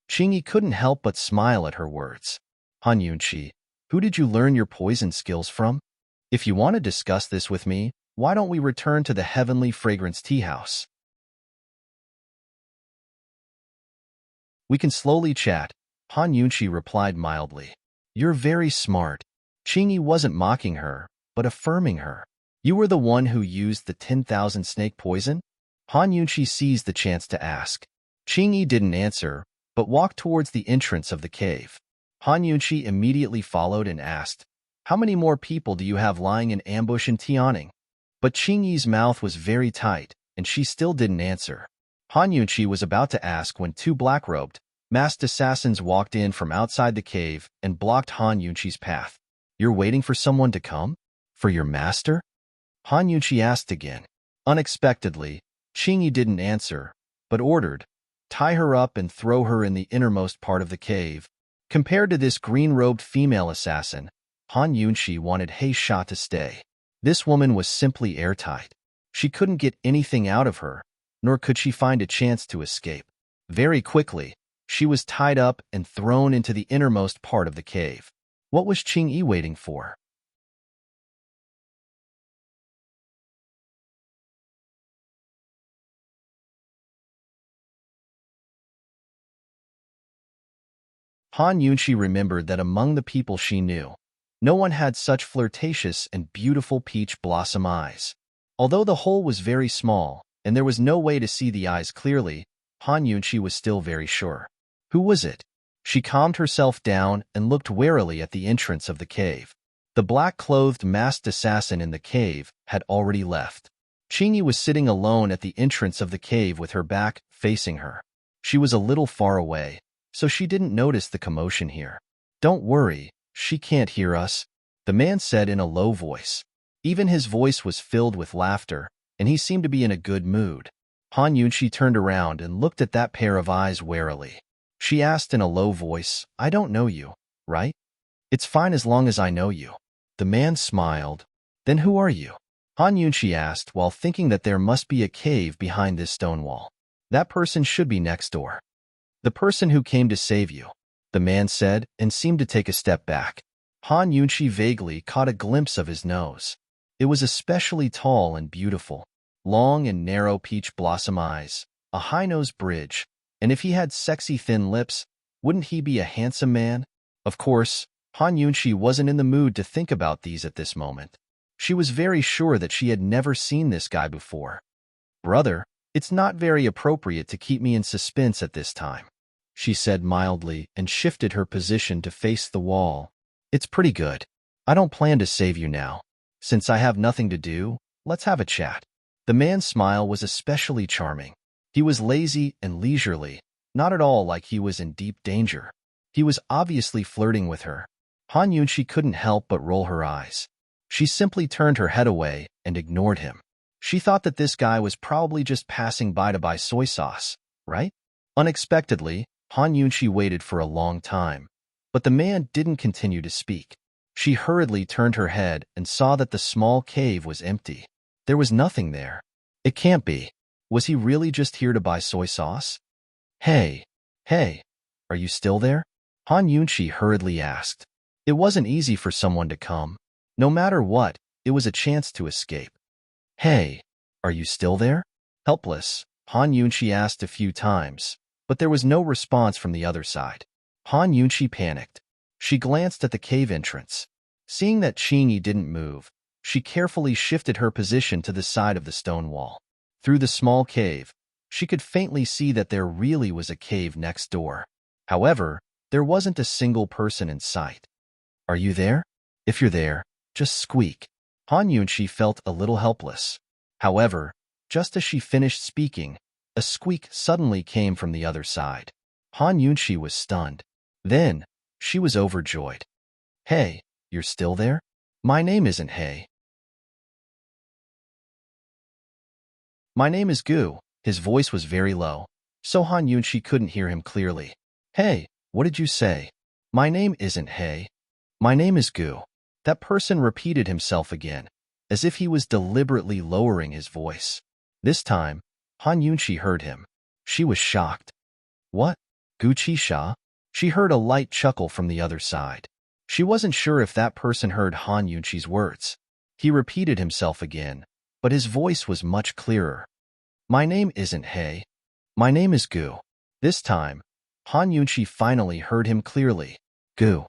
Qingyi couldn't help but smile at her words. "Han Yunqi, who did you learn your poison skills from? If you want to discuss this with me, why don't we return to the Heavenly Fragrance Tea House? We can slowly chat," Han Yunqi replied mildly. "You're very smart." Qingyi wasn't mocking her, but affirming her. "You were the one who used the 10,000 snake poison?" Han Yunqi seized the chance to ask. Qingyi didn't answer, but walked towards the entrance of the cave. Han Yunqi immediately followed and asked, "How many more people do you have lying in ambush in Tianing?" But Qingyi's mouth was very tight, and she still didn't answer. Han Yunqi was about to ask when two black-robed, masked assassins walked in from outside the cave and blocked Han Yunqi's path. "You're waiting for someone to come? For your master?" Han Yunqi asked again. Unexpectedly, Qingyi didn't answer, but ordered, "Tie her up and throw her in the innermost part of the cave." Compared to this green-robed female assassin, Han Yunqi wanted He Sha to stay. This woman was simply airtight. She couldn't get anything out of her, nor could she find a chance to escape. Very quickly, she was tied up and thrown into the innermost part of the cave. What was Qingyi waiting for? Han Yunqi remembered that among the people she knew, no one had such flirtatious and beautiful peach blossom eyes. Although the hole was very small, and there was no way to see the eyes clearly, Han Yunqi was still very sure. Who was it? She calmed herself down and looked warily at the entrance of the cave. The black-clothed masked assassin in the cave had already left. Qingyi was sitting alone at the entrance of the cave with her back facing her. She was a little far away, so she didn't notice the commotion here. "Don't worry, she can't hear us," the man said in a low voice. Even his voice was filled with laughter, and he seemed to be in a good mood. Han Yunqi turned around and looked at that pair of eyes warily. She asked in a low voice, "I don't know you, right? It's fine as long as I know you." The man smiled. Then who are you? Han Yunqi asked while thinking that there must be a cave behind this stone wall. That person should be next door. The person who came to save you, the man said and seemed to take a step back. Han Yunqi vaguely caught a glimpse of his nose. It was especially tall and beautiful, long and narrow peach blossom eyes, a high-nose bridge, and if he had sexy thin lips, wouldn't he be a handsome man? Of course, Han Yunqi wasn't in the mood to think about these at this moment. She was very sure that she had never seen this guy before. Brother, it's not very appropriate to keep me in suspense at this time, she said mildly and shifted her position to face the wall. It's pretty good. I don't plan to save you now. Since I have nothing to do, let's have a chat. The man's smile was especially charming. He was lazy and leisurely, not at all like he was in deep danger. He was obviously flirting with her. Han Yunqi couldn't help but roll her eyes. She simply turned her head away and ignored him. She thought that this guy was probably just passing by to buy soy sauce, right? Unexpectedly, Han Yunqi waited for a long time, but the man didn't continue to speak. She hurriedly turned her head and saw that the small cave was empty. There was nothing there. It can't be. Was he really just here to buy soy sauce? Hey, are you still there? Han Yunqi hurriedly asked. It wasn't easy for someone to come. No matter what, it was a chance to escape. Hey, are you still there? Helpless, Han Yunqi asked a few times, but there was no response from the other side. Han Yunqi panicked. She glanced at the cave entrance. Seeing that Qingyi didn't move, she carefully shifted her position to the side of the stone wall. Through the small cave, she could faintly see that there really was a cave next door. However, there wasn't a single person in sight. Are you there? If you're there, just squeak. Han Yunqi felt a little helpless. However, just as she finished speaking, a squeak suddenly came from the other side. Han Yunqi was stunned. Then, she was overjoyed. Hey, you're still there? My name isn't Hey. My name is Gu. His voice was very low, so Han Yunqi couldn't hear him clearly. Hey, what did you say? My name isn't Hey. My name is Gu. That person repeated himself again, as if he was deliberately lowering his voice. This time, Han Yunqi heard him. She was shocked. What? Gu Qisha? She heard a light chuckle from the other side. She wasn't sure if that person heard Han Yunqi's words. He repeated himself again, but his voice was much clearer. My name isn't Hey. My name is Gu. This time, Han Yunqi finally heard him clearly. Gu.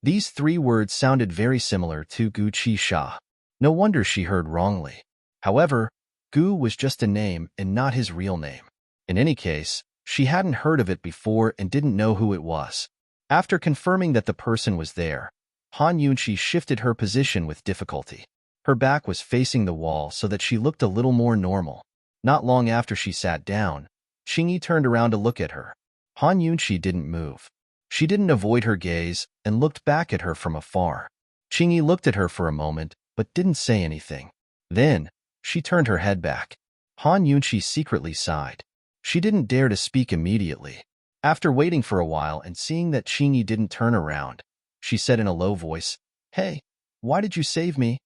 These three words sounded very similar to Gu Qisha. No wonder she heard wrongly. However, Gu was just a name and not his real name. In any case, she hadn't heard of it before and didn't know who it was. After confirming that the person was there, Han Yunqi shifted her position with difficulty. Her back was facing the wall so that she looked a little more normal. Not long after she sat down, Qingyi turned around to look at her. Han Yunqi didn't move. She didn't avoid her gaze and looked back at her from afar. Qingyi looked at her for a moment but didn't say anything. Then, she turned her head back. Han Yunqi secretly sighed. She didn't dare to speak immediately. After waiting for a while and seeing that Qingyi didn't turn around, she said in a low voice, Hey, why did you save me?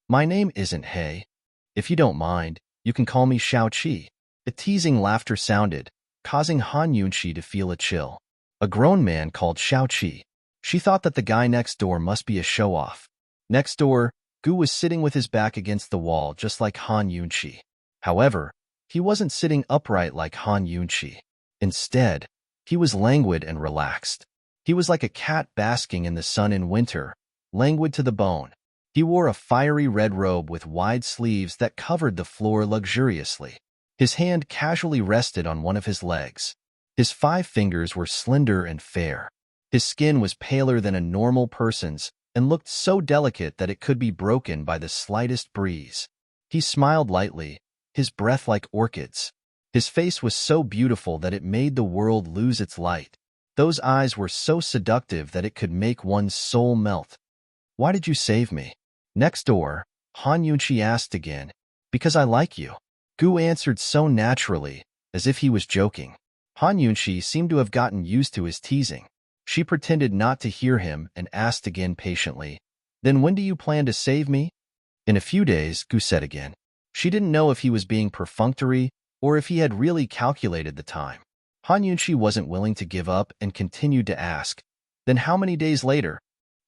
My name isn't Hey. If you don't mind, you can call me Xiao Qi. A teasing laughter sounded, causing Han Yunqi to feel a chill. A grown man called Xiao Qi. She thought that the guy next door must be a show-off. Next door, Gu was sitting with his back against the wall just like Han Yunqi. However, he wasn't sitting upright like Han Yunqi. Instead, he was languid and relaxed. He was like a cat basking in the sun in winter, languid to the bone. He wore a fiery red robe with wide sleeves that covered the floor luxuriously. His hand casually rested on one of his legs. His 5 fingers were slender and fair. His skin was paler than a normal person's and looked so delicate that it could be broken by the slightest breeze. He smiled lightly, his breath like orchids. His face was so beautiful that it made the world lose its light. Those eyes were so seductive that it could make one's soul melt. Why did you save me? Next door, Han Yunqi asked again. Because I like you. Gu answered so naturally, as if he was joking. Han Yunqi seemed to have gotten used to his teasing. She pretended not to hear him and asked again patiently, Then when do you plan to save me? In a few days, Gu said again. She didn't know if he was being perfunctory or if he had really calculated the time. Han Yunqi wasn't willing to give up and continued to ask, then how many days later?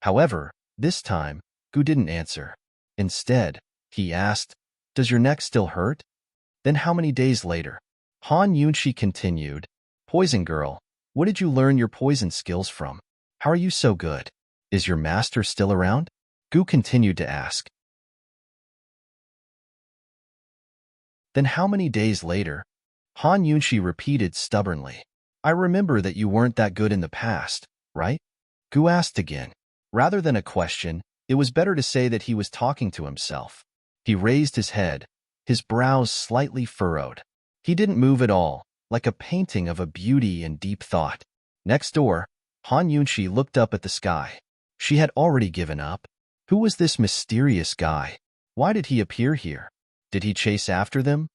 However, this time, Gu didn't answer. Instead, he asked, does your neck still hurt? Then how many days later? Han Yunqi continued, Poison girl, what did you learn your poison skills from? How are you so good? Is your master still around? Gu continued to ask. Then how many days later? Han Yunqi repeated stubbornly. I remember that you weren't that good in the past, right? Gu asked again. Rather than a question, it was better to say that he was talking to himself. He raised his head, his brows slightly furrowed. He didn't move at all, like a painting of a beauty and deep thought. Next door, Han Yunqi looked up at the sky. She had already given up. Who was this mysterious guy? Why did he appear here? Did he chase after them?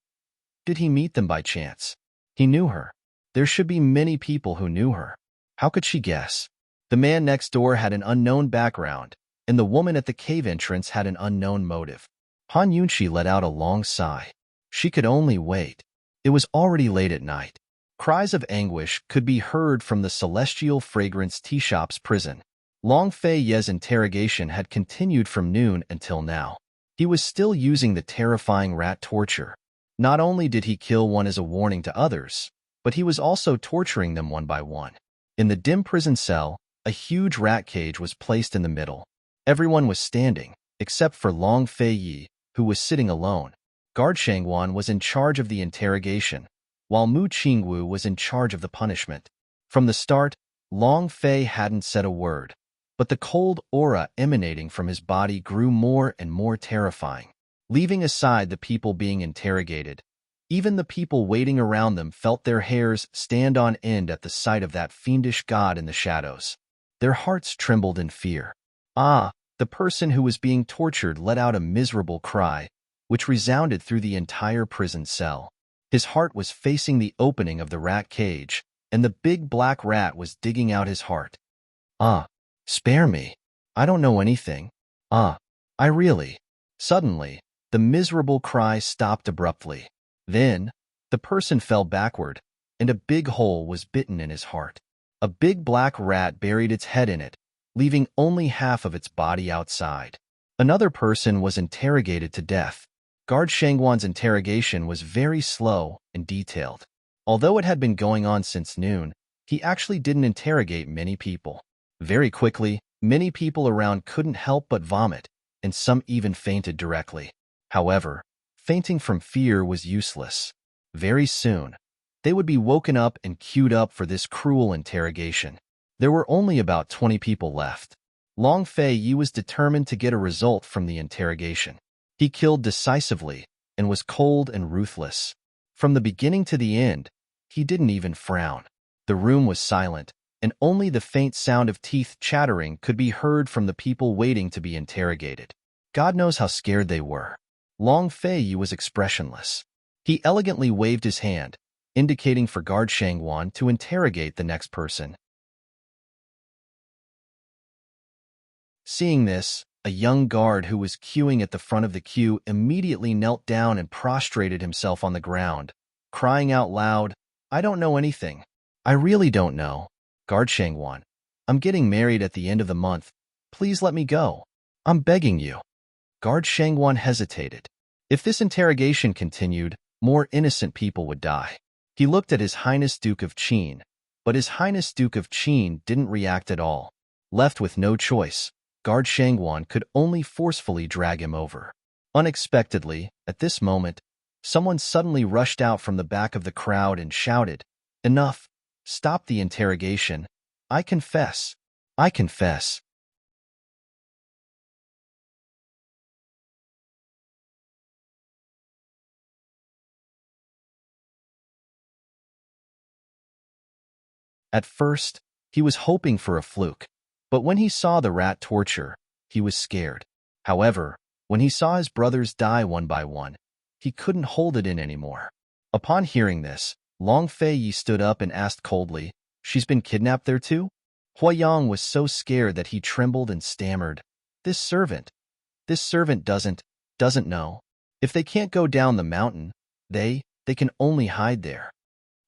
Did he meet them by chance? He knew her. There should be many people who knew her. How could she guess? The man next door had an unknown background, and the woman at the cave entrance had an unknown motive. Han Yunqi let out a long sigh. She could only wait. It was already late at night. Cries of anguish could be heard from the Celestial Fragrance Tea Shop's prison. Long Fei Ye's interrogation had continued from noon until now. He was still using the terrifying rat torture. Not only did he kill one as a warning to others, but he was also torturing them one by one. In the dim prison cell, a huge rat cage was placed in the middle. Everyone was standing, except for Long Fei Yi, who was sitting alone. Guard Shangwan was in charge of the interrogation, while Mu Qingwu was in charge of the punishment. From the start, Long Fei hadn't said a word, but the cold aura emanating from his body grew more and more terrifying. Leaving aside the people being interrogated, even the people waiting around them felt their hairs stand on end at the sight of that fiendish god in the shadows. Their hearts trembled in fear. Ah, the person who was being tortured let out a miserable cry, which resounded through the entire prison cell. His heart was facing the opening of the rat cage, and the big black rat was digging out his heart. Ah, spare me. I don't know anything. Ah, I really. Suddenly, the miserable cry stopped abruptly. Then, the person fell backward, and a big hole was bitten in his heart. A big black rat buried its head in it, leaving only half of its body outside. Another person was interrogated to death. Guard Shangwan's interrogation was very slow and detailed. Although it had been going on since noon, he actually didn't interrogate many people. Very quickly, many people around couldn't help but vomit, and some even fainted directly. However, fainting from fear was useless. Very soon, they would be woken up and queued up for this cruel interrogation. There were only about 20 people left. Long Fei Yi was determined to get a result from the interrogation. He killed decisively and was cold and ruthless. From the beginning to the end, he didn't even frown. The room was silent, and only the faint sound of teeth chattering could be heard from the people waiting to be interrogated. God knows how scared they were. Long Fei Yi was expressionless. He elegantly waved his hand, indicating for Guard Shangwan to interrogate the next person. Seeing this, a young guard who was queuing at the front of the queue immediately knelt down and prostrated himself on the ground, crying out loud, I don't know anything. I really don't know. Guard Shangwan, I'm getting married at the end of the month. Please let me go. I'm begging you. Guard Shangwan hesitated. If this interrogation continued, more innocent people would die. He looked at His Highness Duke of Qin, but His Highness Duke of Qin didn't react at all. Left with no choice, Guard Shangwan could only forcefully drag him over. Unexpectedly, at this moment, someone suddenly rushed out from the back of the crowd and shouted, Enough! Stop the interrogation. I confess. I confess. At first, he was hoping for a fluke, but when he saw the rat torture, he was scared. However, when he saw his brothers die one by one, he couldn't hold it in anymore. Upon hearing this, Long Fei Yi stood up and asked coldly, She's been kidnapped there too? Huayang was so scared that he trembled and stammered, This servant, this servant doesn't know. If they can't go down the mountain, they can only hide there.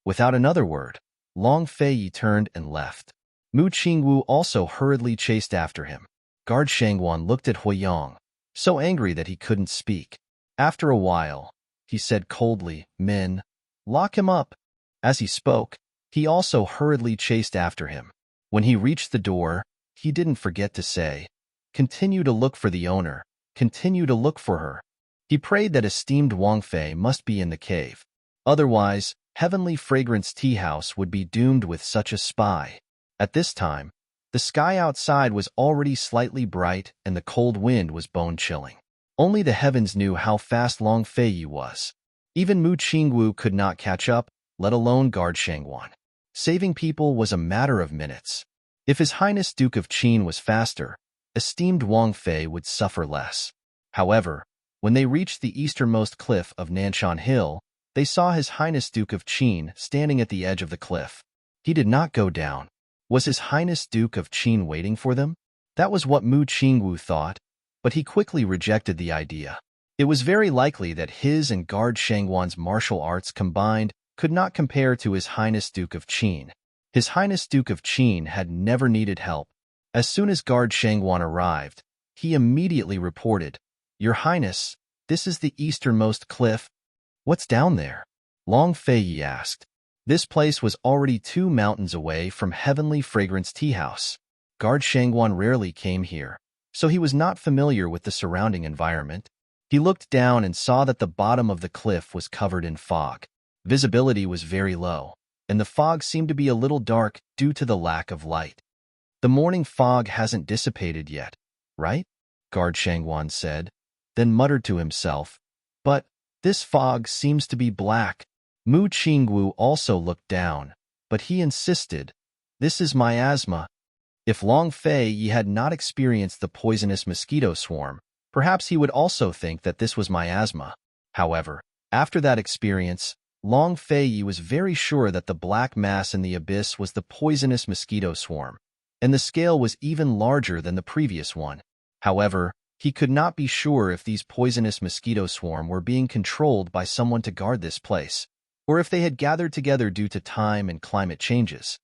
Without another word, Long Fei turned and left. Mu Qingwu also hurriedly chased after him. Guard Shangguan looked at Huiyang, so angry that he couldn't speak. After a while, he said coldly, "Men, lock him up." As he spoke, he also hurriedly chased after him. When he reached the door, he didn't forget to say, "Continue to look for the owner. Continue to look for her." He prayed that esteemed Wang Fei must be in the cave. Otherwise, Heavenly Fragrance Tea House would be doomed with such a spy. At this time, the sky outside was already slightly bright and the cold wind was bone-chilling. Only the heavens knew how fast Long Fei was. Even Mu Qingwu could not catch up, let alone guard Shangguan. Saving people was a matter of minutes. If His Highness Duke of Qin was faster, esteemed Wang Fei would suffer less. However, when they reached the easternmost cliff of Nanshan Hill, they saw His Highness Duke of Qin standing at the edge of the cliff. He did not go down. Was His Highness Duke of Qin waiting for them? That was what Mu Qingwu thought, but he quickly rejected the idea. It was very likely that his and Guard Shangguan's martial arts combined could not compare to His Highness Duke of Qin. His Highness Duke of Qin had never needed help. As soon as Guard Shangguan arrived, he immediately reported, "Your Highness, this is the easternmost cliff. What's down there?" Long Fei asked. This place was already 2 mountains away from Heavenly Fragrance Tea House. Guard Shangguan rarely came here, so he was not familiar with the surrounding environment. He looked down and saw that the bottom of the cliff was covered in fog. Visibility was very low, and the fog seemed to be a little dark due to the lack of light. "The morning fog hasn't dissipated yet, right?" Guard Shangguan said, then muttered to himself, "But this fog seems to be black." Mu Qingwu also looked down, but he insisted, "This is miasma." If Long Fei had not experienced the poisonous mosquito swarm, perhaps he would also think that this was miasma. However, after that experience, Long Fei was very sure that the black mass in the abyss was the poisonous mosquito swarm, and the scale was even larger than the previous one. However, he could not be sure if these poisonous mosquito swarm were being controlled by someone to guard this place, or if they had gathered together due to time and climate changes.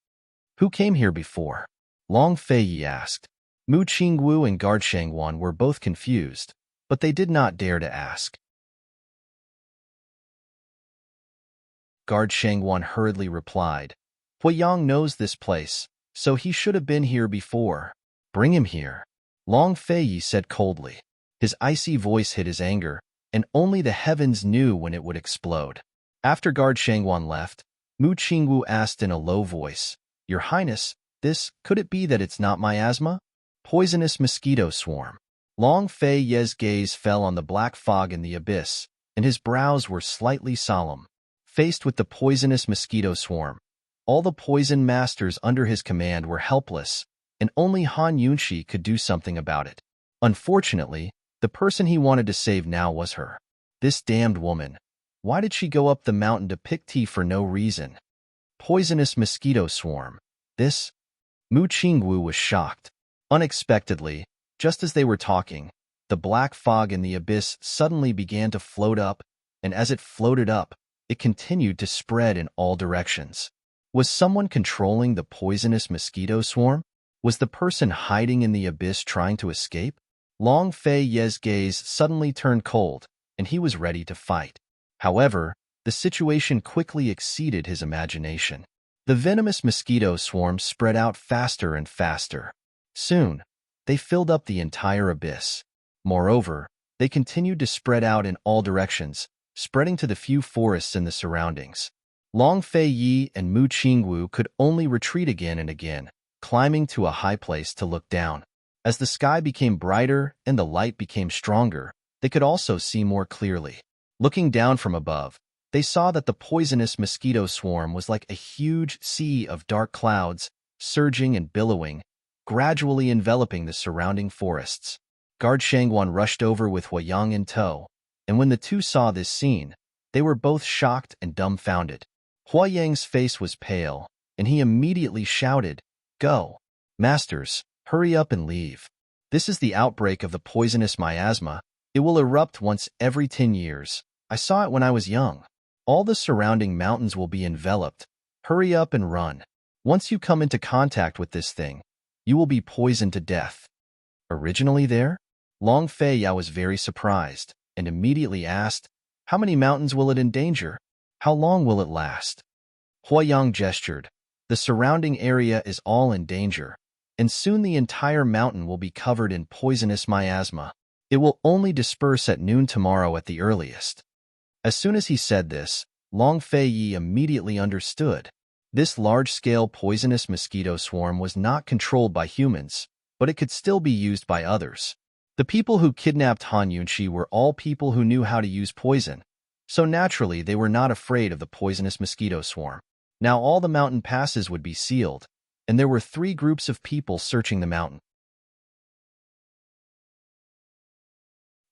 "Who came here before?" Long Fei asked. Mu Qingwu and Guard Shangguan were both confused, but they did not dare to ask. Guard Shangguan hurriedly replied, "Huiyang knows this place, so he should have been here before. Bring him here." Long Fei said coldly. His icy voice hid his anger, and only the heavens knew when it would explode. After Guard Shangguan left, Mu Qingwu asked in a low voice, "Your Highness, could it be that it's not miasma? Poisonous mosquito swarm." Long Fei's gaze fell on the black fog in the abyss, and his brows were slightly solemn. Faced with the poisonous mosquito swarm, all the poison masters under his command were helpless, and only Han Yunshi could do something about it. Unfortunately, the person he wanted to save now was her. This damned woman. Why did she go up the mountain to pick tea for no reason? Poisonous mosquito swarm. Mu Qingwu was shocked. Unexpectedly, just as they were talking, the black fog in the abyss suddenly began to float up, and as it floated up, it continued to spread in all directions. Was someone controlling the poisonous mosquito swarm? Was the person hiding in the abyss trying to escape? Long Fei's gaze suddenly turned cold, and he was ready to fight. However, the situation quickly exceeded his imagination. The venomous mosquito swarm spread out faster and faster. Soon, they filled up the entire abyss. Moreover, they continued to spread out in all directions, spreading to the few forests in the surroundings. Long Fei and Mu Qingwu could only retreat again and again, climbing to a high place to look down. As the sky became brighter and the light became stronger, they could also see more clearly. Looking down from above, they saw that the poisonous mosquito swarm was like a huge sea of dark clouds, surging and billowing, gradually enveloping the surrounding forests. Guard Shangguan rushed over with Huiyang in tow, and when the two saw this scene, they were both shocked and dumbfounded. Huiyang's face was pale, and he immediately shouted, "Go! Masters, hurry up and leave." This is the outbreak of the poisonous miasma. It will erupt once every 10 years. I saw it when I was young. All the surrounding mountains will be enveloped. Hurry up and run. Once you come into contact with this thing, you will be poisoned to death. Originally there? Long Fei Ya was very surprised and immediately asked, how many mountains will it endanger? How long will it last? Huayang gestured. The surrounding area is all in danger, and soon the entire mountain will be covered in poisonous miasma. It will only disperse at noon tomorrow at the earliest. As soon as he said this, Long Fei Yi immediately understood. This large-scale poisonous mosquito swarm was not controlled by humans, but it could still be used by others. The people who kidnapped Han Yunqi were all people who knew how to use poison, so naturally they were not afraid of the poisonous mosquito swarm. Now all the mountain passes would be sealed, and there were 3 groups of people searching the mountain.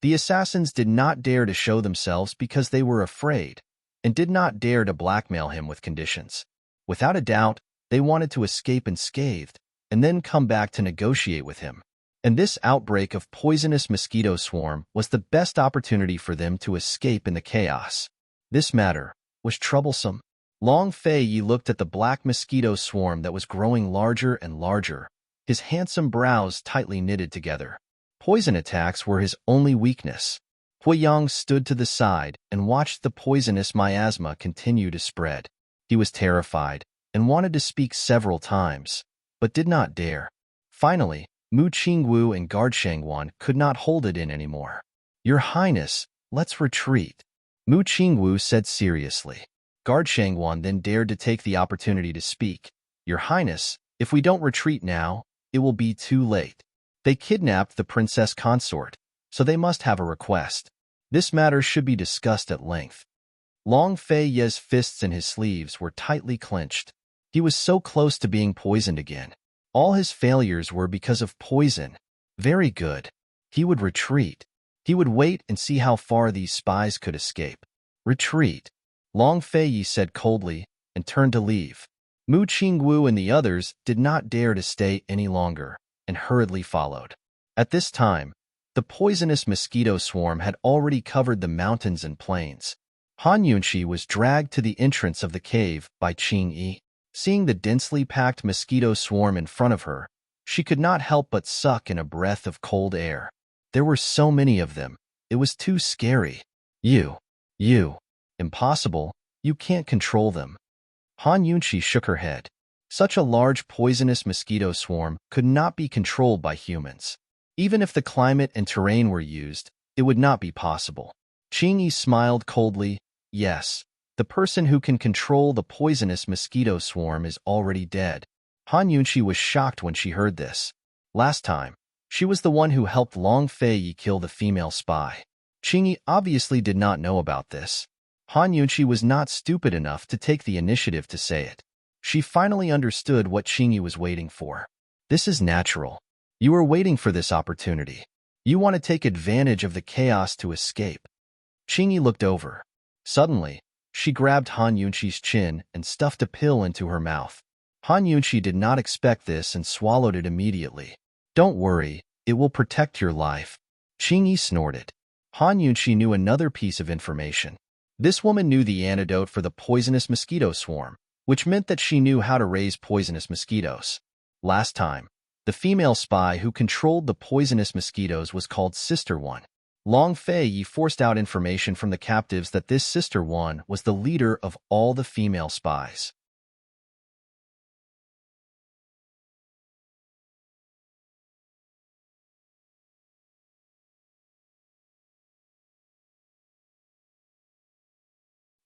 The assassins did not dare to show themselves because they were afraid, and did not dare to blackmail him with conditions. Without a doubt, they wanted to escape unscathed, and then come back to negotiate with him. And this outbreak of poisonous mosquito swarm was the best opportunity for them to escape in the chaos. This matter was troublesome. Long Fei Yi looked at the black mosquito swarm that was growing larger and larger, his handsome brows tightly knitted together. Poison attacks were his only weakness. Huayang stood to the side and watched the poisonous miasma continue to spread. He was terrified and wanted to speak several times, but did not dare. Finally, Mu Qingwu and Guard Shangwan could not hold it in anymore. Your Highness, let's retreat, Mu Qingwu said seriously. Guard Shangwan then dared to take the opportunity to speak. Your Highness, if we don't retreat now, it will be too late. They kidnapped the Princess Consort, so they must have a request. This matter should be discussed at length. Long Fei Ye's fists in his sleeves were tightly clenched. He was so close to being poisoned again. All his failures were because of poison. Very good. He would retreat. He would wait and see how far these spies could escape. Retreat, Long Fei Yi said coldly, and turned to leave. Mu Qingwu and the others did not dare to stay any longer, and hurriedly followed. At this time, the poisonous mosquito swarm had already covered the mountains and plains. Han Yunqi was dragged to the entrance of the cave by Qing Yi. Seeing the densely packed mosquito swarm in front of her, she could not help but suck in a breath of cold air. There were so many of them. It was too scary. You. Impossible. You can't control them. Han Yunqi shook her head. Such a large poisonous mosquito swarm could not be controlled by humans. Even if the climate and terrain were used, it would not be possible. Qing Yi smiled coldly. Yes. The person who can control the poisonous mosquito swarm is already dead. Han Yunqi was shocked when she heard this. Last time, she was the one who helped Long Fei Yi kill the female spy. Qing Yi obviously did not know about this. Han Yunqi was not stupid enough to take the initiative to say it. She finally understood what Qing Yi was waiting for. This is natural. You are waiting for this opportunity. You want to take advantage of the chaos to escape. Qing Yi looked over. Suddenly, she grabbed Han Yunqi's chin and stuffed a pill into her mouth. Han Yunqi did not expect this and swallowed it immediately. Don't worry, it will protect your life. Qing Yi snorted. Han Yunqi knew another piece of information. This woman knew the antidote for the poisonous mosquito swarm, which meant that she knew how to raise poisonous mosquitoes. Last time, the female spy who controlled the poisonous mosquitoes was called Sister One. Long Fei Yi forced out information from the captives that this Sister One was the leader of all the female spies.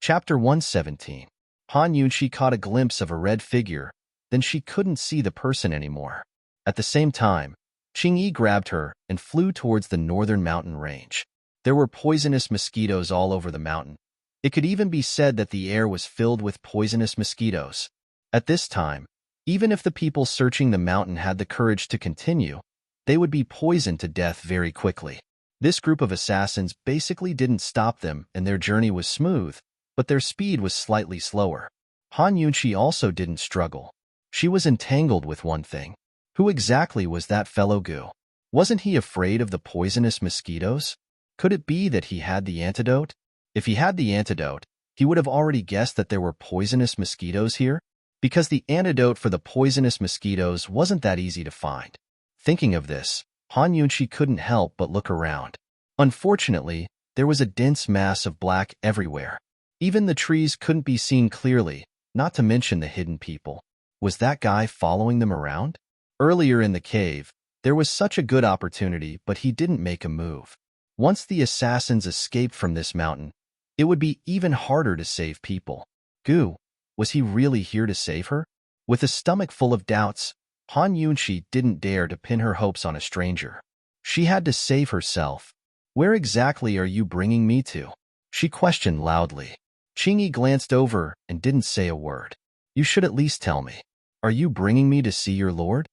Chapter 117. Han Yunqi caught a glimpse of a red figure, then she couldn't see the person anymore. At the same time, Qing Yi grabbed her and flew towards the northern mountain range. There were poisonous mosquitoes all over the mountain. It could even be said that the air was filled with poisonous mosquitoes. At this time, even if the people searching the mountain had the courage to continue, they would be poisoned to death very quickly. This group of assassins basically didn't stop them and their journey was smooth, but their speed was slightly slower. Han Yunqi also didn't struggle. She was entangled with one thing. Who exactly was that fellow Gu? Wasn't he afraid of the poisonous mosquitoes? Could it be that he had the antidote? If he had the antidote, he would have already guessed that there were poisonous mosquitoes here, because the antidote for the poisonous mosquitoes wasn't that easy to find. Thinking of this, Han Yunshi couldn't help but look around. Unfortunately, there was a dense mass of black everywhere. Even the trees couldn't be seen clearly, not to mention the hidden people. Was that guy following them around? Earlier in the cave, there was such a good opportunity, but he didn't make a move. Once the assassins escaped from this mountain, it would be even harder to save people. Goo, was he really here to save her? With a stomach full of doubts, Han Yunshi didn't dare to pin her hopes on a stranger. She had to save herself. Where exactly are you bringing me to? She questioned loudly. Qingyi glanced over and didn't say a word. You should at least tell me. Are you bringing me to see your lord?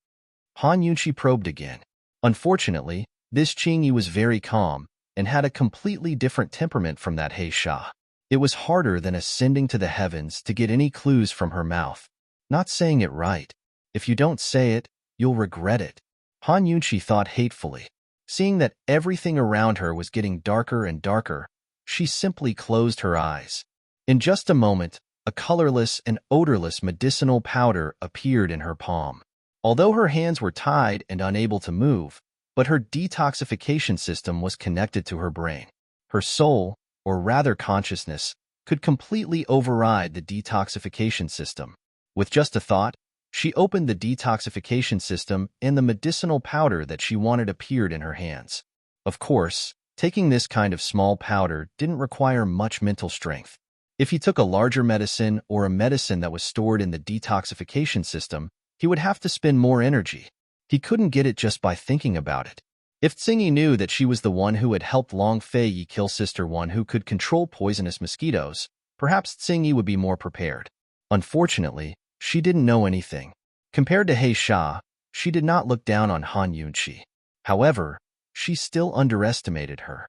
Han Yunshi probed again. Unfortunately, this Qingyi was very calm and had a completely different temperament from that He Sha. It was harder than ascending to the heavens to get any clues from her mouth. Not saying it right. If you don't say it, you'll regret it. Han Yunshi thought hatefully. Seeing that everything around her was getting darker and darker, she simply closed her eyes. In just a moment, a colorless and odorless medicinal powder appeared in her palm. Although her hands were tied and unable to move, but her detoxification system was connected to her brain. Her soul, or rather consciousness, could completely override the detoxification system. With just a thought, she opened the detoxification system and the medicinal powder that she wanted appeared in her hands. Of course, taking this kind of small powder didn't require much mental strength. If he took a larger medicine or a medicine that was stored in the detoxification system, he would have to spend more energy. He couldn't get it just by thinking about it. If Xingyi knew that she was the one who had helped Long Fei kill Sister One who could control poisonous mosquitoes, perhaps Xingyi would be more prepared. Unfortunately, she didn't know anything. Compared to He Sha, she did not look down on Han Yunshi. However, she still underestimated her.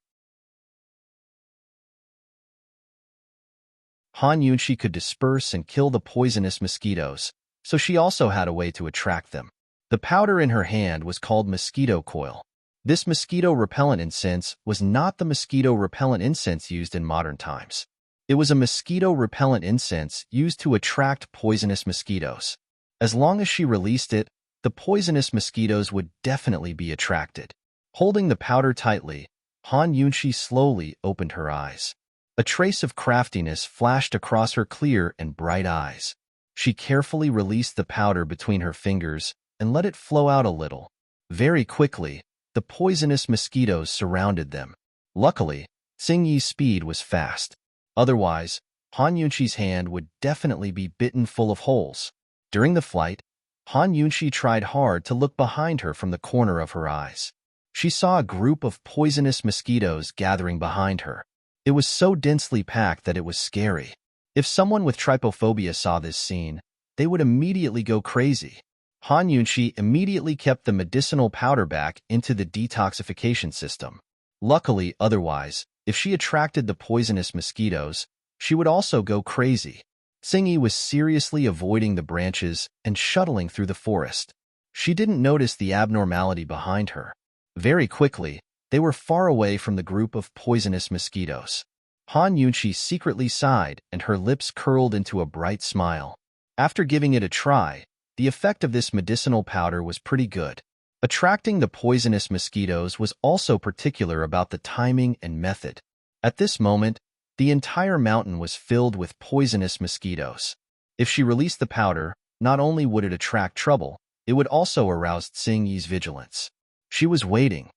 Han Yunshi could disperse and kill the poisonous mosquitoes, so she also had a way to attract them. The powder in her hand was called mosquito coil. This mosquito-repellent incense was not the mosquito-repellent incense used in modern times. It was a mosquito-repellent incense used to attract poisonous mosquitoes. As long as she released it, the poisonous mosquitoes would definitely be attracted. Holding the powder tightly, Han Yunshi slowly opened her eyes. A trace of craftiness flashed across her clear and bright eyes. She carefully released the powder between her fingers and let it flow out a little. Very quickly, the poisonous mosquitoes surrounded them. Luckily, Xingyi's speed was fast. Otherwise, Han Yunshi's hand would definitely be bitten full of holes. During the flight, Han Yunshi tried hard to look behind her from the corner of her eyes. She saw a group of poisonous mosquitoes gathering behind her. It was so densely packed that it was scary. If someone with trypophobia saw this scene, they would immediately go crazy. Han Yunshi immediately kept the medicinal powder back into the detoxification system. Luckily, otherwise, if she attracted the poisonous mosquitoes, she would also go crazy. Xingyi was seriously avoiding the branches and shuttling through the forest. She didn't notice the abnormality behind her. Very quickly, they were far away from the group of poisonous mosquitoes. Han Yunshi secretly sighed and her lips curled into a bright smile. After giving it a try, the effect of this medicinal powder was pretty good. Attracting the poisonous mosquitoes was also particular about the timing and method. At this moment, the entire mountain was filled with poisonous mosquitoes. If she released the powder, not only would it attract trouble, it would also arouse Xingyi's vigilance. She was waiting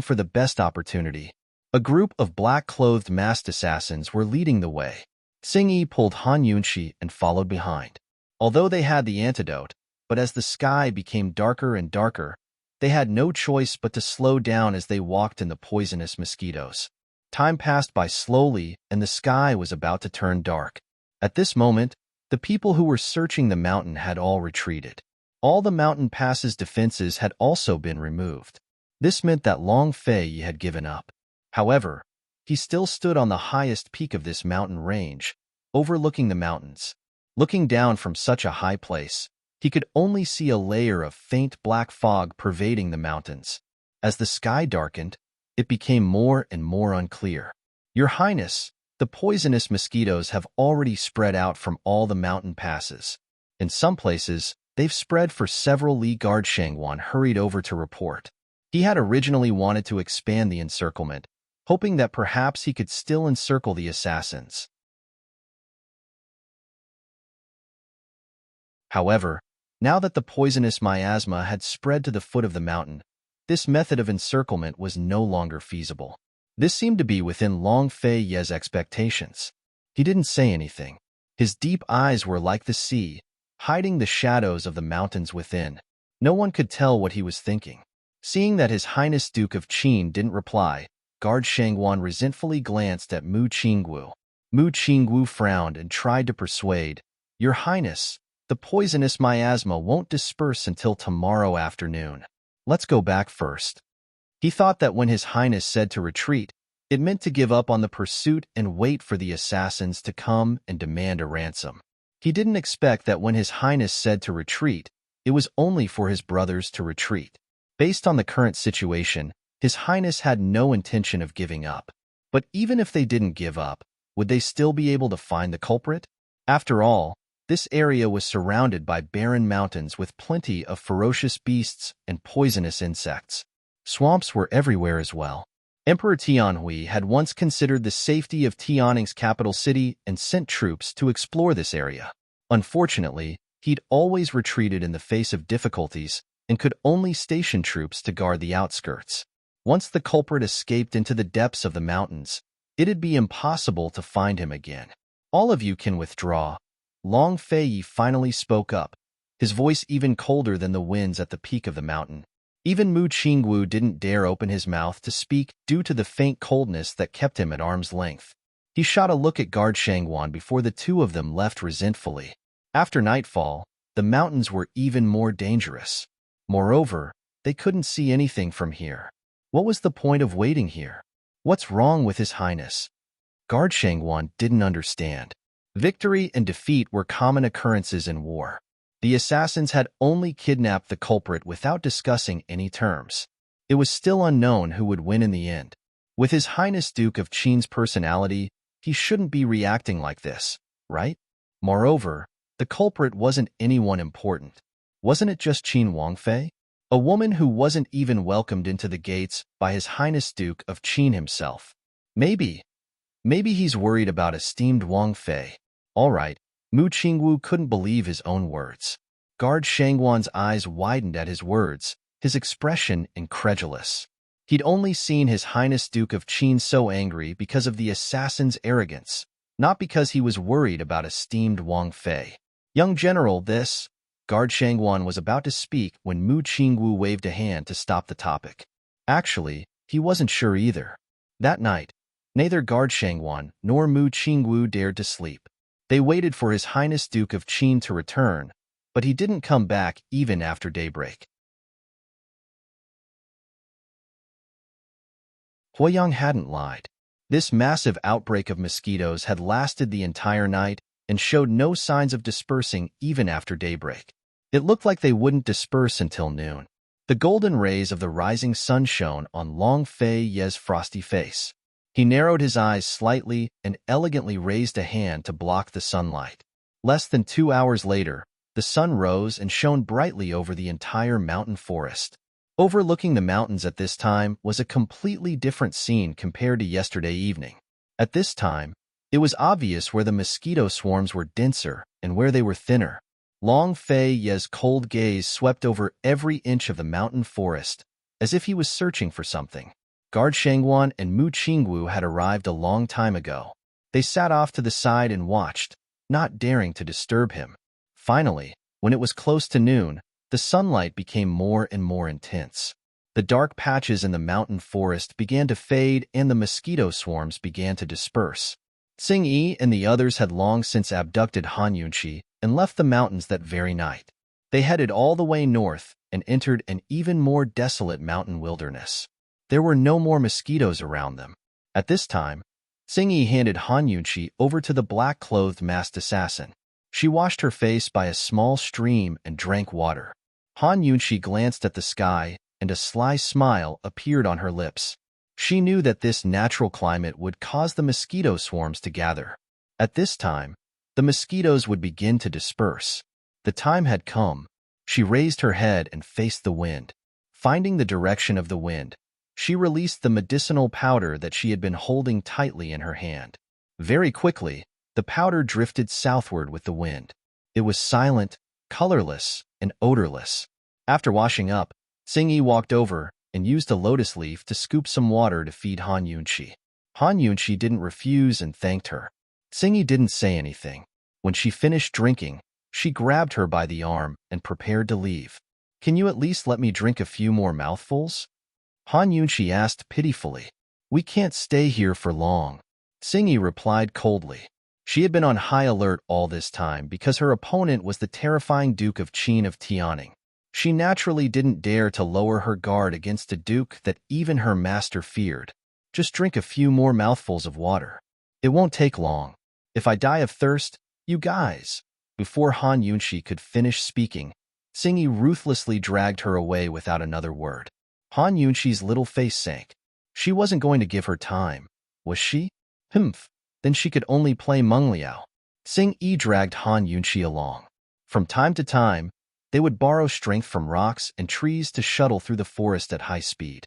for the best opportunity. A group of black-clothed masked assassins were leading the way. Xingyi pulled Han Yunshi and followed behind. Although they had the antidote, but as the sky became darker and darker, they had no choice but to slow down as they walked in the poisonous mosquitoes. Time passed by slowly, and the sky was about to turn dark. At this moment, the people who were searching the mountain had all retreated. All the mountain pass's defenses had also been removed. This meant that Long Fei had given up. However, he still stood on the highest peak of this mountain range, overlooking the mountains. Looking down from such a high place, he could only see a layer of faint black fog pervading the mountains. As the sky darkened, it became more and more unclear. Your Highness, the poisonous mosquitoes have already spread out from all the mountain passes. In some places, they've spread for several li. Guard Shangwan hurried over to report. He had originally wanted to expand the encirclement, hoping that perhaps he could still encircle the assassins. However, now that the poisonous miasma had spread to the foot of the mountain, this method of encirclement was no longer feasible. This seemed to be within Long Fei Ye's expectations. He didn't say anything. His deep eyes were like the sea, hiding the shadows of the mountains within. No one could tell what he was thinking. Seeing that His Highness Duke of Qin didn't reply, Guard Shangwan resentfully glanced at Mu Qingwu. Mu Qingwu frowned and tried to persuade, "Your Highness, the poisonous miasma won't disperse until tomorrow afternoon. Let's go back first." He thought that when His Highness said to retreat, it meant to give up on the pursuit and wait for the assassins to come and demand a ransom. He didn't expect that when His Highness said to retreat, it was only for his brothers to retreat. Based on the current situation, His Highness had no intention of giving up. But even if they didn't give up, would they still be able to find the culprit? After all, this area was surrounded by barren mountains with plenty of ferocious beasts and poisonous insects. Swamps were everywhere as well. Emperor Tianhui had once considered the safety of Tianning's capital city and sent troops to explore this area. Unfortunately, he'd always retreated in the face of difficulties and could only station troops to guard the outskirts. Once the culprit escaped into the depths of the mountains, it'd be impossible to find him again. "All of you can withdraw." Long Fei finally spoke up, his voice even colder than the winds at the peak of the mountain. Even Mu Qingwu didn't dare open his mouth to speak due to the faint coldness that kept him at arm's length. He shot a look at Guard Shangwan before the two of them left resentfully. After nightfall, the mountains were even more dangerous. Moreover, they couldn't see anything from here. What was the point of waiting here? What's wrong with His Highness? Guard Shangwan didn't understand. Victory and defeat were common occurrences in war. The assassins had only kidnapped the culprit without discussing any terms. It was still unknown who would win in the end. With His Highness Duke of Qin's personality, he shouldn't be reacting like this, right? Moreover, the culprit wasn't anyone important. Wasn't it just Qin Wangfei? A woman who wasn't even welcomed into the gates by His Highness Duke of Qin himself. Maybe he's worried about esteemed Wangfei. All right. Mu Qingwu couldn't believe his own words. Guard Shangwan's eyes widened at his words, his expression incredulous. He'd only seen His Highness Duke of Qin so angry because of the assassin's arrogance, not because he was worried about esteemed Wangfei. "Young General, this..." Guard Shangwan was about to speak when Mu Qingwu waved a hand to stop the topic. Actually, he wasn't sure either. That night, neither Guard Shangwan nor Mu Qingwu dared to sleep. They waited for His Highness Duke of Qin to return, but he didn't come back even after daybreak. Huoyang hadn't lied. This massive outbreak of mosquitoes had lasted the entire night and showed no signs of dispersing even after daybreak. It looked like they wouldn't disperse until noon. The golden rays of the rising sun shone on Long Fei Ye's frosty face. He narrowed his eyes slightly and elegantly raised a hand to block the sunlight. Less than 2 hours later, the sun rose and shone brightly over the entire mountain forest. Overlooking the mountains at this time was a completely different scene compared to yesterday evening. At this time, it was obvious where the mosquito swarms were denser and where they were thinner. Long Fei Ye's cold gaze swept over every inch of the mountain forest, as if he was searching for something. Guard Shangwan and Mu Qingwu had arrived a long time ago. They sat off to the side and watched, not daring to disturb him. Finally, when it was close to noon, the sunlight became more and more intense. The dark patches in the mountain forest began to fade and the mosquito swarms began to disperse. Xing Yi and the others had long since abducted Han Yunqi and left the mountains that very night. They headed all the way north and entered an even more desolate mountain wilderness. There were no more mosquitoes around them. At this time, Xing Yi handed Han Yunqi over to the black-clothed masked assassin. She washed her face by a small stream and drank water. Han Yunqi glanced at the sky and a sly smile appeared on her lips. She knew that this natural climate would cause the mosquito swarms to gather. At this time, the mosquitoes would begin to disperse. The time had come. She raised her head and faced the wind. Finding the direction of the wind, she released the medicinal powder that she had been holding tightly in her hand. Very quickly, the powder drifted southward with the wind. It was silent, colorless, and odorless. After washing up, Xingyi walked over and used a lotus leaf to scoop some water to feed Han Yunqi. Han Yunqi didn't refuse and thanked her. Xingyi didn't say anything. When she finished drinking, she grabbed her by the arm and prepared to leave. "Can you at least let me drink a few more mouthfuls?" Han Yunqi asked pitifully. "We can't stay here for long." Xingyi replied coldly. She had been on high alert all this time because her opponent was the terrifying Duke of Qin of Tianning. She naturally didn't dare to lower her guard against a duke that even her master feared. "Just drink a few more mouthfuls of water. It won't take long. If I die of thirst, you guys." Before Han Yunqi could finish speaking, Xingyi ruthlessly dragged her away without another word. Han Yunqi's little face sank. She wasn't going to give her time, was she? Humph, then she could only play Meng Liao. Xingyi dragged Han Yunqi along. From time to time, they would borrow strength from rocks and trees to shuttle through the forest at high speed.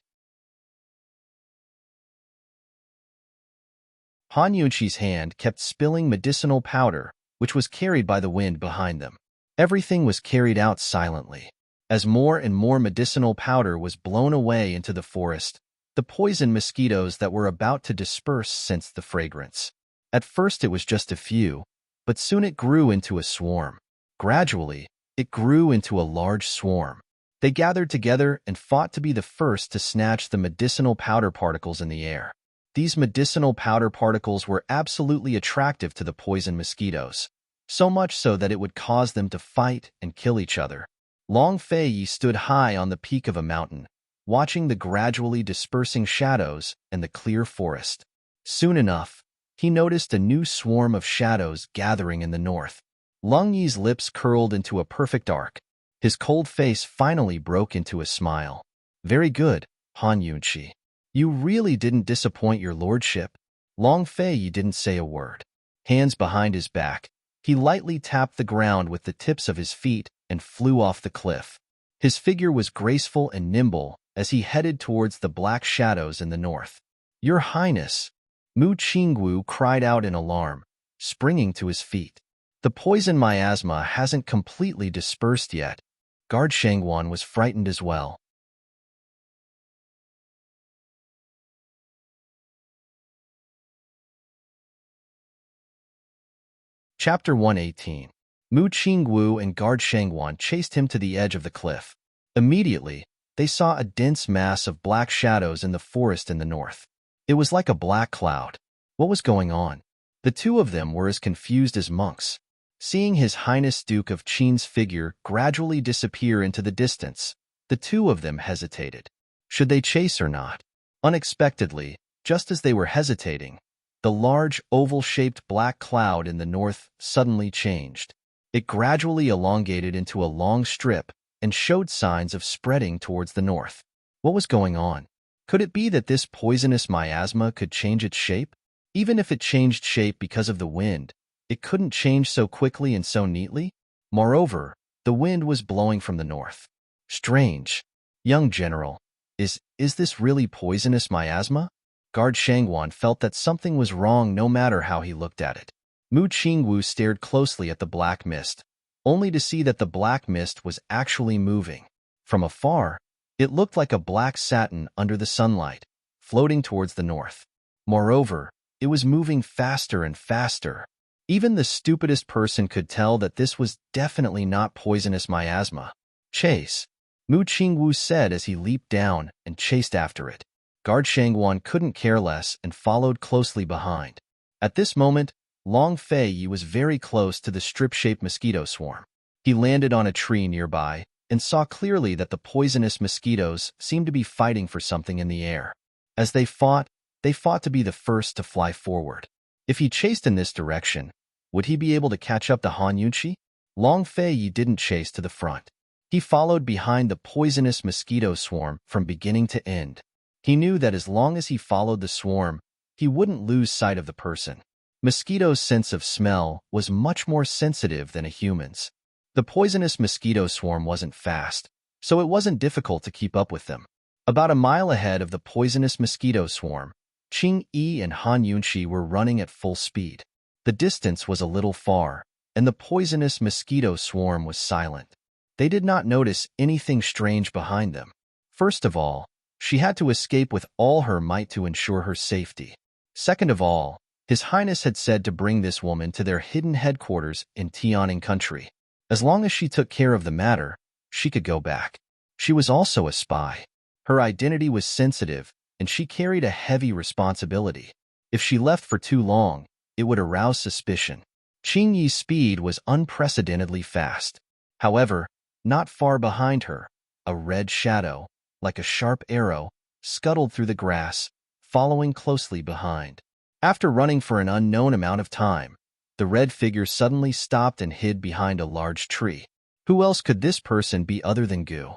Han Yunqi's hand kept spilling medicinal powder, which was carried by the wind behind them. Everything was carried out silently. As more and more medicinal powder was blown away into the forest, the poison mosquitoes that were about to disperse sensed the fragrance. At first it was just a few, but soon it grew into a swarm. Gradually, it grew into a large swarm. They gathered together and fought to be the first to snatch the medicinal powder particles in the air. These medicinal powder particles were absolutely attractive to the poison mosquitoes, so much so that it would cause them to fight and kill each other. Long Fei stood high on the peak of a mountain, watching the gradually dispersing shadows and the clear forest. Soon enough, he noticed a new swarm of shadows gathering in the north. Lung Yi's lips curled into a perfect arc. His cold face finally broke into a smile. "Very good, Han Yunqi. You really didn't disappoint your lordship." Long Fei didn't say a word. Hands behind his back, he lightly tapped the ground with the tips of his feet and flew off the cliff. His figure was graceful and nimble as he headed towards the black shadows in the north. "Your Highness!" Mu Qingwu cried out in alarm, springing to his feet. "The poison miasma hasn't completely dispersed yet." Guard Shangwan was frightened as well. Chapter 118. Mu Qingwu and Guard Shangwan chased him to the edge of the cliff. Immediately, they saw a dense mass of black shadows in the forest in the north. It was like a black cloud. What was going on? The two of them were as confused as monks. Seeing His Highness Duke of Qin's figure gradually disappear into the distance, the two of them hesitated. Should they chase or not? Unexpectedly, just as they were hesitating, the large, oval-shaped black cloud in the north suddenly changed. It gradually elongated into a long strip and showed signs of spreading towards the north. What was going on? Could it be that this poisonous miasma could change its shape? Even if it changed shape because of the wind, it couldn't change so quickly and so neatly. Moreover, the wind was blowing from the north. Strange. Young General, is this really poisonous miasma? Guard Shangwan felt that something was wrong no matter how he looked at it. Mu Qingwu stared closely at the black mist, only to see that the black mist was actually moving. From afar, it looked like a black satin under the sunlight, floating towards the north. Moreover, it was moving faster and faster. Even the stupidest person could tell that this was definitely not poisonous miasma. "Chase," Mu Qingwu said as he leaped down and chased after it. Guard Shangwan couldn't care less and followed closely behind. At this moment, Long Fei was very close to the strip-shaped mosquito swarm. He landed on a tree nearby and saw clearly that the poisonous mosquitoes seemed to be fighting for something in the air. As they fought to be the first to fly forward. If he chased in this direction, would he be able to catch up to Han Yunqi? Long Fei didn't chase to the front. He followed behind the poisonous mosquito swarm from beginning to end. He knew that as long as he followed the swarm, he wouldn't lose sight of the person. Mosquitoes' sense of smell was much more sensitive than a human's. The poisonous mosquito swarm wasn't fast, so it wasn't difficult to keep up with them. About a mile ahead of the poisonous mosquito swarm, Qing Yi and Han Yunxi were running at full speed. The distance was a little far, and the poisonous mosquito swarm was silent. They did not notice anything strange behind them. First of all, she had to escape with all her might to ensure her safety. Second of all, His Highness had said to bring this woman to their hidden headquarters in Tianing country. As long as she took care of the matter, she could go back. She was also a spy. Her identity was sensitive, and she carried a heavy responsibility. If she left for too long, it would arouse suspicion. Qing Yi's speed was unprecedentedly fast. However, not far behind her, a red shadow, like a sharp arrow, scuttled through the grass, following closely behind. After running for an unknown amount of time, the red figure suddenly stopped and hid behind a large tree. Who else could this person be other than Gu?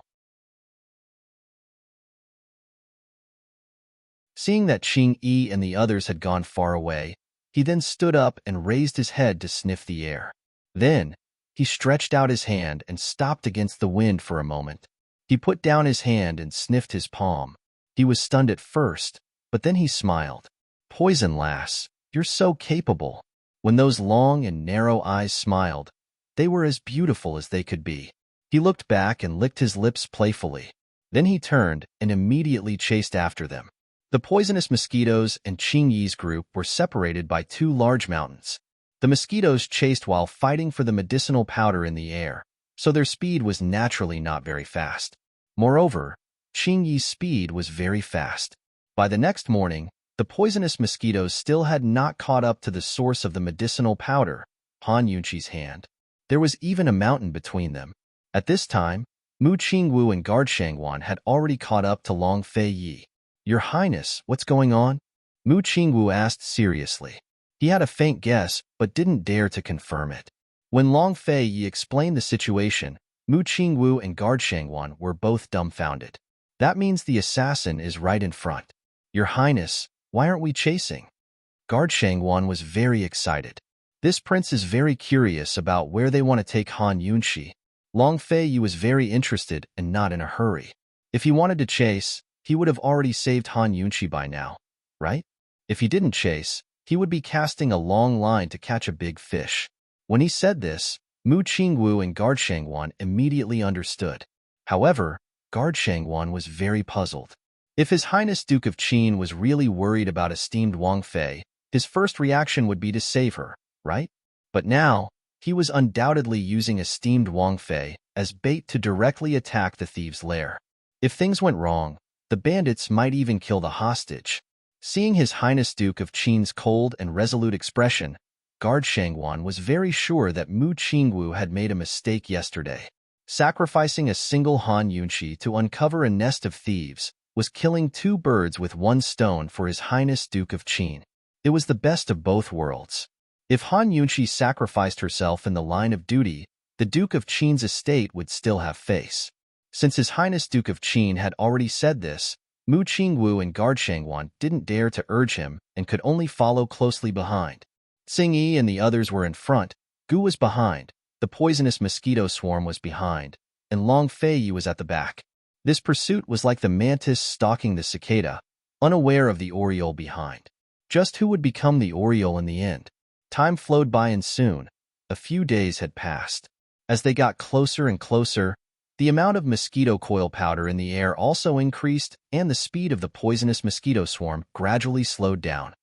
Seeing that Qing Yi and the others had gone far away, he then stood up and raised his head to sniff the air. Then, he stretched out his hand and stopped against the wind for a moment. He put down his hand and sniffed his palm. He was stunned at first, but then he smiled. "Poison lass, you're so capable." When those long and narrow eyes smiled, they were as beautiful as they could be. He looked back and licked his lips playfully. Then he turned and immediately chased after them. The poisonous mosquitoes and Qing Yi's group were separated by two large mountains. The mosquitoes chased while fighting for the medicinal powder in the air, so their speed was naturally not very fast. Moreover, Qing Yi's speed was very fast. By the next morning, the poisonous mosquitoes still had not caught up to the source of the medicinal powder, Han Yunqi's hand. There was even a mountain between them. At this time, Mu Qingwu and Guard Shangwan had already caught up to Long Fei Yi. "Your Highness, what's going on?" Mu Qingwu asked seriously. He had a faint guess, but didn't dare to confirm it. When Long Fei Yi explained the situation, Mu Qingwu and Guard Shangwan were both dumbfounded. "That means the assassin is right in front. Your Highness, why aren't we chasing?" Guard Shangwan was very excited. This prince is very curious about where they want to take Han Yunxi. Long Fei Yi was very interested and not in a hurry. If he wanted to chase, he would have already saved Han Yunxi by now, right? If he didn't chase, he would be casting a long line to catch a big fish. When he said this, Mu Qingwu and Guard Shangwan immediately understood. However, Guard Shangwan was very puzzled. If His Highness Duke of Qin was really worried about esteemed Wang Fei, his first reaction would be to save her, right? But now, he was undoubtedly using esteemed Wang Fei as bait to directly attack the thieves' lair. If things went wrong, the bandits might even kill the hostage. Seeing His Highness Duke of Qin's cold and resolute expression, Guard Shangwan was very sure that Mu Qingwu had made a mistake yesterday. Sacrificing a single Han Yunxi to uncover a nest of thieves was killing two birds with one stone for His Highness Duke of Qin. It was the best of both worlds. If Han Yunxi sacrificed herself in the line of duty, the Duke of Qin's estate would still have face. Since His Highness Duke of Qin had already said this, Mu Qingwu and Guard Shangwan didn't dare to urge him and could only follow closely behind. Xing Yi and the others were in front, Gu was behind, the poisonous mosquito swarm was behind, and Long Fei Yi was at the back. This pursuit was like the mantis stalking the cicada, unaware of the oriole behind. Just who would become the oriole in the end? Time flowed by and soon, a few days had passed. As they got closer and closer, the amount of mosquito coil powder in the air also increased, and the speed of the poisonous mosquito swarm gradually slowed down.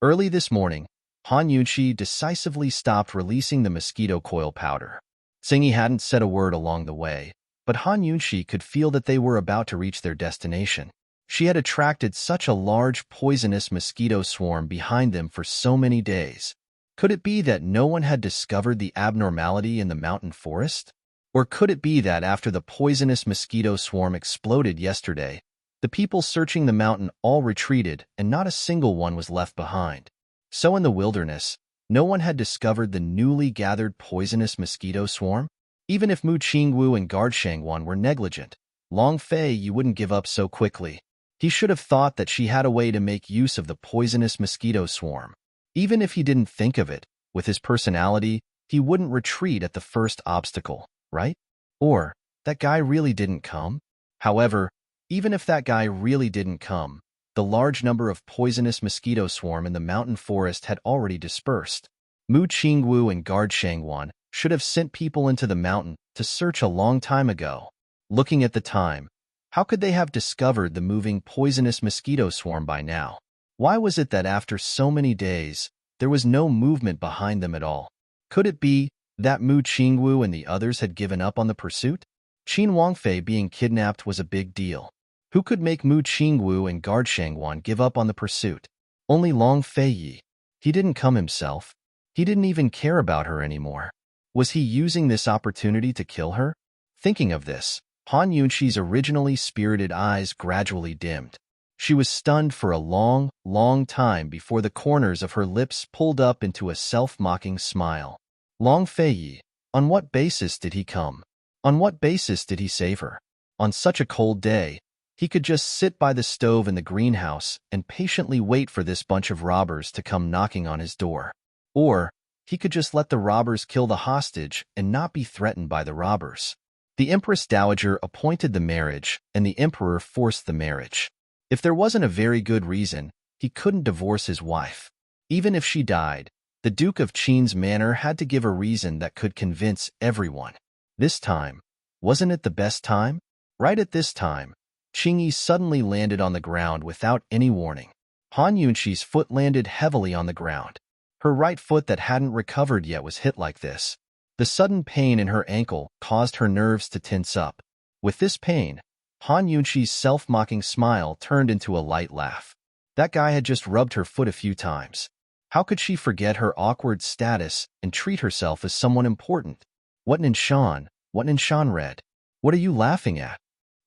Early this morning, Han Yunxi decisively stopped releasing the mosquito coil powder. Xing Yi hadn't said a word along the way, but Han Yunxi could feel that they were about to reach their destination. She had attracted such a large poisonous mosquito swarm behind them for so many days. Could it be that no one had discovered the abnormality in the mountain forest? Or could it be that after the poisonous mosquito swarm exploded yesterday, the people searching the mountain all retreated and not a single one was left behind? So in the wilderness, No one had discovered the newly gathered poisonous mosquito swarm? Even if Mu Qingwu and Guard Shangwan were negligent, Long Fei Yi wouldn't give up so quickly. He should have thought that she had a way to make use of the poisonous mosquito swarm. Even if he didn't think of it, with his personality, he wouldn't retreat at the first obstacle, right? Or, that guy really didn't come? However, even if that guy really didn't come, the large number of poisonous mosquito swarm in the mountain forest had already dispersed. Mu Qingwu and Guard Shangwan should have sent people into the mountain to search a long time ago. Looking at the time, how could they have discovered the moving poisonous mosquito swarm by now? Why was it that after so many days, there was no movement behind them at all? Could it be that Mu Qingwu and the others had given up on the pursuit? Qin Wangfei being kidnapped was a big deal. Who could make Mu Qingwu and Guard Shangwan give up on the pursuit? Only Long Fei Yi. He didn't come himself. He didn't even care about her anymore. Was he using this opportunity to kill her? Thinking of this, Han Yunqi's originally spirited eyes gradually dimmed. She was stunned for a long, long time before the corners of her lips pulled up into a self-mocking smile. Long Fei Yi, on what basis did he come? On what basis did he save her? On such a cold day, he could just sit by the stove in the greenhouse and patiently wait for this bunch of robbers to come knocking on his door. Or, he could just let the robbers kill the hostage and not be threatened by the robbers. The Empress Dowager appointed the marriage, and the Emperor forced the marriage. If there wasn't a very good reason, he couldn't divorce his wife. Even if she died, the Duke of Qin's manor had to give a reason that could convince everyone. This time, wasn't it the best time? Right at this time, Qingyi suddenly landed on the ground without any warning. Han Yunqi's foot landed heavily on the ground. Her right foot that hadn't recovered yet was hit like this. The sudden pain in her ankle caused her nerves to tense up. With this pain, Han Yunqi's self-mocking smile turned into a light laugh. That guy had just rubbed her foot a few times. How could she forget her awkward status and treat herself as someone important? What an Nshan read. What are you laughing at?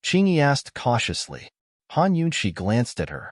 Qingyi asked cautiously. Han Yunqi glanced at her.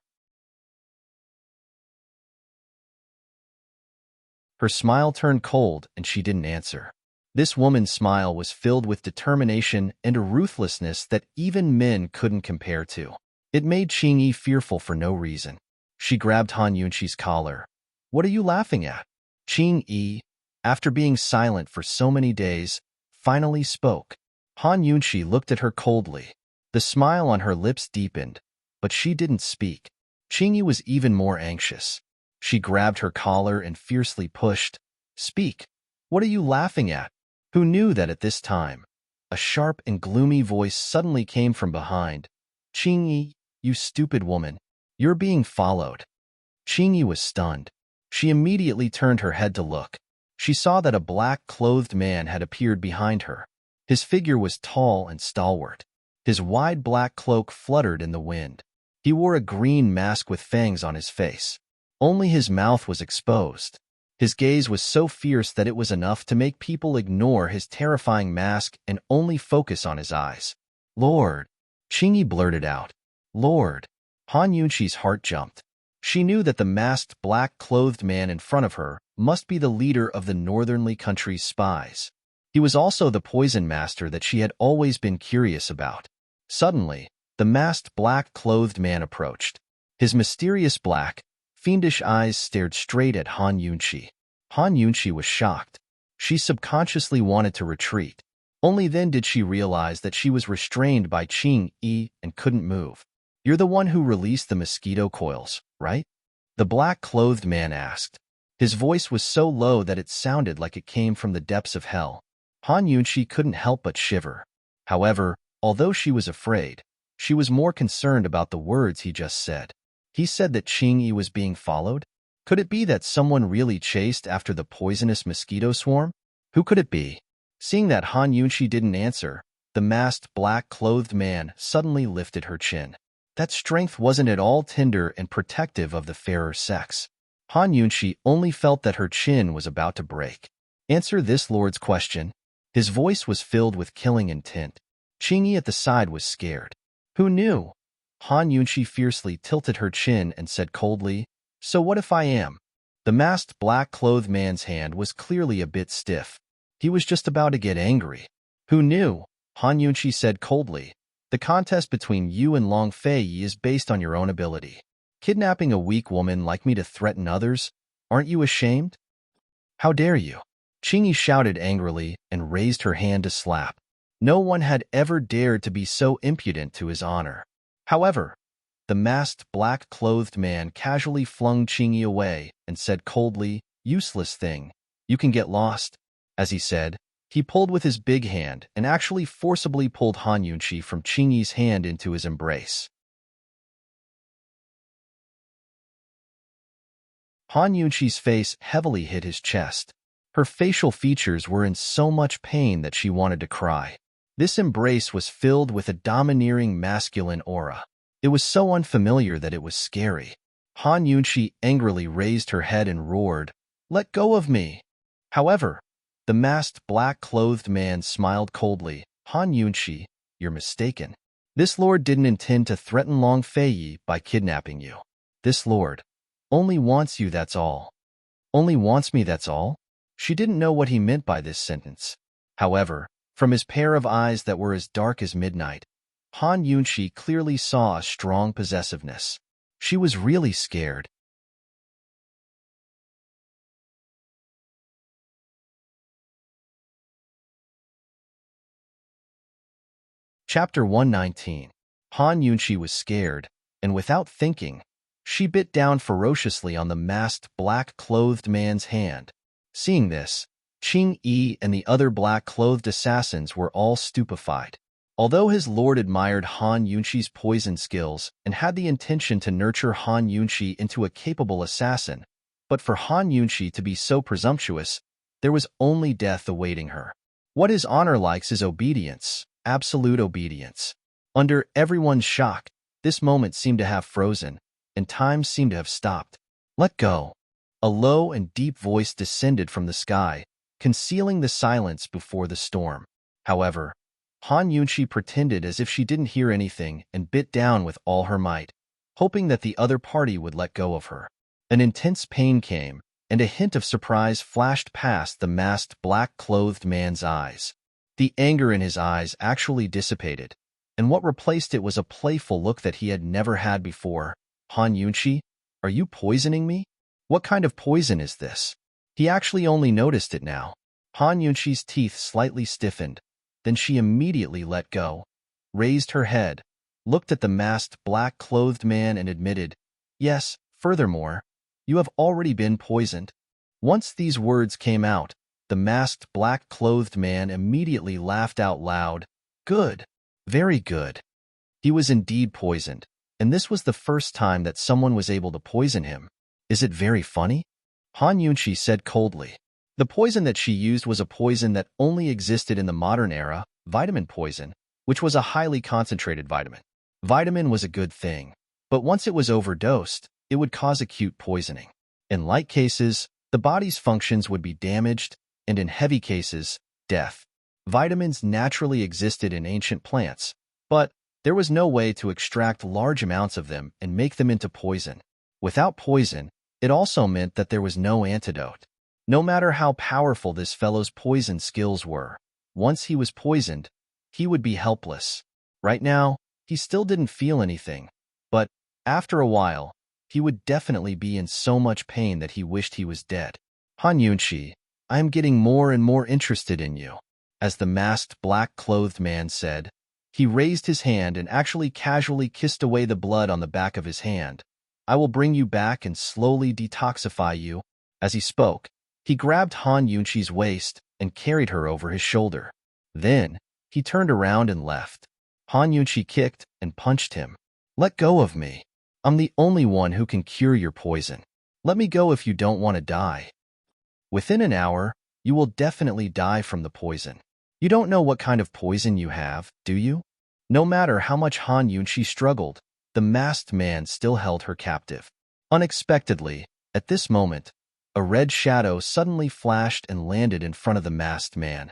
Her smile turned cold and she didn't answer. This woman's smile was filled with determination and a ruthlessness that even men couldn't compare to. It made Qingyi fearful for no reason. She grabbed Han Yunqi's collar. What are you laughing at? Qingyi, after being silent for so many days, finally spoke. Han Yunqi looked at her coldly. The smile on her lips deepened, but she didn't speak. Qingyi was even more anxious. She grabbed her collar and fiercely pushed. Speak. What are you laughing at? Who knew that at this time? A sharp and gloomy voice suddenly came from behind. Qingyi, you stupid woman. You're being followed. Qingyi was stunned. She immediately turned her head to look. She saw that a black-clothed man had appeared behind her. His figure was tall and stalwart. His wide black cloak fluttered in the wind. He wore a green mask with fangs on his face. Only his mouth was exposed. His gaze was so fierce that it was enough to make people ignore his terrifying mask and only focus on his eyes. Lord! Qingyi blurted out. Lord! Han Yunqi's heart jumped. She knew that the masked black-clothed man in front of her must be the leader of the northernly country's spies. He was also the poison master that she had always been curious about. Suddenly, the masked black-clothed man approached. His mysterious black, fiendish eyes stared straight at Han Yunqi. Han Yunqi was shocked. She subconsciously wanted to retreat. Only then did she realize that she was restrained by Qingyi and couldn't move. You're the one who released the mosquito coils, right? The black-clothed man asked. His voice was so low that it sounded like it came from the depths of hell. Han Yunqi couldn't help but shiver. However, although she was afraid, she was more concerned about the words he just said. He said that Qingyi was being followed? Could it be that someone really chased after the poisonous mosquito swarm? Who could it be? Seeing that Han Yunqi didn't answer, the masked black-clothed man suddenly lifted her chin. That strength wasn't at all tender and protective of the fairer sex. Han Yunqi only felt that her chin was about to break. Answer this lord's question. His voice was filled with killing intent. Qingyi at the side was scared. Who knew? Han Yunqi fiercely tilted her chin and said coldly, So what if I am? The masked black-clothed man's hand was clearly a bit stiff. He was just about to get angry. Who knew? Han Yunqi said coldly. The contest between you and Long Fei is based on your own ability. Kidnapping a weak woman like me to threaten others? Aren't you ashamed? How dare you? Qingyi shouted angrily and raised her hand to slap. No one had ever dared to be so impudent to his honor. However, the masked black-clothed man casually flung Qingyi away and said coldly, "Useless thing. You can get lost." As he said, he pulled with his big hand and actually forcibly pulled Han Yunqi from Qingyi's hand into his embrace. Han Yunqi's face heavily hit his chest. Her facial features were in so much pain that she wanted to cry. This embrace was filled with a domineering masculine aura. It was so unfamiliar that it was scary. Han Yunqi angrily raised her head and roared, "Let go of me!" However, the masked black-clothed man smiled coldly. Han Yunqi, you're mistaken. This lord didn't intend to threaten Long Fei by kidnapping you. This lord only wants you, that's all. Only wants me, that's all? She didn't know what he meant by this sentence. However, from his pair of eyes that were as dark as midnight, Han Yunqi clearly saw a strong possessiveness. She was really scared. Chapter 119. Han Yunqi was scared, and without thinking, she bit down ferociously on the masked black-clothed man's hand. Seeing this, Qing Yi and the other black-clothed assassins were all stupefied. Although his lord admired Han Yunqi's poison skills and had the intention to nurture Han Yunqi into a capable assassin, but for Han Yunqi to be so presumptuous, there was only death awaiting her. What his honor likes is obedience, absolute obedience. Under everyone's shock, this moment seemed to have frozen, and time seemed to have stopped. Let go. A low and deep voice descended from the sky, concealing the silence before the storm. However, Han Yunqi pretended as if she didn't hear anything and bit down with all her might, hoping that the other party would let go of her. An intense pain came, and a hint of surprise flashed past the masked black-clothed man's eyes. The anger in his eyes actually dissipated, and what replaced it was a playful look that he had never had before. Han Yunqi, are you poisoning me? What kind of poison is this? He actually only noticed it now. Han Yunqi's teeth slightly stiffened. Then she immediately let go, raised her head, looked at the masked black-clothed man and admitted, "Yes, furthermore, you have already been poisoned." Once these words came out, the masked black-clothed man immediately laughed out loud. Good. Very good. He was indeed poisoned, and this was the first time that someone was able to poison him. Is it very funny? Han Yunqi said coldly. The poison that she used was a poison that only existed in the modern era, vitamin poison, which was a highly concentrated vitamin. Vitamin was a good thing, but once it was overdosed, it would cause acute poisoning. In light cases, the body's functions would be damaged, and in heavy cases, death. Vitamins naturally existed in ancient plants, but there was no way to extract large amounts of them and make them into poison. Without poison, it also meant that there was no antidote. No matter how powerful this fellow's poison skills were, once he was poisoned, he would be helpless. Right now, he still didn't feel anything, but after a while, he would definitely be in so much pain that he wished he was dead. Han Yunqi, I am getting more and more interested in you. As the masked black-clothed man said, he raised his hand and actually casually kissed away the blood on the back of his hand. I will bring you back and slowly detoxify you. As he spoke, he grabbed Han Yunqi's waist and carried her over his shoulder. Then, he turned around and left. Han Yunqi kicked and punched him. Let go of me. I'm the only one who can cure your poison. Let me go if you don't want to die. Within an hour, you will definitely die from the poison. You don't know what kind of poison you have, do you? No matter how much Han Yunqi struggled, the masked man still held her captive. Unexpectedly, at this moment, a red shadow suddenly flashed and landed in front of the masked man.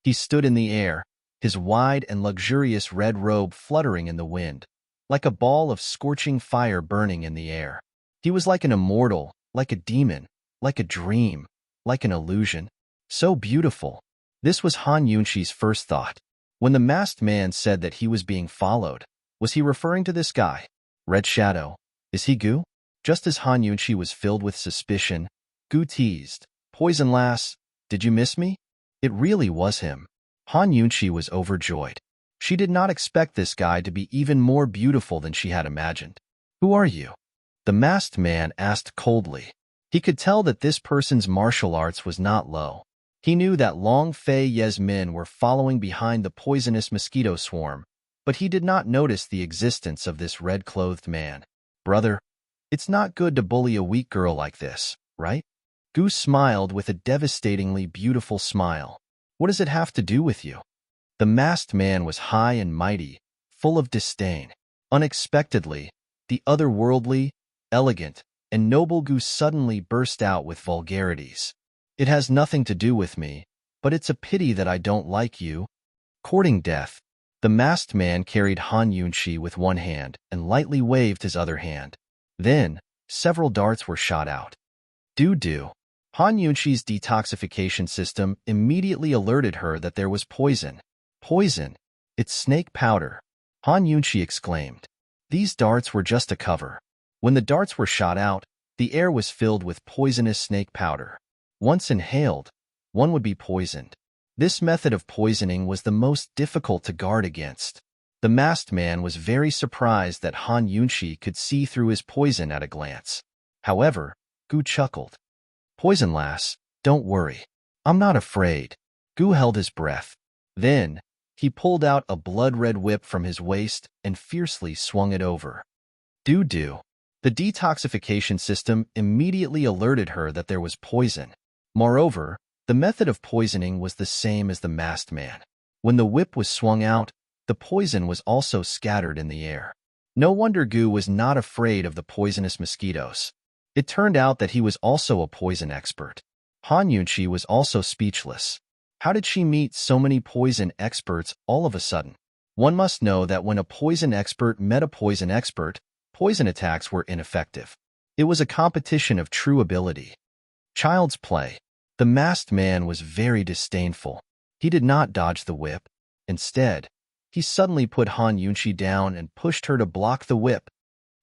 He stood in the air, his wide and luxurious red robe fluttering in the wind. like a ball of scorching fire burning in the air. He was like an immortal, like a demon, like a dream, like an illusion. So beautiful. This was Han Yunqi's first thought. When the masked man said that he was being followed, was he referring to this guy? Red Shadow. Is he Gu? Just as Han Yunqi was filled with suspicion, Gu teased, "Poison lass, did you miss me?" It really was him. Han Yunqi was overjoyed. She did not expect this guy to be even more beautiful than she had imagined. "Who are you?" The masked man asked coldly. He could tell that this person's martial arts was not low. He knew that Long Fei Ye's men were following behind the poisonous mosquito swarm, but he did not notice the existence of this red-clothed man. "Brother, it's not good to bully a weak girl like this, right?" Gu smiled with a devastatingly beautiful smile. "What does it have to do with you?" The masked man was high and mighty, full of disdain. Unexpectedly, the otherworldly, elegant, and noble Gu suddenly burst out with vulgarities. "It has nothing to do with me, but it's a pity that I don't like you." Courting death, the masked man carried Han Yunqi with one hand and lightly waved his other hand. Then, several darts were shot out. Do. Han Yunqi's detoxification system immediately alerted her that there was poison. "Poison? It's snake powder," Han Yunqi exclaimed. These darts were just a cover. When the darts were shot out, the air was filled with poisonous snake powder. Once inhaled, one would be poisoned. This method of poisoning was the most difficult to guard against. The masked man was very surprised that Han Yunqi could see through his poison at a glance. However, Gu chuckled. "Poison lass, don't worry. I'm not afraid." Gu held his breath. Then, he pulled out a blood-red whip from his waist and fiercely swung it over. Do. The detoxification system immediately alerted her that there was poison. Moreover, the method of poisoning was the same as the masked man. When the whip was swung out, the poison was also scattered in the air. No wonder Gu was not afraid of the poisonous mosquitoes. It turned out that he was also a poison expert. Han Yunqi was also speechless. How did she meet so many poison experts all of a sudden? One must know that when a poison expert met a poison expert, poison attacks were ineffective. It was a competition of true ability. Child's play. The masked man was very disdainful. He did not dodge the whip. Instead, he suddenly put Han Yunqi down and pushed her to block the whip.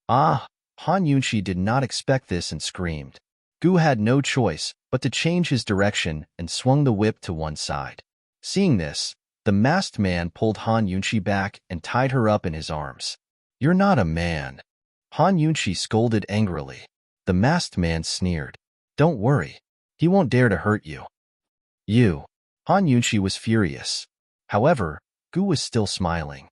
"Ah!" Han Yunqi did not expect this and screamed. Gu had no choice but to change his direction and swung the whip to one side. Seeing this, the masked man pulled Han Yunqi back and tied her up in his arms. "You're not a man." Han Yunqi scolded angrily. The masked man sneered. "Don't worry. He won't dare to hurt you." "You." Han Yunqi was furious. However, Gu was still smiling.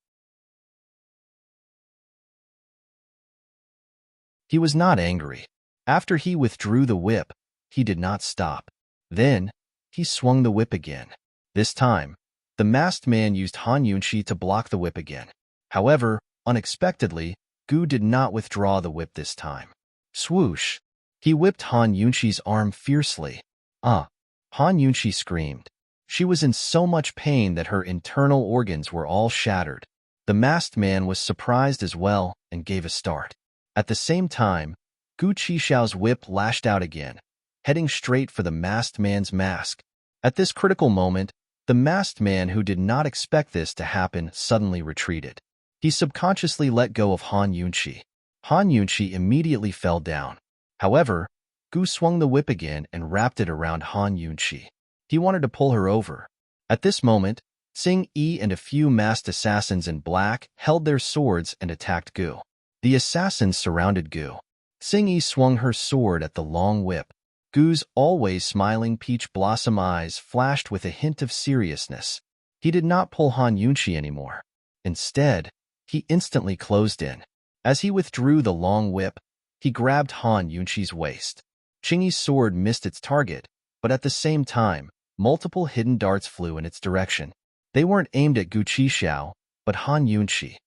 He was not angry. After he withdrew the whip, he did not stop. Then, he swung the whip again. This time, the masked man used Han Yunqi to block the whip again. However, unexpectedly, Gu did not withdraw the whip this time. Swoosh! He whipped Han Yunqi's arm fiercely. "Ah!" Han Yunqi screamed. She was in so much pain that her internal organs were all shattered. The masked man was surprised as well and gave a start. At the same time, Gu Qixiao's whip lashed out again, heading straight for the masked man's mask. At this critical moment, the masked man, who did not expect this to happen, suddenly retreated. He subconsciously let go of Han Yunqi. Han Yunqi immediately fell down. However, Gu swung the whip again and wrapped it around Han Yunqi. He wanted to pull her over. At this moment, Xing Yi and a few masked assassins in black held their swords and attacked Gu. The assassins surrounded Gu. Xing Yi swung her sword at the long whip. Gu's always smiling peach blossom eyes flashed with a hint of seriousness. He did not pull Han Yunqi anymore. Instead, he instantly closed in. As he withdrew the long whip, he grabbed Han Yunqi's waist. Xing Yi's sword missed its target, but at the same time, multiple hidden darts flew in its direction. They weren't aimed at Gu Qixiao, but Han Yunqi.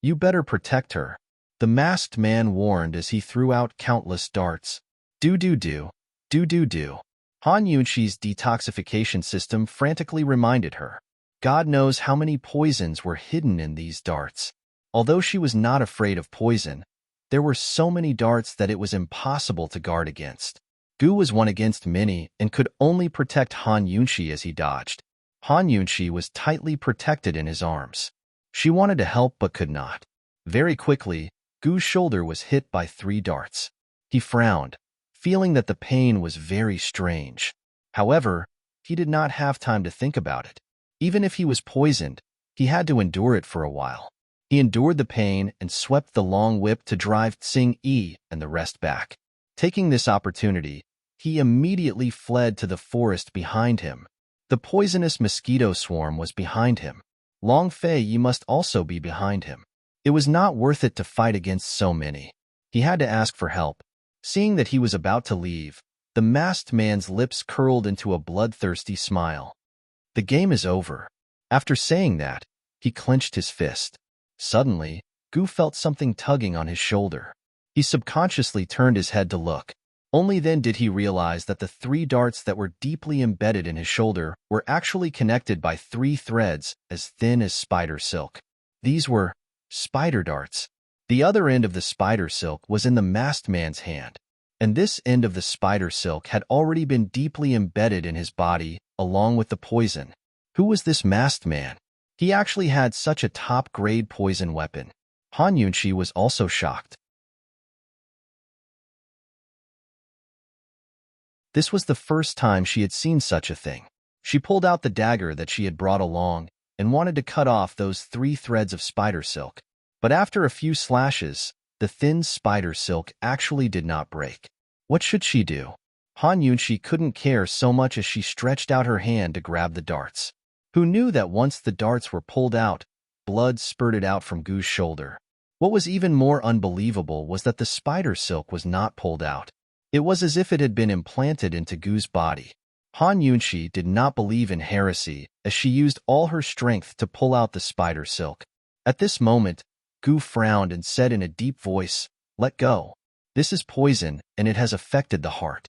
"You better protect her," the masked man warned as he threw out countless darts. Do. Han Yunqi's detoxification system frantically reminded her. God knows how many poisons were hidden in these darts. Although she was not afraid of poison, there were so many darts that it was impossible to guard against. Gu was one against many and could only protect Han Yunshi as he dodged. Han Yunshi was tightly protected in his arms. She wanted to help but could not. Very quickly, Gu's shoulder was hit by 3 darts. He frowned, feeling that the pain was very strange. However, he did not have time to think about it. Even if he was poisoned, he had to endure it for a while. He endured the pain and swept the long whip to drive Tsing Yi and the rest back. Taking this opportunity, he immediately fled to the forest behind him. The poisonous mosquito swarm was behind him. Long Fei Yi must also be behind him. It was not worth it to fight against so many. He had to ask for help. Seeing that he was about to leave, the masked man's lips curled into a bloodthirsty smile. The game is over. After saying that, he clenched his fist. Suddenly, Gu felt something tugging on his shoulder. He subconsciously turned his head to look. Only then did he realize that the 3 darts that were deeply embedded in his shoulder were actually connected by 3 threads as thin as spider silk. These were spider darts. The other end of the spider silk was in the masked man's hand, and this end of the spider silk had already been deeply embedded in his body along with the poison. Who was this masked man? He actually had such a top-grade poison weapon. Han Yunshi was also shocked. This was the first time she had seen such a thing. She pulled out the dagger that she had brought along and wanted to cut off those 3 threads of spider silk. But after a few slashes, the thin spider silk actually did not break. What should she do? Han Yunshi couldn't care so much as she stretched out her hand to grab the darts. Who knew that once the darts were pulled out, blood spurted out from Gu's shoulder? What was even more unbelievable was that the spider silk was not pulled out. It was as if it had been implanted into Gu's body. Han Yunshi did not believe in heresy as she used all her strength to pull out the spider silk. At this moment, Gu frowned and said in a deep voice, "Let go. This is poison and it has affected the heart."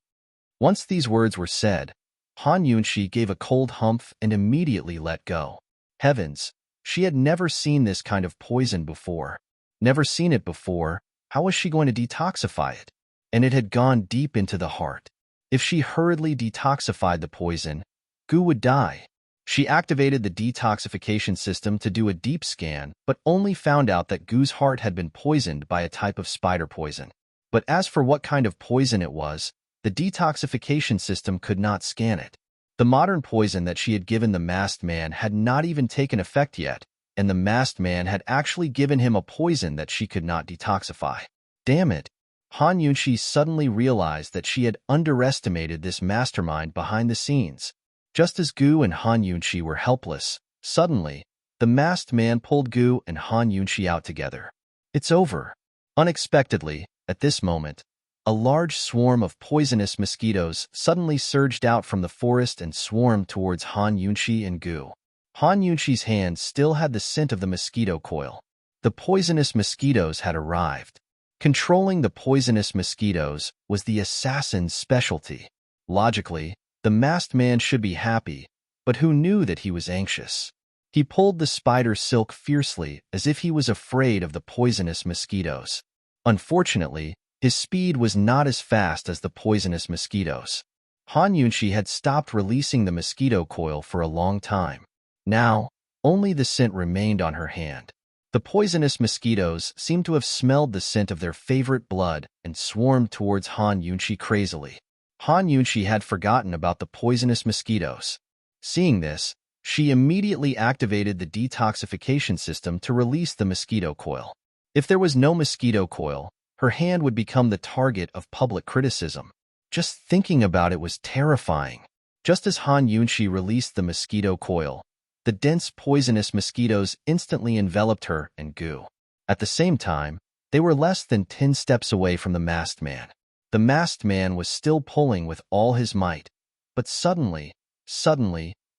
Once these words were said, Han Yunshi gave a cold humph and immediately let go. Heavens, she had never seen this kind of poison before. Never seen it before, how was she going to detoxify it? And it had gone deep into the heart. If she hurriedly detoxified the poison, Gu would die. She activated the detoxification system to do a deep scan, but only found out that Gu's heart had been poisoned by a type of spider poison. But as for what kind of poison it was, the detoxification system could not scan it. The modern poison that she had given the masked man had not even taken effect yet, and the masked man had actually given him a poison that she could not detoxify. Damn it! Han Yunshi suddenly realized that she had underestimated this mastermind behind the scenes. Just as Gu and Han Yunshi were helpless, suddenly, the masked man pulled Gu and Han Yunshi out together. It's over. Unexpectedly, at this moment, a large swarm of poisonous mosquitoes suddenly surged out from the forest and swarmed towards Han Yunshi and Gu. Han Yunshi's hand still had the scent of the mosquito coil. The poisonous mosquitoes had arrived. Controlling the poisonous mosquitoes was the assassin's specialty. Logically, the masked man should be happy, but who knew that he was anxious? He pulled the spider silk fiercely as if he was afraid of the poisonous mosquitoes. Unfortunately, his speed was not as fast as the poisonous mosquitoes. Han Yunshi had stopped releasing the mosquito coil for a long time. Now, only the scent remained on her hand. The poisonous mosquitoes seemed to have smelled the scent of their favorite blood and swarmed towards Han Yunshi crazily. Han Yunshi had forgotten about the poisonous mosquitoes. Seeing this, she immediately activated the detoxification system to release the mosquito coil. If there was no mosquito coil, her hand would become the target of public criticism. Just thinking about it was terrifying. Just as Han Yunshi released the mosquito coil, the dense poisonous mosquitoes instantly enveloped her and Gu. At the same time, they were less than 10 steps away from the masked man. The masked man was still pulling with all his might, but suddenly,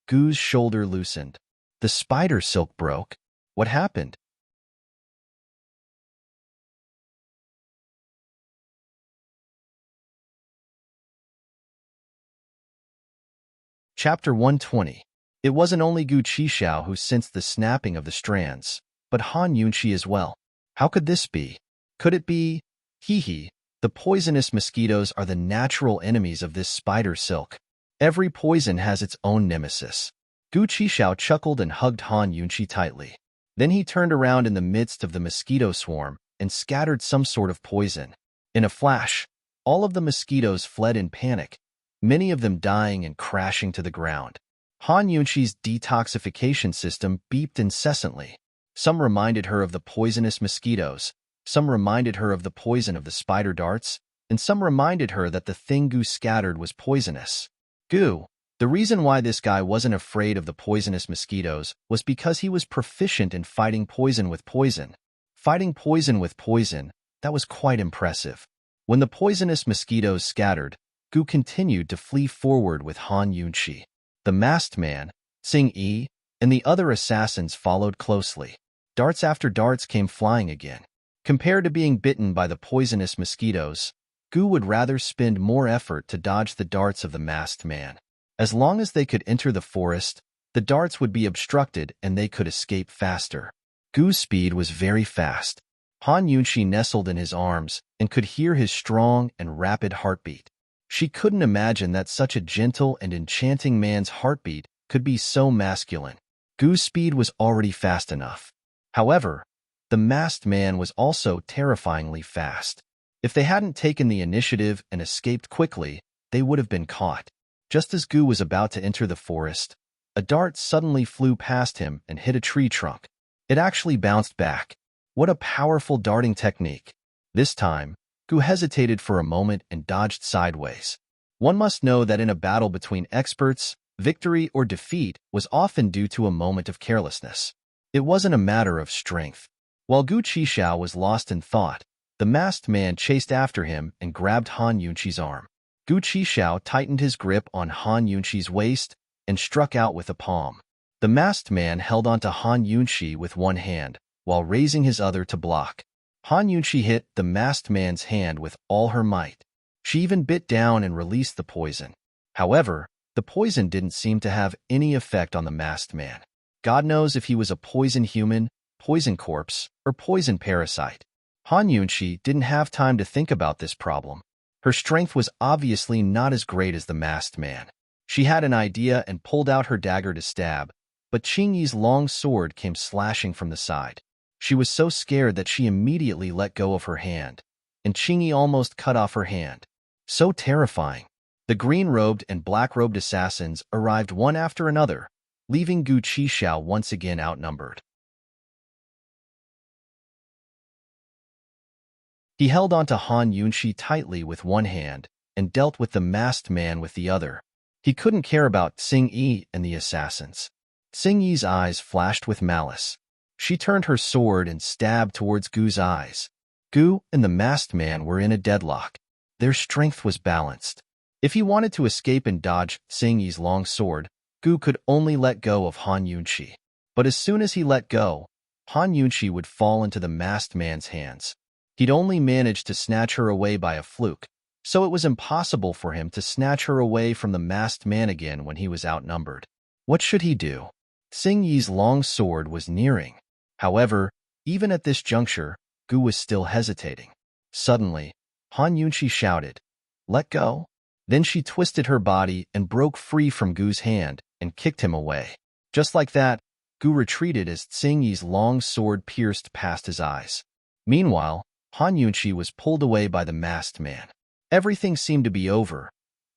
Gu's shoulder loosened. The spider silk broke. What happened? Chapter 120. It wasn't only Gu Qixiao who sensed the snapping of the strands. but Han Yunqi as well. How could this be? Could it be? Hee. The poisonous mosquitoes are the natural enemies of this spider silk. Every poison has its own nemesis. Gu Qishao chuckled and hugged Han Yunqi tightly. Then he turned around in the midst of the mosquito swarm and scattered some sort of poison. In a flash, all of the mosquitoes fled in panic, many of them dying and crashing to the ground. Han Yunqi's detoxification system beeped incessantly. Some reminded her of the poisonous mosquitoes, some reminded her of the poison of the spider darts, and some reminded her that the thing Gu scattered was poisonous. Gu, the reason why this guy wasn't afraid of the poisonous mosquitoes was because he was proficient in fighting poison with poison. Fighting poison with poison, that was quite impressive. When the poisonous mosquitoes scattered, Gu continued to flee forward with Han Yunqi. The masked man, Xing Yi, and the other assassins followed closely. Darts after darts came flying again. Compared to being bitten by the poisonous mosquitoes, Gu would rather spend more effort to dodge the darts of the masked man. As long as they could enter the forest, the darts would be obstructed and they could escape faster. Gu's speed was very fast. Han Yunqi nestled in his arms and could hear his strong and rapid heartbeat. She couldn't imagine that such a gentle and enchanting man's heartbeat could be so masculine. Gu's speed was already fast enough. However, the masked man was also terrifyingly fast. If they hadn't taken the initiative and escaped quickly, they would have been caught. Just as Gu was about to enter the forest, a dart suddenly flew past him and hit a tree trunk. It actually bounced back. What a powerful darting technique. This time, Gu hesitated for a moment and dodged sideways. One must know that in a battle between experts, victory or defeat was often due to a moment of carelessness. It wasn't a matter of strength. While Gu Qishao was lost in thought, the masked man chased after him and grabbed Han Yunqi's arm. Gu Qishao tightened his grip on Han Yunqi's waist and struck out with a palm. The masked man held onto Han Yunqi with one hand, while raising his other to block. Han Yunqi hit the masked man's hand with all her might. She even bit down and released the poison. However, the poison didn't seem to have any effect on the masked man. God knows if he was a poison human, poison corpse, or poison parasite. Han Yunqi didn't have time to think about this problem. Her strength was obviously not as great as the masked man. She had an idea and pulled out her dagger to stab, but Qing Yi's long sword came slashing from the side. She was so scared that she immediately let go of her hand, and Qing Yi almost cut off her hand. So terrifying. The green-robed and black-robed assassins arrived one after another, leaving Gu Qishao once again outnumbered. He held onto Han Yunqi tightly with one hand and dealt with the masked man with the other. He couldn't care about Xing Yi and the assassins. Xing Yi's eyes flashed with malice. She turned her sword and stabbed towards Gu's eyes. Gu and the masked man were in a deadlock. Their strength was balanced. If he wanted to escape and dodge Xing Yi's long sword, Gu could only let go of Han Yunqi. But as soon as he let go, Han Yunqi would fall into the masked man's hands. He'd only managed to snatch her away by a fluke, so it was impossible for him to snatch her away from the masked man again when he was outnumbered. What should he do? Xing Yi's long sword was nearing. However, even at this juncture, Gu was still hesitating. Suddenly, Han Yunqi shouted, "Let go!" Then she twisted her body and broke free from Gu's hand and kicked him away. Just like that, Gu retreated as Xing Yi's long sword pierced past his eyes. Meanwhile, Han Yunqi was pulled away by the masked man. Everything seemed to be over,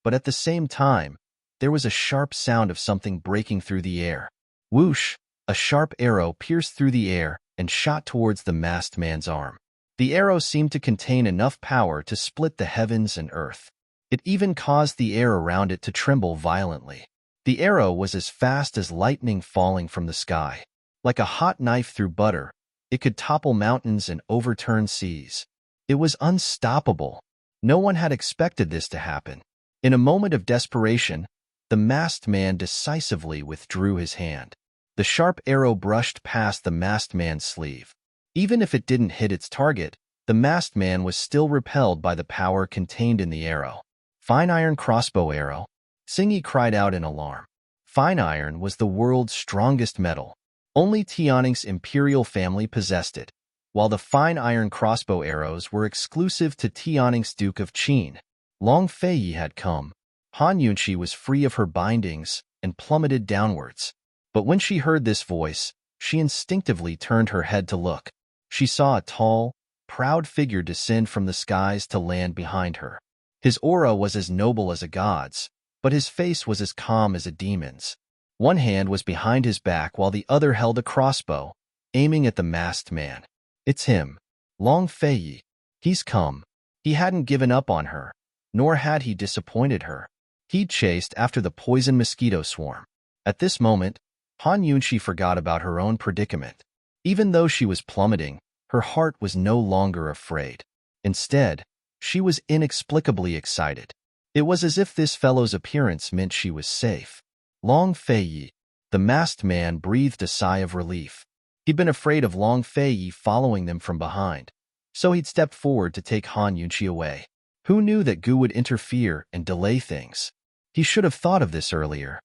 but at the same time, there was a sharp sound of something breaking through the air. Whoosh! A sharp arrow pierced through the air and shot towards the masked man's arm. The arrow seemed to contain enough power to split the heavens and earth. It even caused the air around it to tremble violently. The arrow was as fast as lightning falling from the sky. Like a hot knife through butter, it could topple mountains and overturn seas. It was unstoppable. No one had expected this to happen. In a moment of desperation, the masked man decisively withdrew his hand. The sharp arrow brushed past the masked man's sleeve. Even if it didn't hit its target, the masked man was still repelled by the power contained in the arrow. Fine iron crossbow arrow. Xing Yi cried out in alarm. Fine iron was the world's strongest metal. Only Tianix's imperial family possessed it, while the fine iron crossbow arrows were exclusive to Tianix's Duke of Qin. Long Fei had come. Han Yunqi was free of her bindings and plummeted downwards. But when she heard this voice, she instinctively turned her head to look. She saw a tall, proud figure descend from the skies to land behind her. His aura was as noble as a god's, but his face was as calm as a demon's. One hand was behind his back while the other held a crossbow, aiming at the masked man. It's him, Long Fei. He's come. He hadn't given up on her, nor had he disappointed her. He'd chased after the poison mosquito swarm. At this moment, Han Yunqi forgot about her own predicament. Even though she was plummeting, her heart was no longer afraid. Instead, she was inexplicably excited. It was as if this fellow's appearance meant she was safe. Long Fei, the masked man, breathed a sigh of relief. He'd been afraid of Long Fei following them from behind, so he'd stepped forward to take Han Yunqi away. Who knew that Gu would interfere and delay things? He should have thought of this earlier.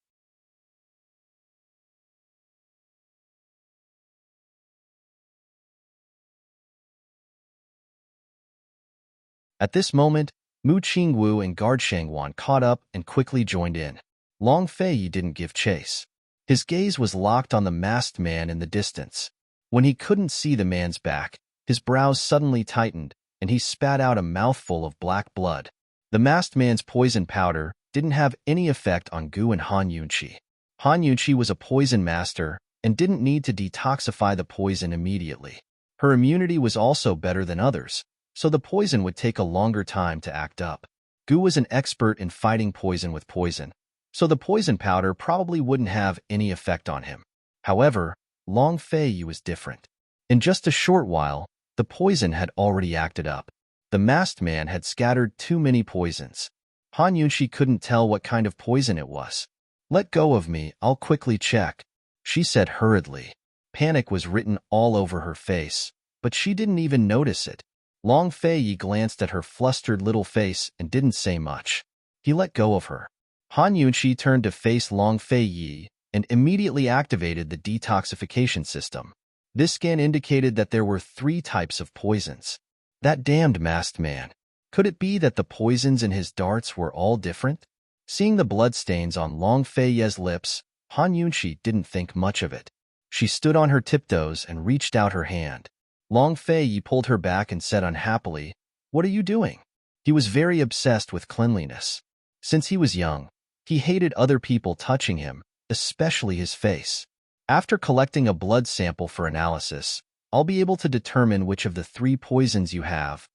At this moment, Mu Qingwu and Guard Shangwan caught up and quickly joined in. Long Fei didn't give chase. His gaze was locked on the masked man in the distance. When he couldn't see the man's back, his brows suddenly tightened, and he spat out a mouthful of black blood. The masked man's poison powder didn't have any effect on Gu and Han Yunqi. Han Yunqi was a poison master and didn't need to detoxify the poison immediately. Her immunity was also better than others, so the poison would take a longer time to act up. Gu was an expert in fighting poison with poison, so the poison powder probably wouldn't have any effect on him. However, Long Fei was different. In just a short while, the poison had already acted up. The masked man had scattered too many poisons. Han Yunqi couldn't tell what kind of poison it was. "Let go of me, I'll quickly check," she said hurriedly. Panic was written all over her face, but she didn't even notice it. Long Fei glanced at her flustered little face and didn't say much. He let go of her. Han Yunqi turned to face Long Fei and immediately activated the detoxification system. This scan indicated that there were 3 types of poisons. That damned masked man. Could it be that the poisons in his darts were all different? Seeing the bloodstains on Long Fei's lips, Han Yunqi didn't think much of it. She stood on her tiptoes and reached out her hand. Long Fei pulled her back and said unhappily, "What are you doing?" He was very obsessed with cleanliness. Since he was young, he hated other people touching him, especially his face. "After collecting a blood sample for analysis, I'll be able to determine which of the 3 poisons you have."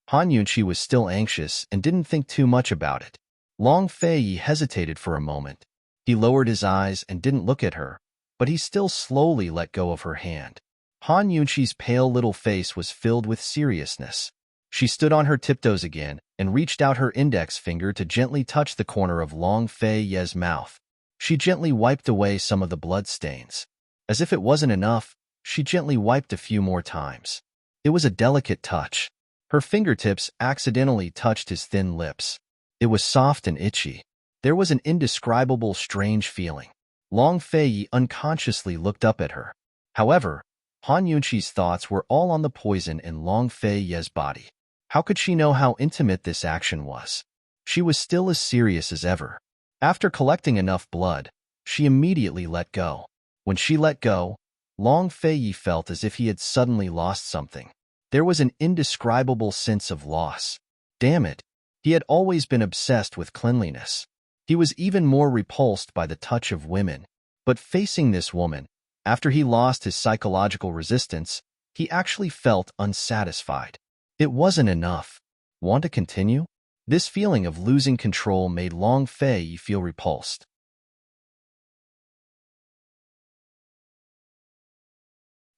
Han Yunqi was still anxious and didn't think too much about it. Long Fei hesitated for a moment. He lowered his eyes and didn't look at her, but he still slowly let go of her hand. Han Yunqi's pale little face was filled with seriousness. She stood on her tiptoes again and reached out her index finger to gently touch the corner of Long Fei's mouth. She gently wiped away some of the blood stains. As if it wasn't enough, she gently wiped a few more times. It was a delicate touch. Her fingertips accidentally touched his thin lips. It was soft and itchy. There was an indescribable strange feeling. Long Fei unconsciously looked up at her. However, Han Yunqi's thoughts were all on the poison in Long Fei's body. How could she know how intimate this action was? She was still as serious as ever. After collecting enough blood, she immediately let go. When she let go, Long Fei felt as if he had suddenly lost something. There was an indescribable sense of loss. Damn it, he had always been obsessed with cleanliness. He was even more repulsed by the touch of women. But facing this woman, after he lost his psychological resistance, he actually felt unsatisfied. It wasn't enough. Want to continue? This feeling of losing control made Long Fei feel repulsed.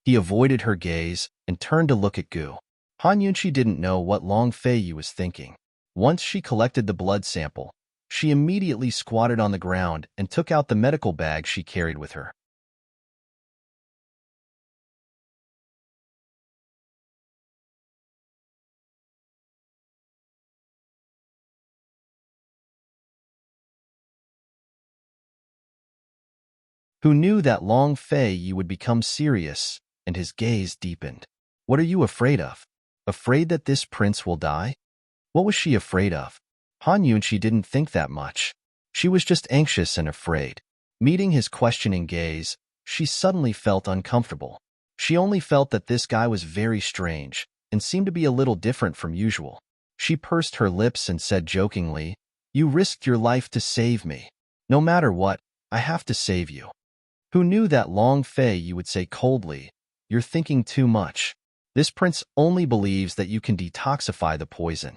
He avoided her gaze and turned to look at Gu. Han Yunqi didn't know what Long Fei was thinking. Once she collected the blood sample, she immediately squatted on the ground and took out the medical bag she carried with her. who knew that Long Fei would become serious, and his gaze deepened. What are you afraid of? Afraid that this prince will die? What was she afraid of? Han Yunqi didn't think that much. She was just anxious and afraid. Meeting his questioning gaze, she suddenly felt uncomfortable. She only felt that this guy was very strange and seemed to be a little different from usual. She pursed her lips and said jokingly, "You risked your life to save me. No matter what, I have to save you." Who knew that Long Fei would say coldly, "You're thinking too much. This prince only believes that you can detoxify the poison."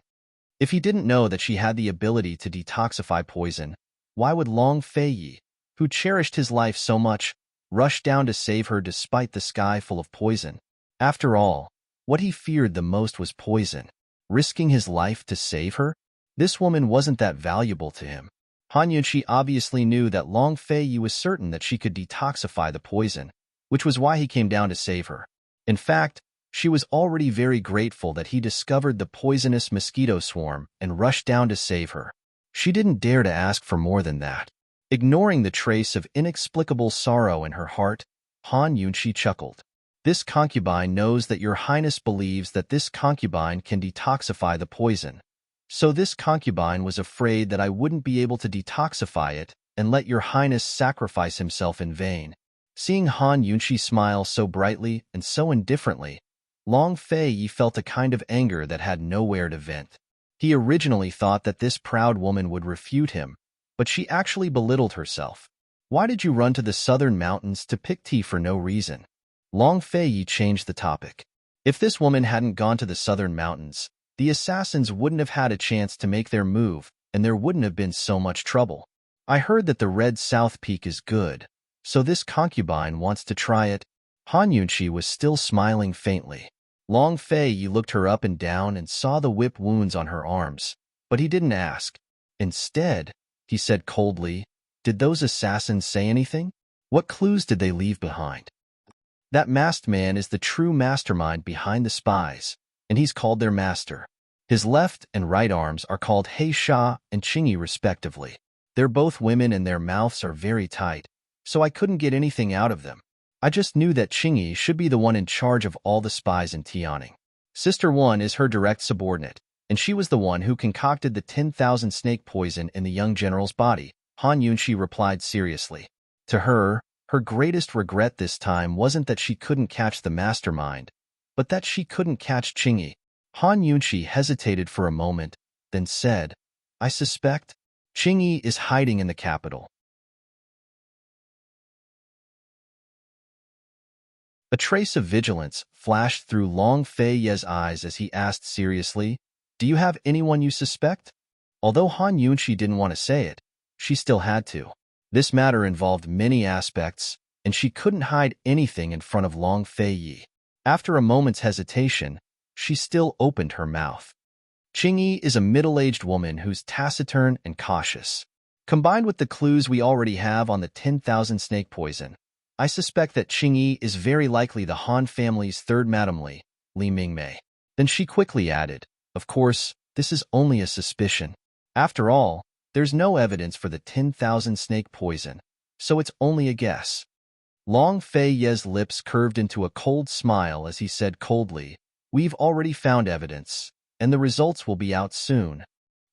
If he didn't know that she had the ability to detoxify poison, why would Long Fei, who cherished his life so much, rush down to save her despite the sky full of poison? After all, what he feared the most was poison. Risking his life to save her? This woman wasn't that valuable to him. Han Yunqi obviously knew that Long Fei was certain that she could detoxify the poison, which was why he came down to save her. In fact, she was already very grateful that he discovered the poisonous mosquito swarm and rushed down to save her. She didn't dare to ask for more than that. Ignoring the trace of inexplicable sorrow in her heart, Han Yunqi chuckled. "This concubine knows that your highness believes that this concubine can detoxify the poison. So this concubine was afraid that I wouldn't be able to detoxify it and let your highness sacrifice himself in vain." Seeing Han Yunqi smile so brightly and so indifferently, Long Fei felt a kind of anger that had nowhere to vent. He originally thought that this proud woman would refute him, but she actually belittled herself. "Why did you run to the southern mountains to pick tea for no reason?" Long Fei changed the topic. If this woman hadn't gone to the southern mountains, the assassins wouldn't have had a chance to make their move, and there wouldn't have been so much trouble. "I heard that the Red South Peak is good, so this concubine wants to try it." Han Yunqi was still smiling faintly. Long Fei looked her up and down and saw the whip wounds on her arms, but he didn't ask. Instead, he said coldly, "Did those assassins say anything? What clues did they leave behind?" "That masked man is the true mastermind behind the spies, and he's called their master. His left and right arms are called He Sha and Qingyi respectively. They're both women and their mouths are very tight, so I couldn't get anything out of them. I just knew that Qingyi should be the one in charge of all the spies in Tianning. Sister One is her direct subordinate, and she was the one who concocted the 10,000 snake poison in the young general's body," Han Yunqi replied seriously. To her, her greatest regret this time wasn't that she couldn't catch the mastermind, but that she couldn't catch Qingyi. Han Yunqi hesitated for a moment, then said, "I suspect Qingyi is hiding in the capital." A trace of vigilance flashed through Long Fei's eyes as he asked seriously, "Do you have anyone you suspect?" Although Han Yunqi didn't want to say it, she still had to. This matter involved many aspects, and she couldn't hide anything in front of Long Fei. After a moment's hesitation, she still opened her mouth. "Qingyi is a middle-aged woman who's taciturn and cautious. Combined with the clues we already have on the 10,000 snake poison, I suspect that Qingyi is very likely the Han family's third Madame Li Mingmei." Then she quickly added, "Of course, this is only a suspicion. After all, there's no evidence for the 10,000 snake poison, so it's only a guess." Long Fei's lips curved into a cold smile as he said coldly, "We've already found evidence, and the results will be out soon."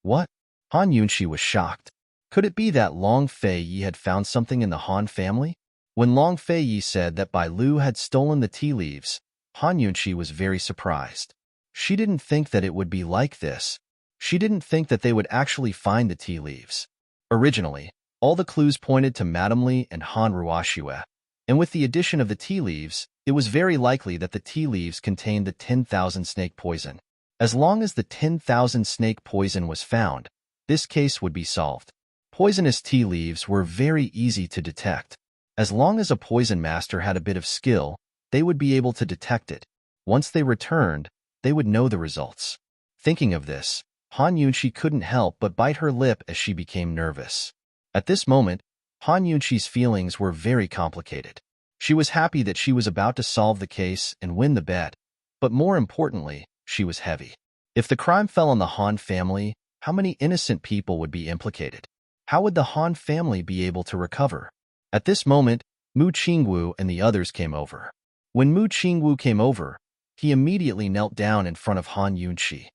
"What?" Han Yunqi was shocked. Could it be that Long Fei had found something in the Han family? When Long Fei said that Bai Lu had stolen the tea leaves, Han Yunqi was very surprised. She didn't think that it would be like this. She didn't think that they would actually find the tea leaves. Originally, all the clues pointed to Madame Li and Han Ruoxue, and with the addition of the tea leaves, it was very likely that the tea leaves contained the 10,000 snake poison. As long as the 10,000 snake poison was found, this case would be solved. Poisonous tea leaves were very easy to detect. As long as a poison master had a bit of skill, they would be able to detect it. Once they returned, they would know the results. Thinking of this, Han Yunqi couldn't help but bite her lip as she became nervous. At this moment, Han Yunqi's feelings were very complicated. She was happy that she was about to solve the case and win the bet, but more importantly, she was heavy. If the crime fell on the Han family, how many innocent people would be implicated? How would the Han family be able to recover? At this moment, Mu Qingwu and the others came over. When Mu Qingwu came over, he immediately knelt down in front of Han Yunqi.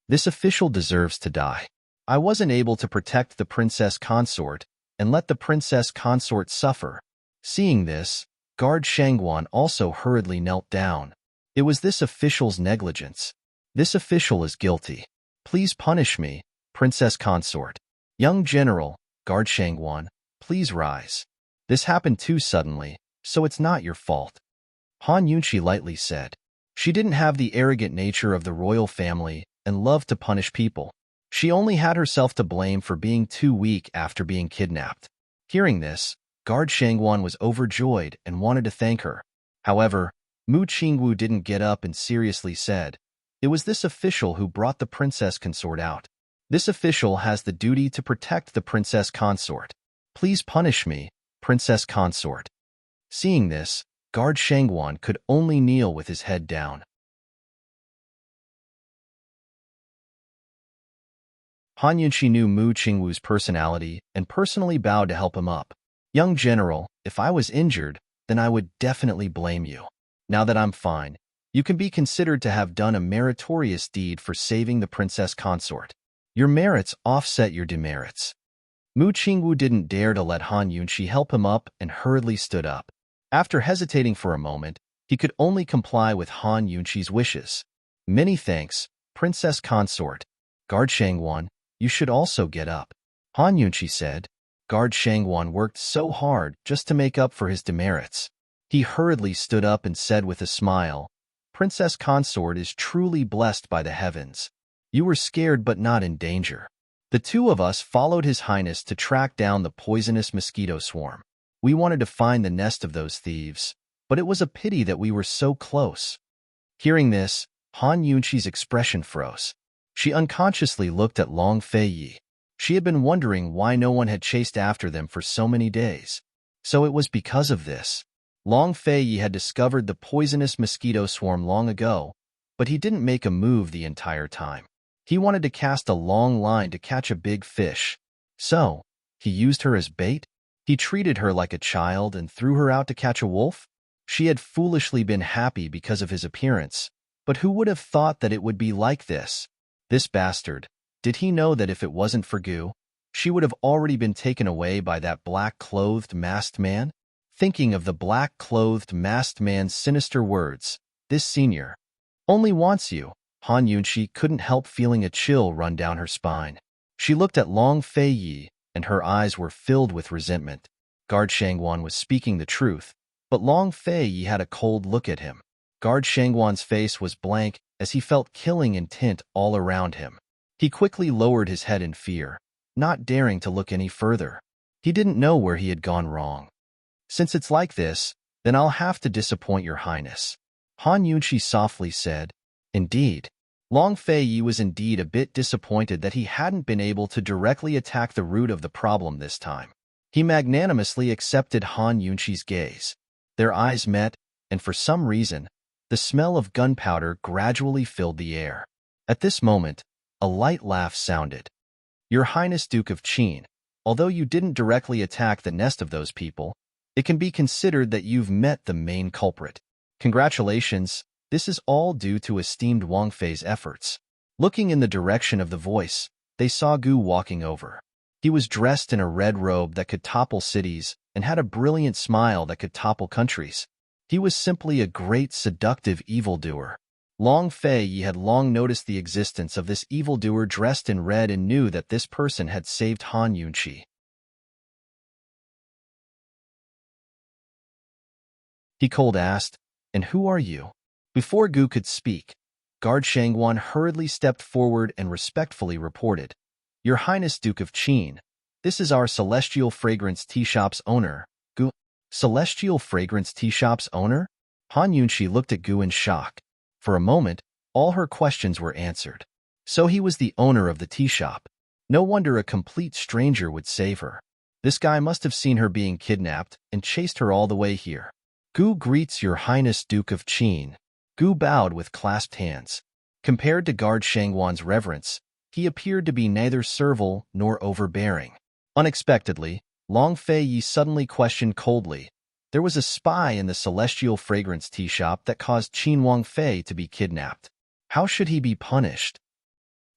This official deserves to die. I wasn't able to protect the princess consort and let the princess consort suffer. Seeing this, Guard Shangguan also hurriedly knelt down. It was this official's negligence. This official is guilty. Please punish me, princess consort. Young general, Guard Shangguan, please rise. This happened too suddenly, so it's not your fault. Han Yunqi lightly said. She didn't have the arrogant nature of the royal family and loved to punish people. She only had herself to blame for being too weak after being kidnapped. Hearing this, Guard Shangguan was overjoyed and wanted to thank her. However, Mu Qingwu didn't get up and seriously said, "It was this official who brought the princess consort out. This official has the duty to protect the princess consort. Please punish me, princess consort." Seeing this, Guard Shangguan could only kneel with his head down. Han Yunqi knew Mu Qingwu's personality and personally bowed to help him up. Young general, if I was injured, then I would definitely blame you. Now that I'm fine, you can be considered to have done a meritorious deed for saving the princess consort. Your merits offset your demerits. Mu Qingwu didn't dare to let Han Yunqi help him up and hurriedly stood up. After hesitating for a moment, he could only comply with Han Yunqi's wishes. Many thanks, princess consort. Guard Shangguan, you should also get up. Han Yunqi said. Guard Shangguan worked so hard just to make up for his demerits. He hurriedly stood up and said with a smile, Princess Consort is truly blessed by the heavens. You were scared but not in danger. The two of us followed His Highness to track down the poisonous mosquito swarm. We wanted to find the nest of those thieves, but it was a pity that we were so close. Hearing this, Han Yunqi's expression froze. She unconsciously looked at Long Feiyi. She had been wondering why no one had chased after them for so many days. So it was because of this. Long Feiyi had discovered the poisonous mosquito swarm long ago, but he didn't make a move the entire time. He wanted to cast a long line to catch a big fish. So, he used her as bait? He treated her like a child and threw her out to catch a wolf? She had foolishly been happy because of his appearance, but who would have thought that it would be like this? This bastard, did he know that if it wasn't for Gu, she would have already been taken away by that black-clothed masked man? Thinking of the black-clothed masked man's sinister words, this senior only wants you. Han Yunqi couldn't help feeling a chill run down her spine. She looked at Long Feiyi, and her eyes were filled with resentment. Guard Shangguan was speaking the truth, but Long Feiyi had a cold look at him. Guard Shangguan's face was blank as he felt killing intent all around him. He quickly lowered his head in fear, not daring to look any further. He didn't know where he had gone wrong. Since it's like this, then I'll have to disappoint your highness. Han Yunqi softly said. Indeed. Long Feiyi was indeed a bit disappointed that he hadn't been able to directly attack the root of the problem this time. He magnanimously accepted Han Yunqi's gaze. Their eyes met, and for some reason, the smell of gunpowder gradually filled the air. At this moment, a light laugh sounded. Your Highness Duke of Qin, although you didn't directly attack the nest of those people, it can be considered that you've met the main culprit. Congratulations, this is all due to esteemed Wang Fei's efforts. Looking in the direction of the voice, they saw Gu walking over. He was dressed in a red robe that could topple cities and had a brilliant smile that could topple countries. He was simply a great seductive evildoer. Long Feiyi had long noticed the existence of this evildoer dressed in red and knew that this person had saved Han Yunqi. He cold asked, "And who are you?" Before Gu could speak, Guard Shangguan hurriedly stepped forward and respectfully reported, Your Highness Duke of Qin, this is our Celestial Fragrance Tea Shop's owner, Gu. Celestial Fragrance Tea Shop's owner? Han Yunqi looked at Gu in shock. For a moment, all her questions were answered. So he was the owner of the tea shop. No wonder a complete stranger would save her. This guy must have seen her being kidnapped and chased her all the way here. Gu greets Your Highness Duke of Qin. Gu bowed with clasped hands. Compared to Guard Shangguan's reverence, he appeared to be neither servile nor overbearing. Unexpectedly, Long Feiyi suddenly questioned coldly, There was a spy in the Celestial Fragrance Tea Shop that caused Qin Wangfei to be kidnapped. How should he be punished?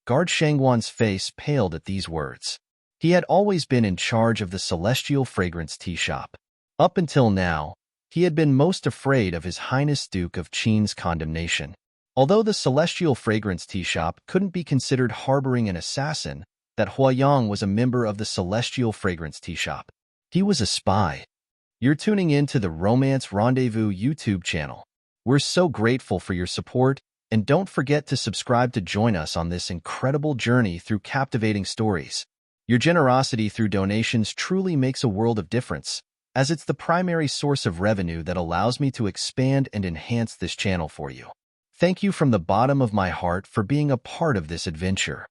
Guard Shangwan's face paled at these words. He had always been in charge of the Celestial Fragrance Tea Shop. Up until now, he had been most afraid of His Highness Duke of Qin's condemnation. Although the Celestial Fragrance Tea Shop couldn't be considered harboring an assassin, that Huayang was a member of the Celestial Fragrance Tea Shop. He was a spy. You're tuning in to the Romance Rendezvous YouTube channel. We're so grateful for your support, and don't forget to subscribe to join us on this incredible journey through captivating stories. Your generosity through donations truly makes a world of difference, as it's the primary source of revenue that allows me to expand and enhance this channel for you. Thank you from the bottom of my heart for being a part of this adventure.